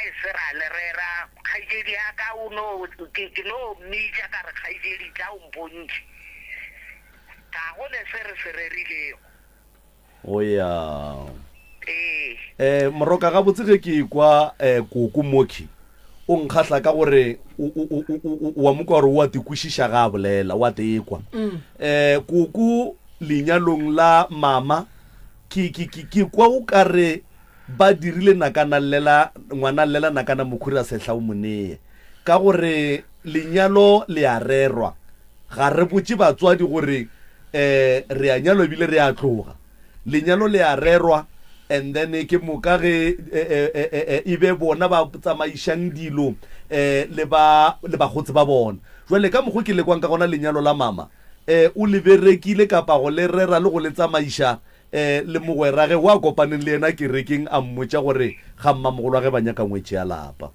e se ra le rera kgaitsedi ya ka ke no mmitša ka re kgaitsedi tla o mpontšhe ga gone se re se rerilego o ya moroka gabotse ge ke kwa koko moki o nkgatlha ka gore wa moka gore o a tekwešiša ga a bolela o a tekwa koko lenyalong la mama ke kwa o ka re ba dirile nakana llela ngwana llela nakana mokhura sehla o moneye ka gore lenyalo le a rerwa ga re botse batswadi gore re a nyalo ebile re a tloga lenyalo le a rerwa and then ke moka ge e be bona ba tsamaišang dilo le bagotse ba bona jwale ka mokgwa ke le kwang ka gona lenyalo la mama o le berekile kapa go le rera le go le tsamaiša le mogwera ge wa kopaneng le ena kerekeng a mmotša gore ga mmamogolo ge ba nyaka ngwetši ya lapa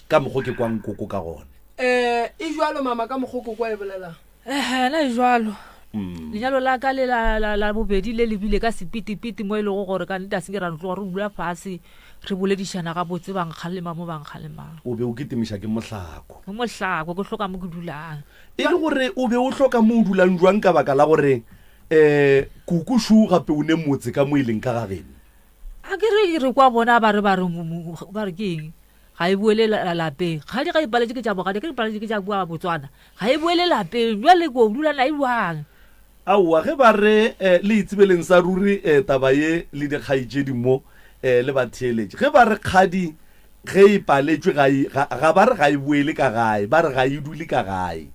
ka mokgwa ke kwang koko ka gona e jwalo mama ka mokgwa koko e bolelang na e jwalo lenyalo la ka le la bobedi le lebile ka sepitipiti mo e lego gore ka nnete a se ke ra ntloga re dula fase re boledišana ga botse bankgalema mo bankgalemang o be o ketemiša ke mohlako ke mohlako ke hloka mo ke dulang e le gore o be o hloka mo o dulang jwang ka baka la gore kukushu gape o ne motse ka mo e leng ka gageno a ke re kwa bona ba re ke eng ga e boele lapeng ga di ga ipaletše ke tša bogadi ke ipaletše ke tša bua Botswana ga e boele lapeng jwale ko dulana e jwang aowa ge ba re le itsebeleng sa ruri taba ye le dikgaitšedi mo le batheeletše ge ba re kgadi ge e paletšwe ga ba re ga e boele ka gae ba re ga e dule ka gae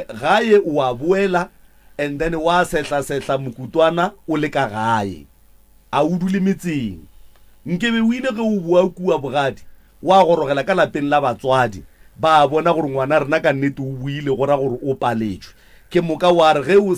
gae o a boela and then wa setla mokutwana o le ka gae a o dule metseng nkebe o ile ge o bua kua bogadi wa gorogela ka lapeng la batswadi ba bona gore ngwana rena ka nnete o buile gora gore o paletšwe ke moka wa re ge o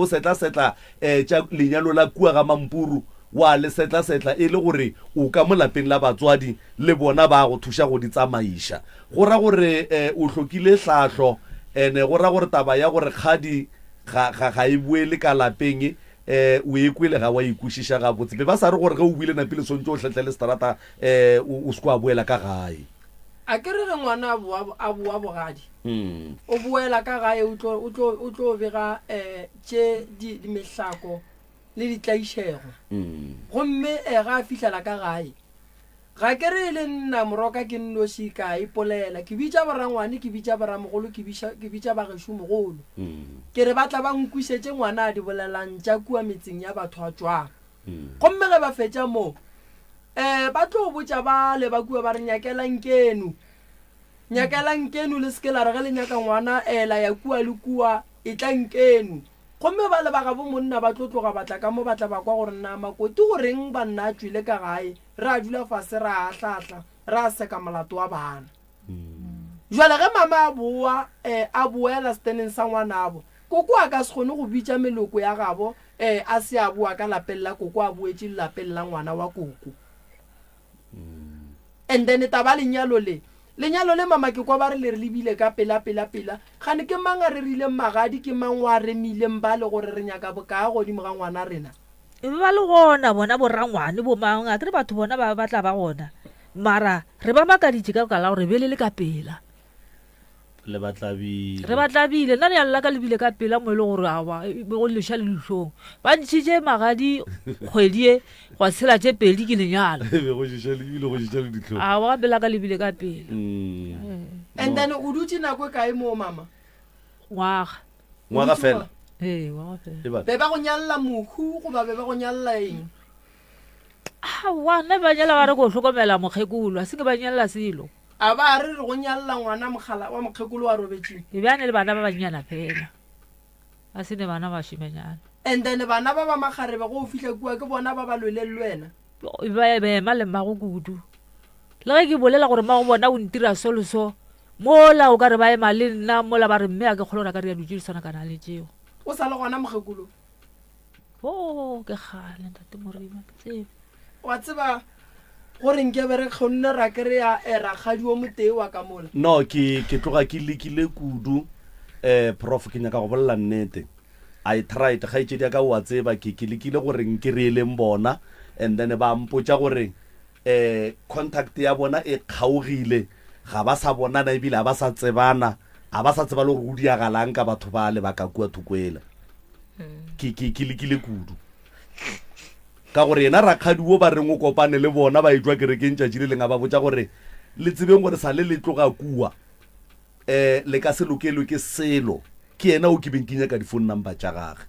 setla tša lenyalo la kua ga mampuru wa le setla e le gore o ka mo lapeng la batswadi le bona ba go thuša go di tsamaiša gora gore o hlokile hlahlo ene gora gore taba ya gore kgadi ga e buele ka lapeng o e kwele ga wa ikušiša ga botse be ba sa re gore ge o buile napile sontse o tlhatlhele seterata o se ko a boela ka gae a ke re re ngwana a boa bogadi o boela ka gae o tlo bega tše dimehlako le ditlaišego gomme ga a fihlela ka gae ga ke re le nna moroka ke nnoši ka ipolela ke bitša borangwane ke bitša boramogolo ke bitša bagešo mogolo ke re ba tla ba nkwišetše ngwana a di bolelang tša kua metseng ya batho a tswang gomme ge ba fetša moo ba tlo botša ba le ba kua ba re nyakelang kenu le seke la re ge le nyaka ngwana la ya kua le kua e tlang kenu gomme ba le ba ga bo monna ba tlo tloga batla ka mo batla ba kwa gore nna makoti go reng ba nna a tswile ka gae re a dula fase re a tlhatla re a seka molato wa bana jwale ge mama a boa a boela steneng sa ngwanabo koko a ka se kgone go bitša meloko ya gabo a se a boa ka lapeng la koko a boetse lapeng la ngwana wa koko and then taba lenyalo le mama ke kwa ba re le re lebile ka pela gane ke mang a re rile magadi ke mang wa remileng ba le gore re nyaka bokaa godimo ga ngwana rena e ba le gona bona borangwane bo mang a ke re batho bona ba batla ba gona mara re ba makaditše ka kala gore be le ka pela le batlabile re batlabile nna ya lla ka lebile ka pela mo ile gore awa be go lesha le luhlong ba ntšhitše magadi kgwedie go tshela tše pedi ke lenyalo be go šiša lebile go šiša le ditlhong awa bela ka lebile ka pela and then o dutse nako e kae moo mama ngwaga fela ngwaga fela be ba go nyalla mohu goba be ba go nyalla eng awa nna ba nyala ba re ko hlokomela mokgekolo a se ke ba nyalla selo a ba re go nyalla ngwana mogala wa mokgekolo wa robetseng e bjane le bana ba banyana fela a se ne bana ba šimenyana and then bana ba ba magarebe go fihla kua ke bona ba ba lwele le wena ba ema le mago kudu le ge ke bolela gore mago bona o ntira solo so mola o ka re ba ema le nna mola ba re mme a ke kgolora ka re ya dutse sana kana le tšeo o sa le gona mokgekolo ke gale ntate morima ke tsebe wa tseba gore nke bere kgonne ra ke re ya ragadi o motee wa ka mola no ke tloga ke lekile kudu prof ke nyaka go bolela nnete I tried ga itse dia ka wa tseba ke lekile gore nke re eleng bona and then ba mpotsa gore contact ya bona e kgaogile ga ba sa bonana e bile ba sa tsebana a ba sa tseba le go dia galang ka batho ba le ba ka kua thukwela ke lekile kudu ka gore yena rakgadi wo ba reng o kopane le bona ba itwa kerekeng tšatši le leng a ba botsa gore le tsebeng gore sa le tloga kua le ka se lokelwe ke selo ke yena o ke beng ke nyaka di-phone number tša gage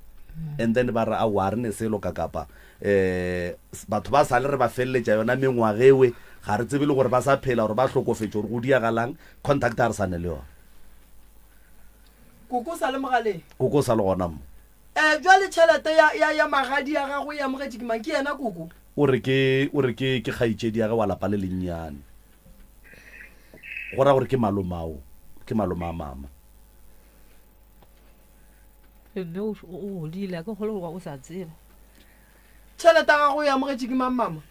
and then ba re a wa re ne selo ka kapa batho ba sa le re ba feleletša yona mengwagewe ga re tsebe le gore ba sa phela gore ba hlokofetše gore go diagalang contact a re sane le yona koko sa le mogaleng koko sa le gona mo jwale tšhelete ya magadi ya gago ya mogetše ke mang ke yena koko o re ke kgaitšedi ya ge wa lapa le lennyane go ra gore ke maloma a mama mme o dile a ke kgolo gore o sa tseba tšhelete ya gago ya mogetše ke mang mama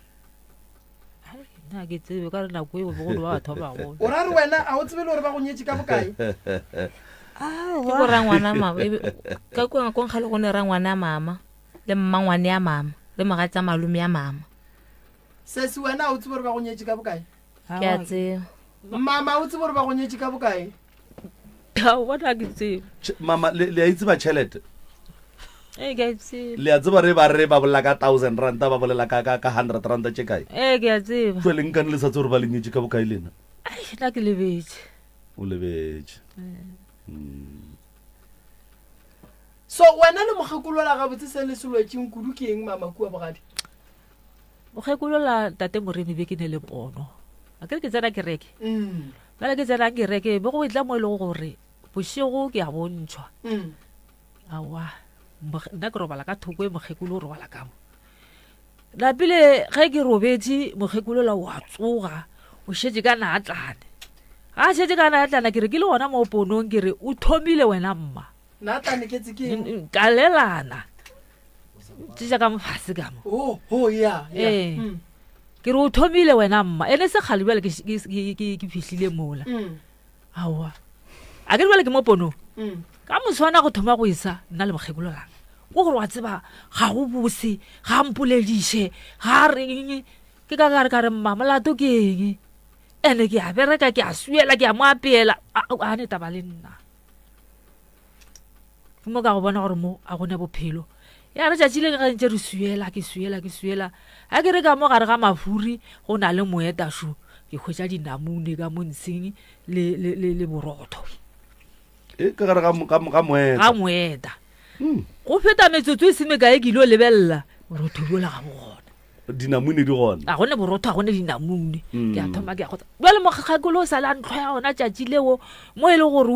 nna ke tsebe ka re nako eo bogolo ba batho ba bagolo o ra re wena a o tsebe le gore ba go nyetse ka bokae ke go rangwana mama ka kua ngakong kgale go ne rangwana ya mama le mmangwane ya mama le magatsa malome ya mama se se wena a o tsebe gore ba go nyetse ka bokae ke a tseba mama o tsebe gore ba go nyetse ka bokae bona ke tsebe mama le a itse ba tšhelete ke a tsebe le a tseba re ba bolela ka 1000 ranta ba bolela ka 100 ranta tše kae ke a tseba tsweleng kane le sa tse gore ba lenyetse ka bokae lena nna ke lebetse o lebetse so wena le mokgekolola gabotse se le selwetseng kudu ke eng mama kua bogadi mokgekolola tate moremi be ke ne le pono a kere ke tsena kereke bale ke tsena kereke be go itla mo e le gore bošego ke a bontšhwa awa nna ke robala ka thoko e mokgekolo o robala kamo lapile ge ke robetse mokgekolola o a tsoga o šetse ka naatlane a šetse ka naatlana ke re ke le gona mo ponong ke re o thomile wena mma naatlane ke tse ke ka lelana tša ka mofase ka mo ke re o thomile wena mma ene se kgale bjale ke fihlile mola aowa a ke re bjale ke mo ponong ka moswana go thoma go isa nna le mokgekololanga go gore wa tseba ga go bose ga mpolediše ga reng ke ka re mmamolato ke eng ene ke a bereka ke a suela ke a mo apeela a ne taba le nna mo ka go bona gore mo a gone bophelo ya re tšatši le ga ntse re suela ke suela a ke re ka mo gare ga mafuri go na le moetašo ke hwetša dinamune ka mo ntsheng le borotho ka gare ga moeta go feta metsotso e semekae ke ilo lebelela borotho bola ga bogona dinamune di gona a gone borotho a gone dinamune ke a thoma ke a gotsa jale mokgakolo o sa le a ntlho ya gona tšatši leo mo e le gore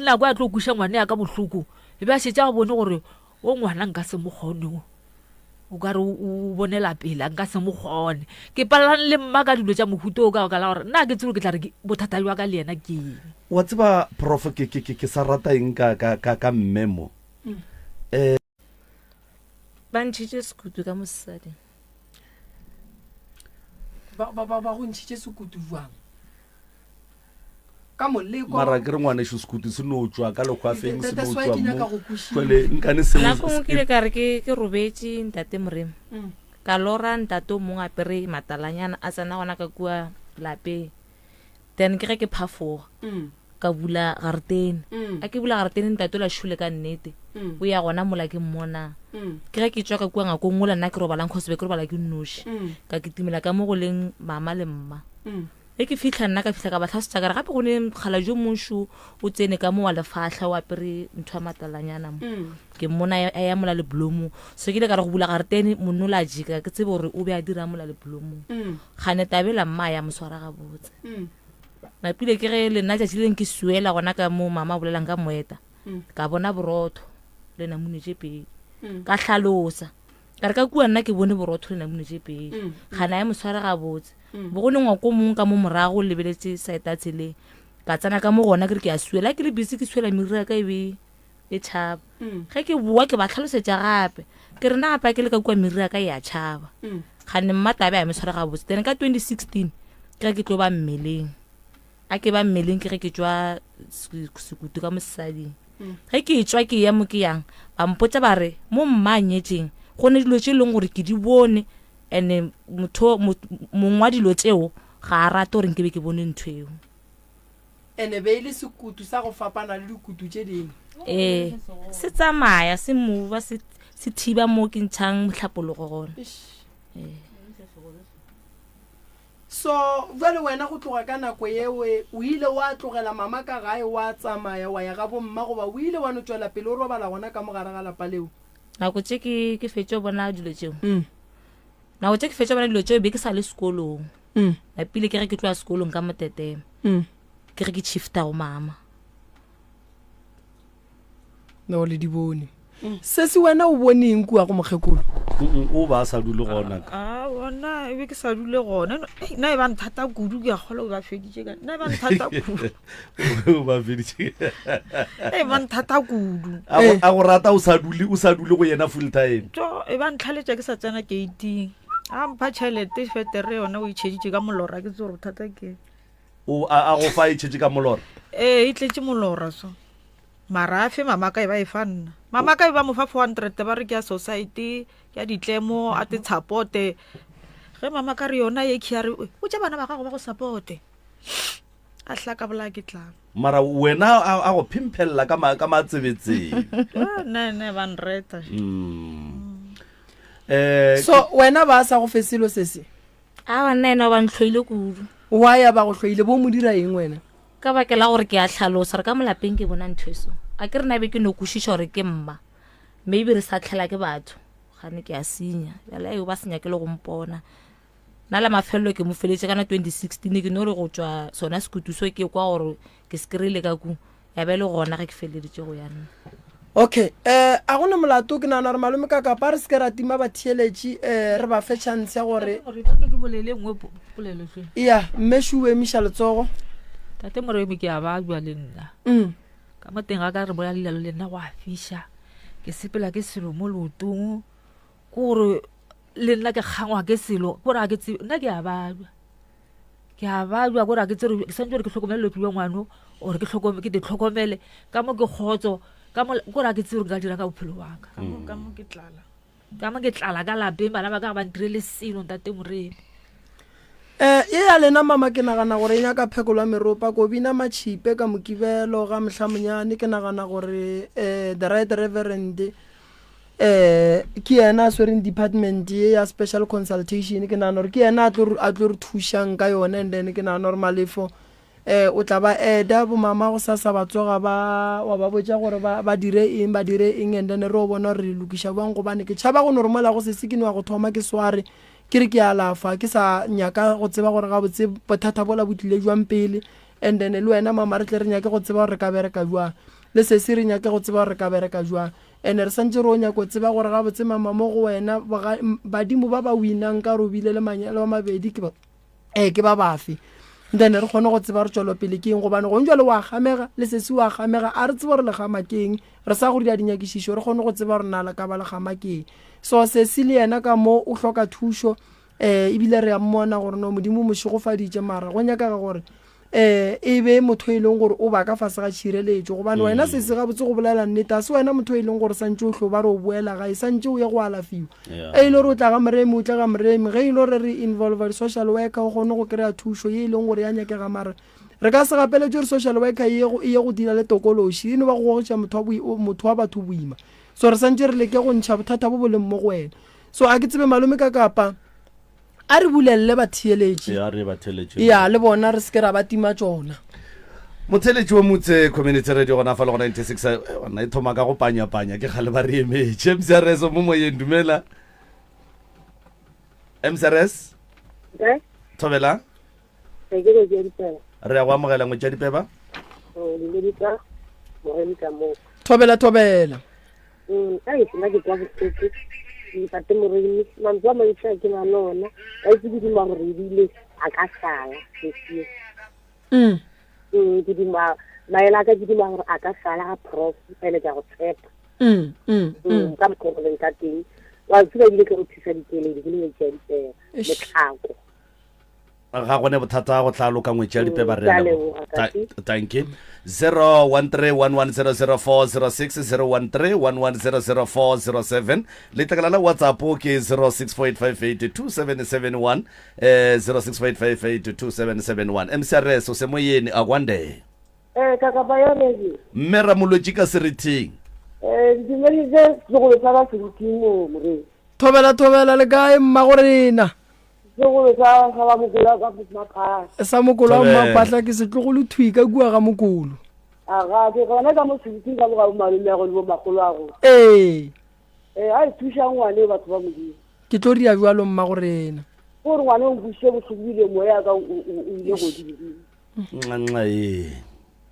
nako a tlo kuša ngwane ya ka bohloko e be a šetša go bone gore o ngwana nka se mokgone o ka re o bonela pela nka se mokgone ke palalang le mma ka dilo tša mohuto o ka la gore nna ke tsebo ke tla re bothata jwa ka le yena ke eng wa tseba prof ke sa rata eng ka mmemo ba ntšhitše sekutu ka mosadi ba go ntšhitše sekutu jwang ka moleko mara ke re ngwane šo sekutu se no tswa ka lekgwafeng se no That's why tswa ke nyaka mo go kwešiša. jwale nkane nako ngwe ke le ka re ke robetse ntate moremo ka lora ntate o mongwe apere matalanyana a tsena gona ka kua lapeng then ke ge ke phafoga ka bula garetene a ke bula garetene ntate o la šule ka nnete o ya gona mola ke mmona ke ge ke tswa ka kua ngakong ngola nna ke robalang kgosebe ke robala ke nnoši ka ketimela ka mo go leng mama le mma e ke fitlha nna ka fitlha ka batlhasetša kare gape go ne kgala jo mošo o tsene ka mo wa lefahla o apere ntho ya matalanyana mo ke mmona a ya mola le blomo so ke ile ka re go bula garetene monno la jika ke tsebe gore o be a dira mola le blomo gane tabela mma ya moswara ga botse napile ke ge le nna tšatši leng ke suela gona ka mo mama a bolelang ka moeta ka bona borotho le namunetše pedi ka tlhalosa ka re ka kua nna ke bone borotho le namunetše pedi gana ya moswara ga botse bo go ne ngwako mongwe ka mo morago o lebeletse saeta tseleng ka tsena ka mo gona ke re ke a suela ke le busy ke suela meriri ka e be e tšhaba ge ke boa ke ba tlhalosetša gape ke re na gape ke le ka kua meriri ka e a tšhaba gane mmatabe a meswara ga botse then ka 2016 ke ge ke tlo ba mmeleng a ke ba mmeleng ke ge ke tswa sekutu ka mosading ge ke tswa ke ya mo ke yang ba mpotsa ba re mo mma a nyetšeng go ne dilo tše e leng gore ke di bone ene mongwe wa dilo tseo ga a rate gore nke be ke bone ntho eo ene be e le sekutu sa go fapana le dikutu tše dingwe se tsamaya se moba se thiba mo ke ntšhang motlhapologo gona so jale wena go tloga ka nako yewe o ile wa tlogela mama ka gae wa tsamaya wa ya ga bomma goba o ile wa no tswela pele o robala gona ka mogare ga lapa leo nako tše ke fetse o bona dilo tseo nako tše ke fetse o bona dilo tseo be ke sa le sekolong napile ke ge ke tloa sekolong ka motetema ke ge ke shifta go mama no le di bone se se wena o boneng kua go mokgekolo o ba sa dule gona bona e be ke sa dule gona nna e ba nthata kudu ke a kgola o ba feditše ka nna e ba nthata kudu o ba feditše e ba nthata kudu a go rata o sa dule go yena full time tso e ba ntlhaletša ke sa tsena gating a mpha tšhelete fetere yona o itšheditše ka molora ke tse gore bothata ke a go fa itšhetše ka molora e tletše molora so mara a fe mama ka e ba e fa nna mama ka e ba mo fa 400 ba re ke ya society ya ditlemo a te supporte ge mama ka re yona ye ke ya re o tša bana ba gago ba go supporte a hlaka bola ke tlang mara wena a go phimphelela ka matsebetseng ne ba nreta so wena ba sa go fesilo se se a ba nna ena ba ntlhoile kudu wa ya ba go tlhoile bo mo dira eng wena ka bakela gore ke a tlhalosa re ka molapeng ke bona ntho eso a ke re na be ke no kwešiša gore ke mma maybe re sa tlhela ke batho gane ke a senya jala eo ba senya ke le go mpona nna la mafelelo ke mo feletse kana 2016 ke no re go tswa sona sekutu so ke kwa gore ke skrile ka ku ya be le gona ge ke feleditše go yana okay a gona molato ke nana re malome ka kapa re se ke ra tima ba thieletše re ba fe chance ya gore ya mmešo o emiša letsogo tate moremi ke a ba bua le nna ka mo teng ga ka re bola lelalo le nna go a fiša ke sepela ke selo mo leotong ke gore le nna ke kgangwa ke selo gore a ke tsebe nna ke a badwa gore a ke tsere ke santse gore ke tlhokomele lopi wa ngwano ore ke di tlhokomele ka mo ke kgotso ka mo ra ke tsere ka dira ka bophelo wa ka ka mo ke tlala ka mo ke tlala ka lapeng bana ba ka ba ndirele selo ntate Moremi ya lena mama ke nagana gore e nyaka phekolwa meropa ko bina machipe ka mokibelo ga mehlamonyane ke nagana gore the right reverend ke yena a swereng department ya special consultation ke nagana gore ke yena a tlo re thušang ka yone and then ke nagana gore malefo o tla ba eda bo mama go sa ba tsoga wa ba botsa gore ba dire eng and then re o bona re lokiša bang go bane ke tšhaba go no romela go se sekini wa go thoma ke sware ke re ke alafa ke sa nyaka go tseba gore ga botse bothata bola botlile jwang pele and then le wena mama re tle re nyake go tseba gore re ka bereka jwang le se se re nyake go tseba gore re ka bereka jwang and re santse re o nyaka go tseba gore ga botse mama mo go wena badimo ba ba winang ka robile le manyalo a mabedi ke ba bafe then re kgone go tseba re tšwelo pele ke eng gobane go ntjwa le wa gamega le se se wa gamega a re tseba gore le gama keng re sa go di a dinyakišišo re kgone go tseba gore nala ka ba le gama keng so se se le yena ka mo o hloka thušo ebile re a mmona gore no modimo mošegofaditše mara go nyaka ka gore e be motho e leng gore o ba ka fase ga tšhireletšo gobane wena se se ga botse go bolela nnete a se wena motho e leng gore santse o tlo ba re o boela gae santse o ye go alafiwa e ile gore o tla ga Moremi o tla ga Moremi ge ile gore re involve social worker o kgone go kry-a thušo ye e leng gore ya nyakega mara re ka se gapeletse gore social worker e ye go dira le tokološi e no ba go gogetša motho wa batho boima so re santse re leke go ntšha bothata bo boleng mo go wena so a ke tsebe malome ka kapa a re bulelele batheeletši ya le bona re se ke ra ba tima tsona motheletši wa motse community radio gona fa le go 96 ona e thoma ka go panya-panya ke gale ba re emetše MCRS mo moyeng dumela MCRS thobela re ya go amogela ngwetša dipeba thobela ntate Moremi mantswe a mantšha ke na lona a itse ke dima gore ebile a ka sala sesio ke dima maela ka ke dima gore a ka sala ga prof ene ka go tshepa ka mokgoleng ka teng wa tseba ebile ke go thusa dikeledi ke le ngwetša dipega letlhako ga gone bothata go tla loka ngwetša dipeba re thank you 01311004006 01311004007 letlakala la WhatsApp ke 0648582771 0648582771 MCRS o se moyeni a kwande kaka bayonedi mme ra molwetši ka serithing dimelise segolo sa ba serithing mo Moremi thobela le kae mma gorena segolo sa ba mokolo ka maphatla sa mokolo wa maphatla ke setlogolo thwi ka kua ga mokolo aga ke gona ka mo serithing ka boga malome ya go le bo magolo a go a e thuša ngwane batho ba modimo ke tlo ria bjalo mma gorena gore ngwane o buše botlhokile moya ka o ile godimo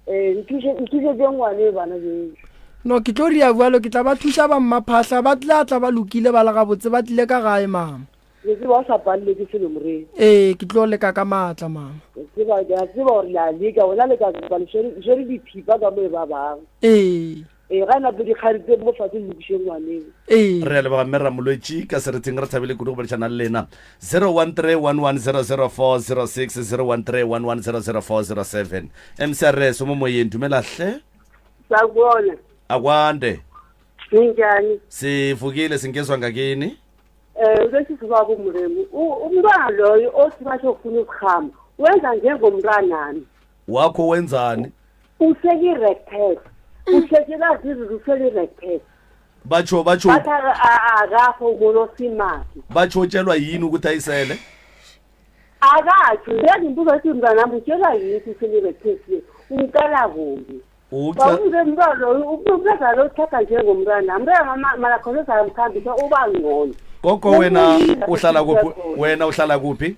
nthuše je ngwane bana be no ke tlo ria bjalo ke tla ba thuša ba mmaphatla ba tla ba lokile ba lega botse ba tlile ka gae mama ke ba sa palle ke selo Moremi ke tlo leka ka matla mama ke ba gore la leka wena le ka ba le sheri dithipa ka mo ba bang ga na be di kharite mo fatse le bisheng ngwane re le ba mera molwetši ka seretseng re thabile kudu go boletsana le lena 0131100406 0131100407 MCRS mo moyeng dumela hle sa bona akwande njani sifukile singezwa ngakini lesisibaba Moremi umntwana loyo osibasho ufuna ukuhamba wenza njengomntwanami wakho wenzani usekirectest usekela zizo usekirectest batsho akakho umuntu osimaki batsho tshelwa yini ukuthi ayisele akatsho ngezimbuzo ethi mntanami utshela yini usekirectest umcela kumbi umntwana loyo umntwana lo uthatha njengomntwana mntwana malakhona zamkhambisa uba ngcono koko wena uhlala kuphi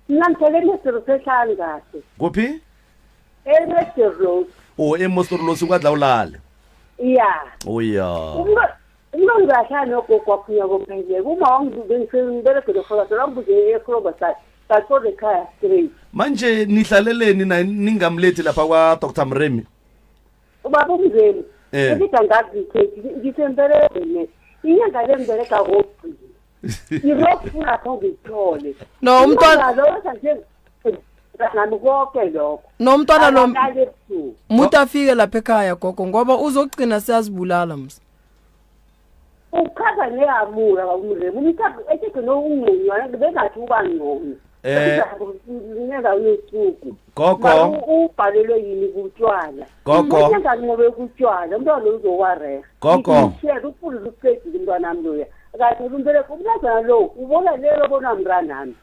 mina ngithele Mr. Sehlani kahle kuphi Mr. Rose Mr. Rose ukadla ulale uya umntwana ngahlala nogogo waphunya komphele uma wangibengisebengiberegele khola selangibuje ekroba sathole ekhaya straight manje nihlaleleni ningamlethi lapha kwa Dr. Moremi ubaba umzeni ngidla ngazi ngisembelele inyanga lembereka ngokugcina irofuna ngithole no umntwana nami konke lokho nomntwana lo Akakake ebusuku. muthi afike lapha ekhaya gogo ngoba uzogcina siyazibulala msa Ukhaza ngehamula kaumremu umthathu ethi no ungunywana bezathi uba ngcono. Ngenza usuku. Gogo. Ubhalelwe yini kutshwala. Gogo. Ngenza ngobe kutshwala umntwana lo uzokwareha. Gogo. Share ufulo luqedile umntwana nami loya. Akathi umbele kumntwana lo ubona lelo bona mntanami.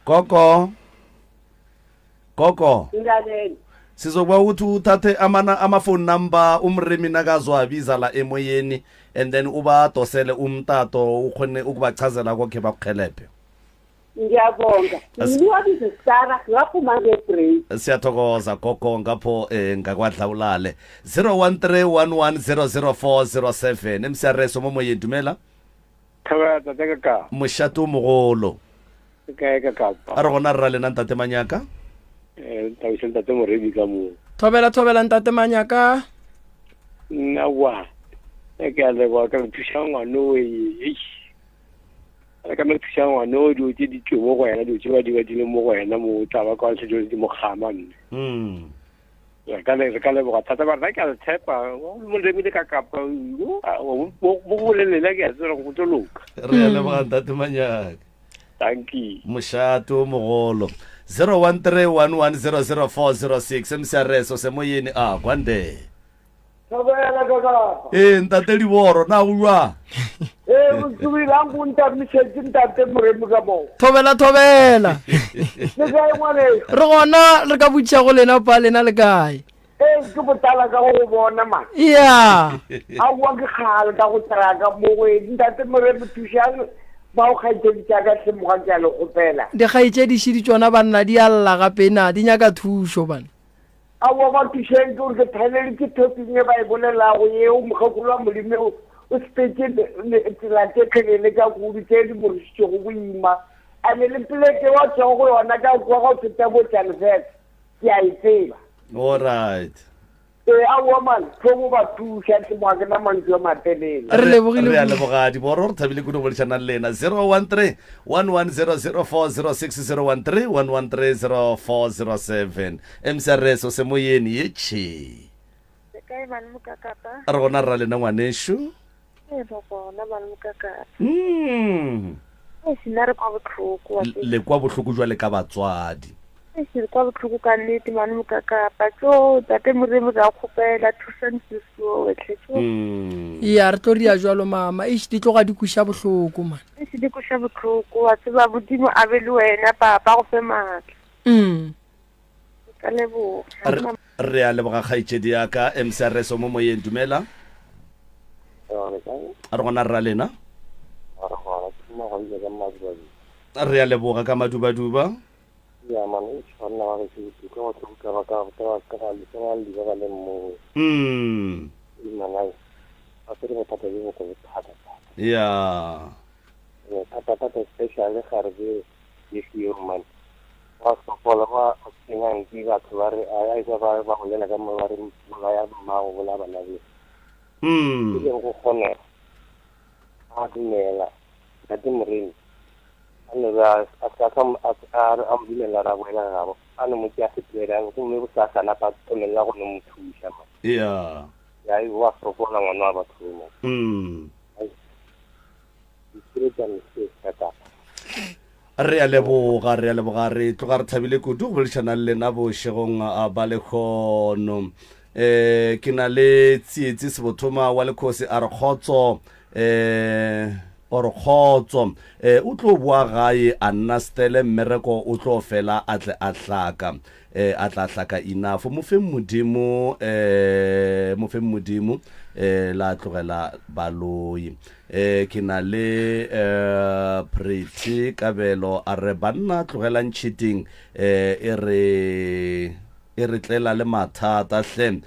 Gogo. Ngilalele. Sizokuba ukuthi uthathe ama-phone number umremi nakazwabiza la emoyeni and then ubadosele umtato ukhone ukubachazela konke bakukhelephe. Ngiyabonga. Ngiwabize Sara ngaphuma ngebreak. Siyathokoza gogo ngapho ngakwadla ulale 0131100407 emsiyareso momoyeni dumela Thaba tata ka. moshato mogolo Ka. a re gona rra lena ntate manyaka Tawisel tata Moremi ka mo. thobela ntate manyaka Na wa. Ka le wa ka thusa ngwana e. Ka me thusa ngwana o di di tšo go yena di tšo di le mo go yena mo taba ka se di mo khama nne. Ka le go thata ba ka le tshepa mo le mi ka ka mo le le ke se go toloka. re le ba ntate manyaka Thank you. moshato mogolo 0131100406 emsiyareso semoyeni kwande Thobela kaka. ntate Liboro na uwa Usubila ngunta misheti ntate Moremi ka mo. thobela Le ga ngwane. re gona re ka butša go lena pa lena le kae Ke botala ka go bona ma. ya A wa ke khale ka go tsara ka mo go ntate Moremi thušang ba o kgaitse ka se mo ga jalo go pela. dikgaitšediši di tšona banna di a lla gape na di nyaka thušo bana A wa ba thušeng ke gore ke thanele ke thoping e ba e bolelago yeo mogekolo wa molemi o spetse tsela tse kgelele ka kudu tse di morisitse go boima a ne le pleke wa tswa go yona ka kwa go feta bo Janvet ke a e tseba all right a wa man go ba thuša ke mo ke na mantsi a matelele re lebogile re a lebogadi boro re thabile kuno go lešana le lena 013-1100-406-013-113-0407 emsiareso semoyeni yechi kae bana mokakapa re gona rra lena ngwanesho bona bana mokakapa le kwa bohloko jwale ka batswadi se kwa botlhoko ka nnete bana mokakapa tso tate Moremi ra kgopela thusang seso wetlhe tso ya re tlo ria jwalo mama e di tloga di kuša bohloko man se di koša botlhoko wa tseba bodimo a be le wena papa go fe maatla ka leboga re a leboga kgaitšedi yaka emsiareso mo moyeng dumela a re gona rra lena re a leboga ka madubaduba Ya man, ich fand na re se ko to ka le ba le mo. Ina nai. A se re pata le ko pata. Ya. Pata special kharbe yesi man. Was ko la wa singan ki ga klare ai ga ba go le ga mo re mo ya ma go la ba na le. Ke go khone. A dinela. Tate Moremi. Ano ba akakam ambulela ra wena gabo ano mo tya setwera go me go sa sana pa tlolela go no mothuša ma ya I wa propola ngwana ba thumo re a leboga re tloga re thabile kudu go bolešana le lena bošegong a ba lekgono ke na le tsietsi sebothoma wa lekgosi a re kgotso or khotso o tlo bua gae a nna stele mmereko o tlo fela a tle a hlaka enough mo fe modimo la tlogela baloi ke na le Pretty Kabelo a re banna tlogelang cheating e re tlela le mathata hle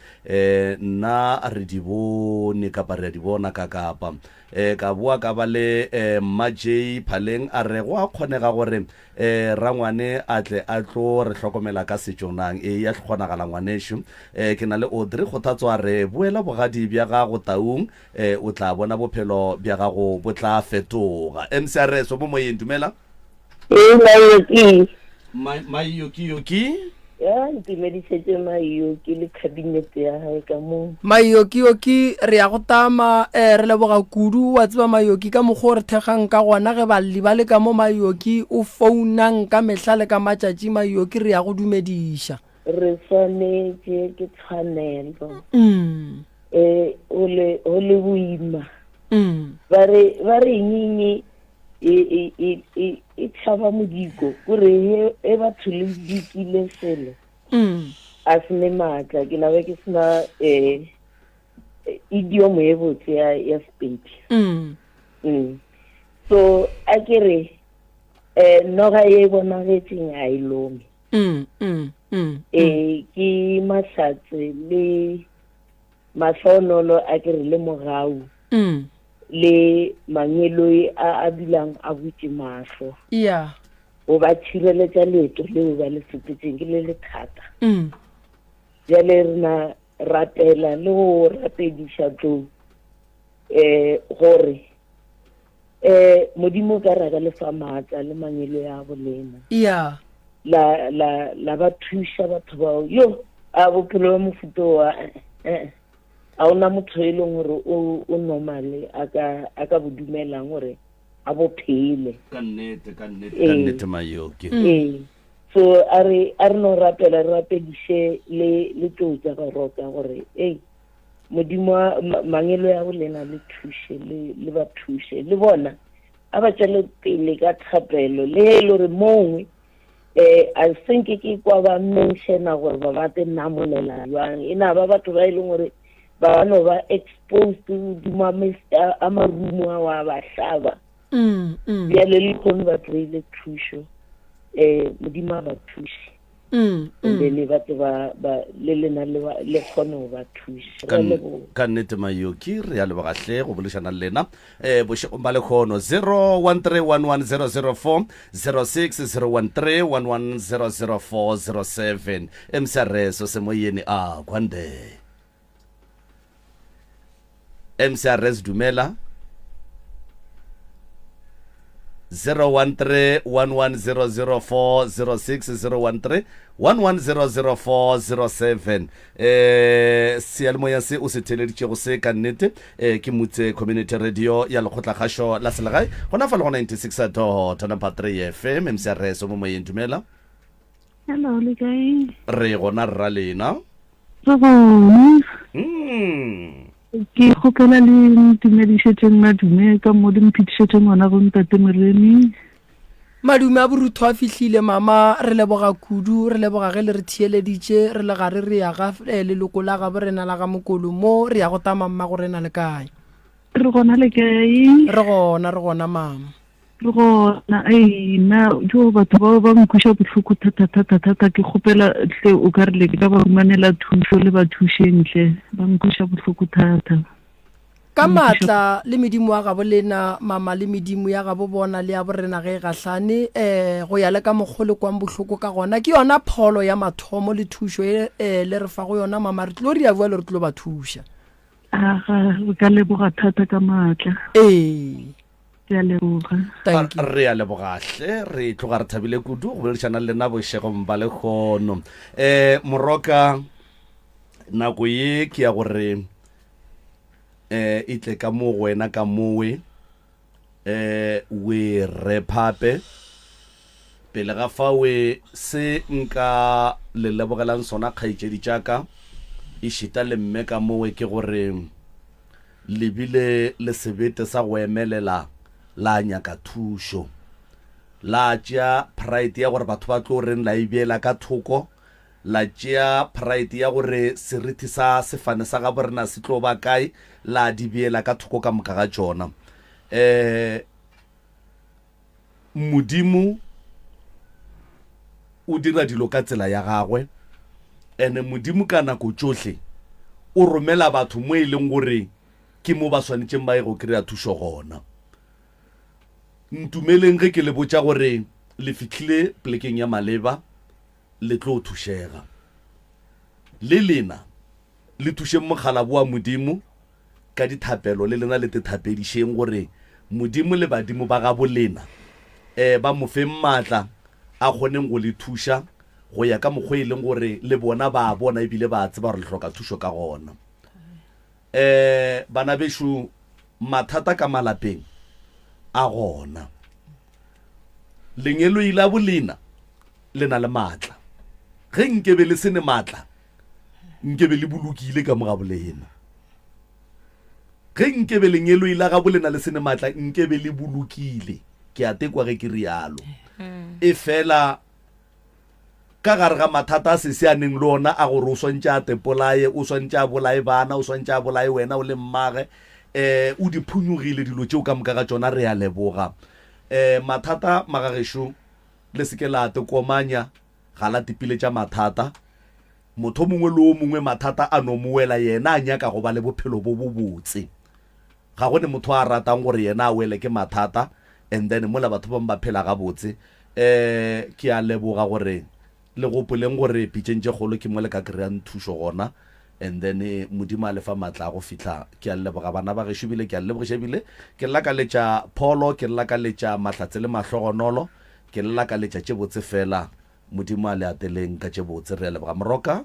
nna re di bone kapa re di bona ka kapa ka bua ka ba le Majay Phaleng a re go a kgonega gore rangwane a tle a tlo re hlokomela ka setjonang ya tlhonagala ngwanesho ke na le Audrey go thatswa re buela bogadi bja gago taung o tla bona bophelo bja gago bo tla fetoga MCRS mo moyeng dumela Mayoki ya ntumedisetse Mayoki le cabinet ya hae ka mo Mayoki re ya go tama re leboga kudu wa tseba Mayoki ka mogho re thegang ka gona ge ba le ka mo Mayoki o founang ka mehlale ka matšatši Mayoki re ya go dumediša re swanetse ke tshwanelo o le boima ba re nyinyi e tshaba modiko gore e batho le dikile selo a sene maatla ke nabe ke sena idiom e botse ya Sepedi so a ke re noga e bonagetseng a ilome ke mahlatse le mahlonolo a ke re le mogau le mangelo a bilang a butse mahlo o ba tshireletsa leeto leo ba le sepetseng ke le thata jale re na rapela le go rapediša tlo gore modimo ka raka le fa maatla le mangelo ya bolena la ba thuša batho bao yo a bophelo ba mofuto wa a ona motho e leng gore o normale a ka bodumelang gore a bophele ka nnete Mayoki so a re no rapela re rapediše le tlo tsa ba roka gore modimo mangelo ya bolena le thushe le ba thushe le bona a ba tšwele pele ka thapelo le le re mongwe I think ke kwa ba mentiona gore ba bate namolela jwang ena ba batho ba ileng gore ba no ba exposed to a marumo a ba hlaba ya le khone ba tlile thusho modimo ba thushi le batho ba le lena le khone ba thushi ka nnete Mayoki re ya le bagahle go boleshana le lena boshego ba le khono 01311004 060131100407 MCRS se moyeni a kwande MCRS dumela 013-1100-06-013-1100-407 sealemoya se o se theleditšego se ka nnete ke motse community radio ya lekgotlakgašo la selegae gona fa le go 96 tonapa 3 FM MCRS mo moyeng dumela hello le kae re gona rra lena ke gopela le ntumedišetseng madume ka mo di mphetišetseng ngwana go ntate Moremi madume a borutho a fihlile mama re leboga kudu re leboga ge le re thieleditše re le gare re ya ga leloko la ga borena la ga mokolo mo re ya go tama mma go rena le kae re gona le kae re gona mama re gona na jo batho ba ba nkhuša bohloko thata ke gopela tle o ka re le ka ba humanela thuso le ba thušentle ba nkhuša bohloko thata ka matla le medimo wa gabo lena mama le medimo ya gabo bona le ya borena ge gahlane go ya le ka mogole kwa bohloko ka gona ke yona pholo ya mathomo le thušo le re fa go yona mama re tlo ria bua le re tlo ba thuša re ka leboga thata ka matla re ya lebogahle re tloga re thabile kudu go boledišana le nna bošego mba le kgono moroka nako ye ke ya gore itle ka mo wena ka mowe we rephape pele ga fa we se nka le lebogelang sona kgaitšedi tšaka e šita le mme ka mowe ke gore lebile le sebete sa go emelela la nyaka thušo la tšea pride ya gore batho ba tlo reng la ibeela ka thoko la tšea pride ya gore seriti sa sefane sa ga borena se tlo ba kae la di beela ka thoko ka moka ga tšona modimo o dira dilo ka tsela ya gagwe ene modimo ka nako tšohle o romela batho mo e leng gore ke mo ba swanetšeng ba ye go kry-a thušo gona ntumeleng ge ke le botša gore le fitlhile plekeng ya maleba le tlo thušega le lena le thušeng mogala boa modimo ka dithapelo le lena le tethapedišeng gore modimo le badimo ba ga bolena ba mo fe maatla a kgoneng go le thuša go ya ka mokgwa e leng gore le bona ba bona ebile ba tseba gore le hloka thuso ka gona. Bana beshu mathata ka malapeng a gona, lenyelo ile a bolena le na le matla, ge nkebe le sene matla nkebe le bolokile ka moga bolena, ge nkebe lenyelo ile ga bolena le sene matla nkebe le bolokile. Ke a tekwa ge ke rialo e fela ka gare ga mathata a se seaneng le ona a gore o swantse a tepolae, o swantse a bolae bana, o swantse a bolae wena o le mmage, o di phunyogile dilo tšeo ka moka ga tsona re a leboga. Mathata magagesho le seke la tekomanya ga la tipile tša mathata, motho mongwe le o mongwe mathata a no moela yena a nyaka go ba le bophelo bo botse, ga gone motho a ratang gore yena a wele ke mathata and then mola batho ba ba phela ga botse. Ke a leboga gore le gopoleng gore pitšentše kgolo ke mo le ka kry-ang thušo gona, and then modimo a lefa matla go fitla. Ke a leboga bana ba gešo bile, ke a lebogiša ebile ke lakaletša Pholo, ke lakaletša Mahlatse le Mahlogonolo, ke lakaletša tše botse fela, modimo a le ateleng ka tše botse. Re a leboga Moroka.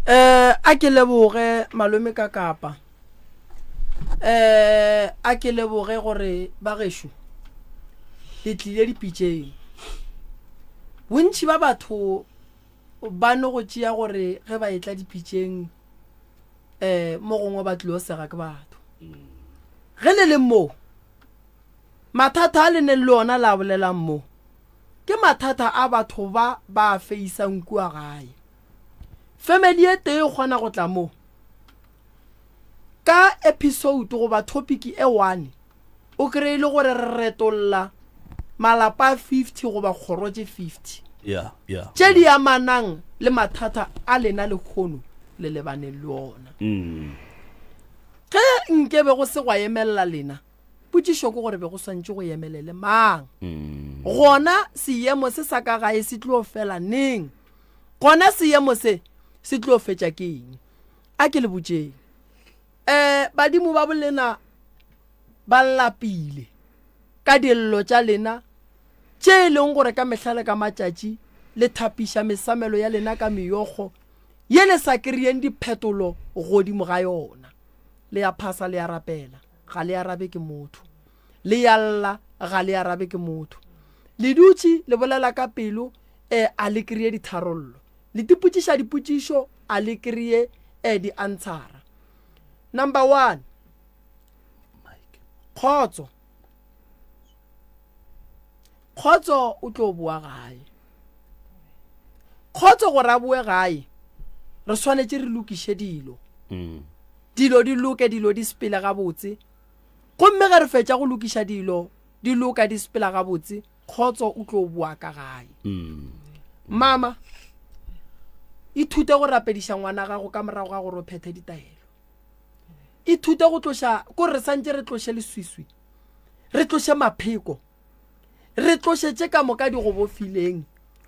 A ke leboge malome ka kapa, a ke leboge gore ba gešo le tlile dipitšeng. Bontši ba batho ba no go tšea gore ge ba etla dipitšeng mo gongwe ba tlile o sega ke batho. Ge le le mo mathata a le ne le ona la bolelang mo ke mathata a batho ba feisang kua gae. Family e tee kgona go tla mo ka episode goba topic e 1 o kry-ile gore re retolla malapa 50 goba kgorotse 50 tše di amanang le mathata a lena le kgono le lebaneng le ona. Ge nke be go se gwa emelela lena potšišo ke gore be go swantše go emelele mang, gona seemo se sa ka gae se tlo fela neng, gona seemo se tlo fetša ke eng. A ke le botšeng badimo ba bolena ba lapile ka dillo tša lena tše e leng gore ka mehlale ka matšatši le thapiša mesamelo ya lena ka meyogo ye le sa kry-eng diphetolo godimo ga yona. Le ya phasa le ya rapela ga le arabe ke motho, le ya lla ga le arabe ke motho, le dutše le bolela ka pelo a le kry-e ditharollo, le dipotšiša dipotšišo a le kry-e di-answera. Number 1, Kgotso. Kgotso o tlo boa gae. Kgotso gore a boe gae re swanetše re lokiše dilo, dilo di loke, dilo di sepela ga botse. Gomme ge re fetša go lokiša dilo di loka di sepela ga botse, Kgotso o tlo boa ka gae. Mama ithute go rapediša ngwana gago ka morago ga gore o phethe ditaelo, ithute go tloša ko re santše re tloše leswiswi, re tloše mapheko, re tlošetše ka moka di go bofileng.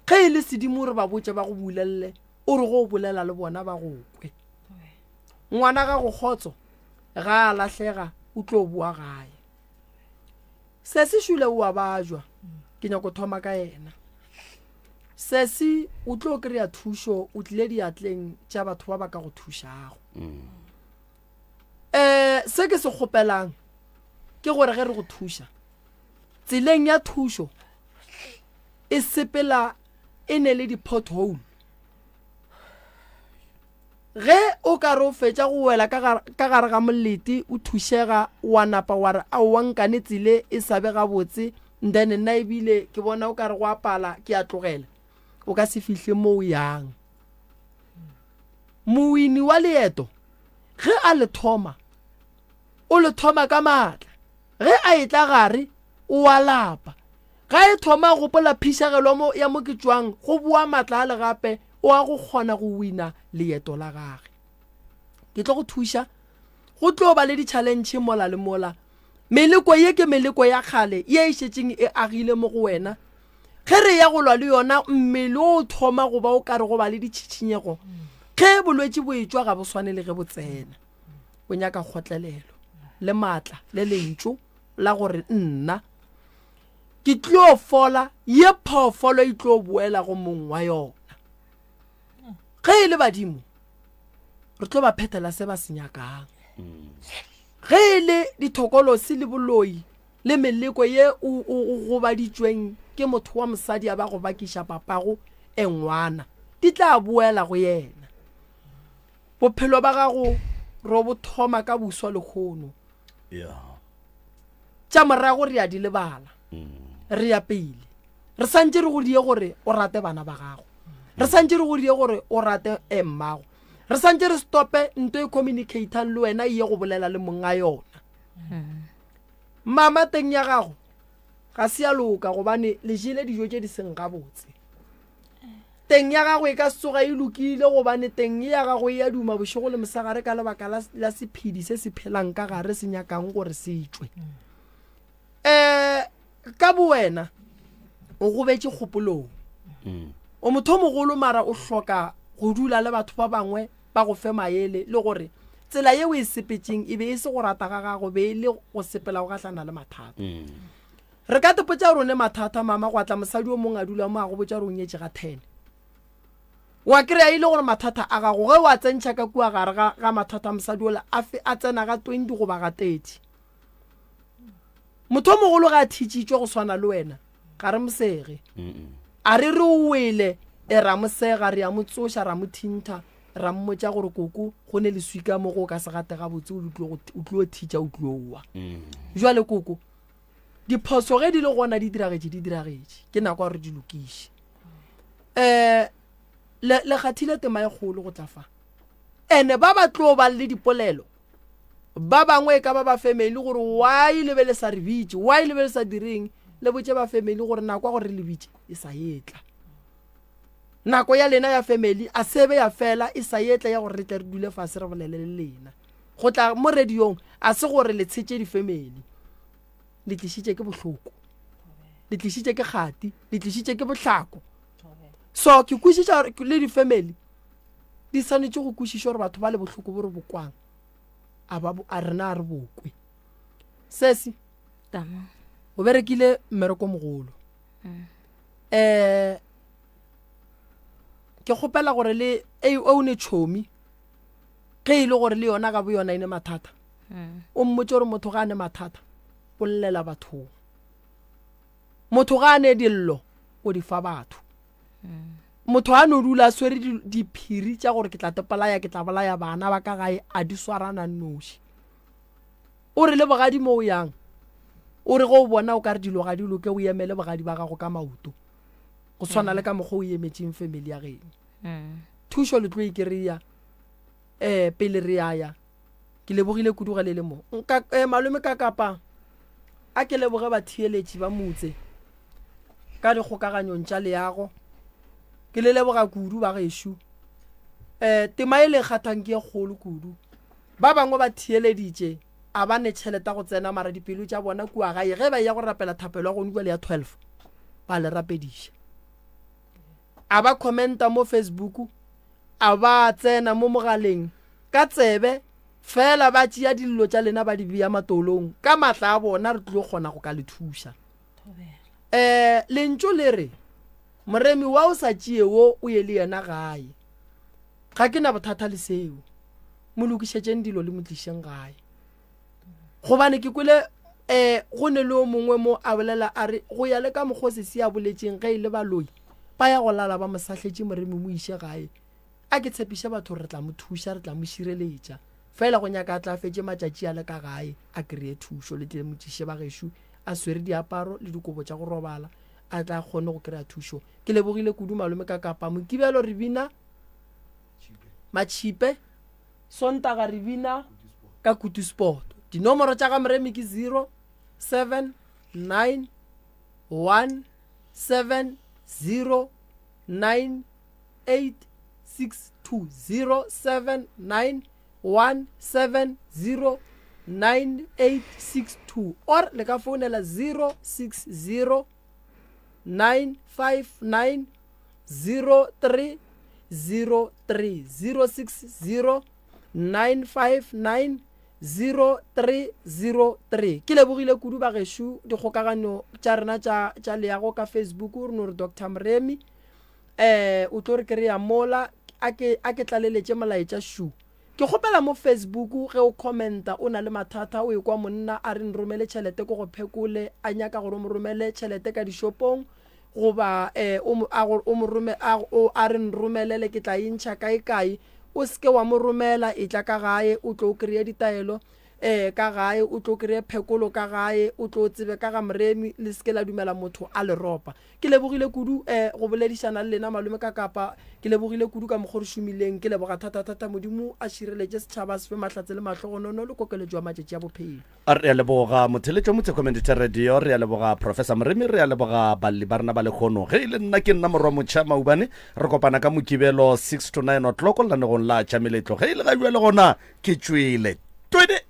Ge e le sedimo re ba botše ba go bulelle o re go bolela le bona ba go kwe. Ngwana ga go Kgotso ga a lahlega o tlo boa gae. Sesi šule o a bajwa ke nyako thoma ka yena. Sesi o tlo kry-a thušo, o tlile diatleng tša batho ba ba ka go thušago. Se ke se kgopelang ke gore ge re go thuša tseleng ya thušo e sepela e ne le di-pothole. Ge o ka re o fetša go wela ka gare ga molete o thušega wa napa wa re a wankane tsile e sabe ga botse, then nna ebile ke bona o ka re go apala ke a tlogela, o ka se fihle mo o yang. Moini wa leeto ge a le thoma o le thoma ka maatla, ge a etla gare o a lapa, ga e thoma gopola phišagelo ya mo ke tšwang go boa matla a le gape o a go kgona go wina leeto la gage. Ke tlo go thuša go tlo ba le di-challenge mola le mola, meleko ye ke meleko ya kgale ye e šetšeng e agile mo go wena. Ge re ya go lwa le yona mmele o thoma go ba o ka re go ba le ditšhitšhinyego, ge bolwetši bo etšwa ga bo swane le ge bo tsena. O nyaka kgotlelelo le maatla le lentšu la gore nna ke tlo fola ye phoofolo e tlo boela go mong wa yona. ge e le badimo re tlo ba phethela se ba senyakang ge e le dithokolosi le boloi le meleko ye o gobaditšweng ke motho wa mosadi a ba go bakiša papago engwana di tla boela go yena bophelo ba gago ro bo thoma ka buswa le kgono tša morago re a di lebala re ya pele re santse re go die gore o rate bana ba gago re santse re go die gore o rate emmago re santse re stope nto e communicatang le wena ye go bolela le monga yona mama teng ya gago ga se ya loka gobane le jile dijo tše di seng gabotse teng ya gago e ka tsoga e lokile gobane teng ya gago e ya duma bošego le mosagare ka lebaka la sephedi se se phelang ka gare se nyakang gore se tšwe ka bowena o gobetse kgopolong o motho mogolo mara o hloka go dula le batho ba bangwe ba go fe maele le gore tsela ye o e sepetseng e be e se go rata ga gago be le go sepela go gahlana le mathata re ka tepotsa rone mathata mama go atla mosadi o mongwe a dula mo a go botsa re o nyetse ga 10 wa kry-a ile gore mathata a gago ge wa tsentšha ka kua gare ga mathata mosadi ola a tsena ga 20 goba ga 30 motho o mogolo ga a thitšitšwe go swana le wena ga re mosege a re re o wele e ra mosega re ya motsoša ra mothintha ra mmotša gore koko go ne le swika mo go ka se gate gabotse o tlo thitša o tlowa jwale koko diphoso ge di le gona di diragetše ke nako gore di lokiše le kgathile tema e kgolo go tla fa ene ba ba tlo ba le dipolelo ba bangwe ka ba ba family gore why le be le sa re bitse why le be le sa direng le botse ba family gore nako gore le bitse e sa yetla nako ya lena ya family a sebe ya fela e sa yetla ya gore re tle re dule fase re bolele le lena go tla mo radiong a se gore le tshetse di family le tlisitse ke bohloko le tlisitse ke khati le tlisitse ke bohlako so ke kušitša le di family di sanetse go kušiša gore batho ba le bohloko bo re bokwang a rena a re bokwe sesi tama o berekile mmereko mogolo ke kgopela gore le o ne tšhomi ge e le gore le yona ga bo yona ene mathata o mmotse gore motho ga ane mathata o llela bathong motho ga ane dillo o di fa batho motho a no dula swere diphiri tša gore ke tla tepalaya ke tla bolaya bana ba ka gae a di swarana nnoši o re le bogadi mo o yang o re go o bona o ka re dilo ga di loke o emele bogadi ba gago ka maoto go tshwana le ka mokgwa o emetseng family ya geno thušo le tlo e kry-a pele re aya ke lebogile kuduga le mo malome ka kapa a ke leboge batheeletši ba motse ka dikgokaganyong tša leago ke le leboga kudu ba gešo tema e le kgathang ke e kgolo kudu ba bangwe ba theeleditše a ba ne tšheleta go tsena mara dipelo tša bona kua gae ge ba ya go rapela thapelo ya go nka le ya 12 ba le rapediša a ba commenta mo Facebook a ba tsena mo mogaleng ka tsebe fela ba tšea dillo tša lena ba di bea matolong ka matla a bona re tlo kgona go ka le thuša lentso le re moremi wa o sa tšeeo o ye le yena gae ga ke na bothata le seo mo lokišetšeng dilo le motlišeng gae gobane ke kwele go ne le o mongwe mo a bolela a re go ya le ka mokgwa se a boletšeng ge e le baloi ba ya go lala ba mosahletše moremi mo iše gae a ke tshepiša batho re tla mo thuša re tla mo šireletša fela go nyaka a tla fetše matšatši a le ka gae a kry-e thušo le motiše ba gešo a swere diaparo le dikobo tša go robala a tla kgone go kry-a thušo ke lebogile kudu malome ka kapa mokibelo re bina matšhipe sontaga re bina ka kutu sport dinomoro tša ga moremi ke 0790170862 or le ka founela 06095903030 06095903030 ke lebogile kudu ba gešo dikgokagano tša rena tša leago ka Facebook o re no re Dr. Mremi o tlo re kry-a mola a ke tlaleletse molaetša shu ke kgopela mo Facebook ge o commenta o na le mathata o e kwa monna a re nromele tšhelete ko go phekole a nyaka gore mo romele tšhelete ka dishopong goba a re nromelele ke tla intšha kae o seke wa mo romela e tla ka gae o tlo kry ditaelo ka gae o tlo kry phekolo ka gae o tlo tsebe ka ga Moremi le seke la dumela motho a le ropa ke lebogile kudu go boledišana le lena malome ka kapa ke lebogile kudu ka mogore shumileng ke leboga thata modimo a šireletse setšhaba se fe mahlatse le mahlogonono le kokeletšo ya matšatši a bophelo re a leboga motheletšo motse community radio re a leboga Professor Moremi re a leboga balli ba rena ba lekgono ge ile nna ke nna morwa motšha maubane re kopana ka mokibelo 6 to 9 o'clock lanegong la tšameletlo ge ile ga jwa le gona ke tšwele twede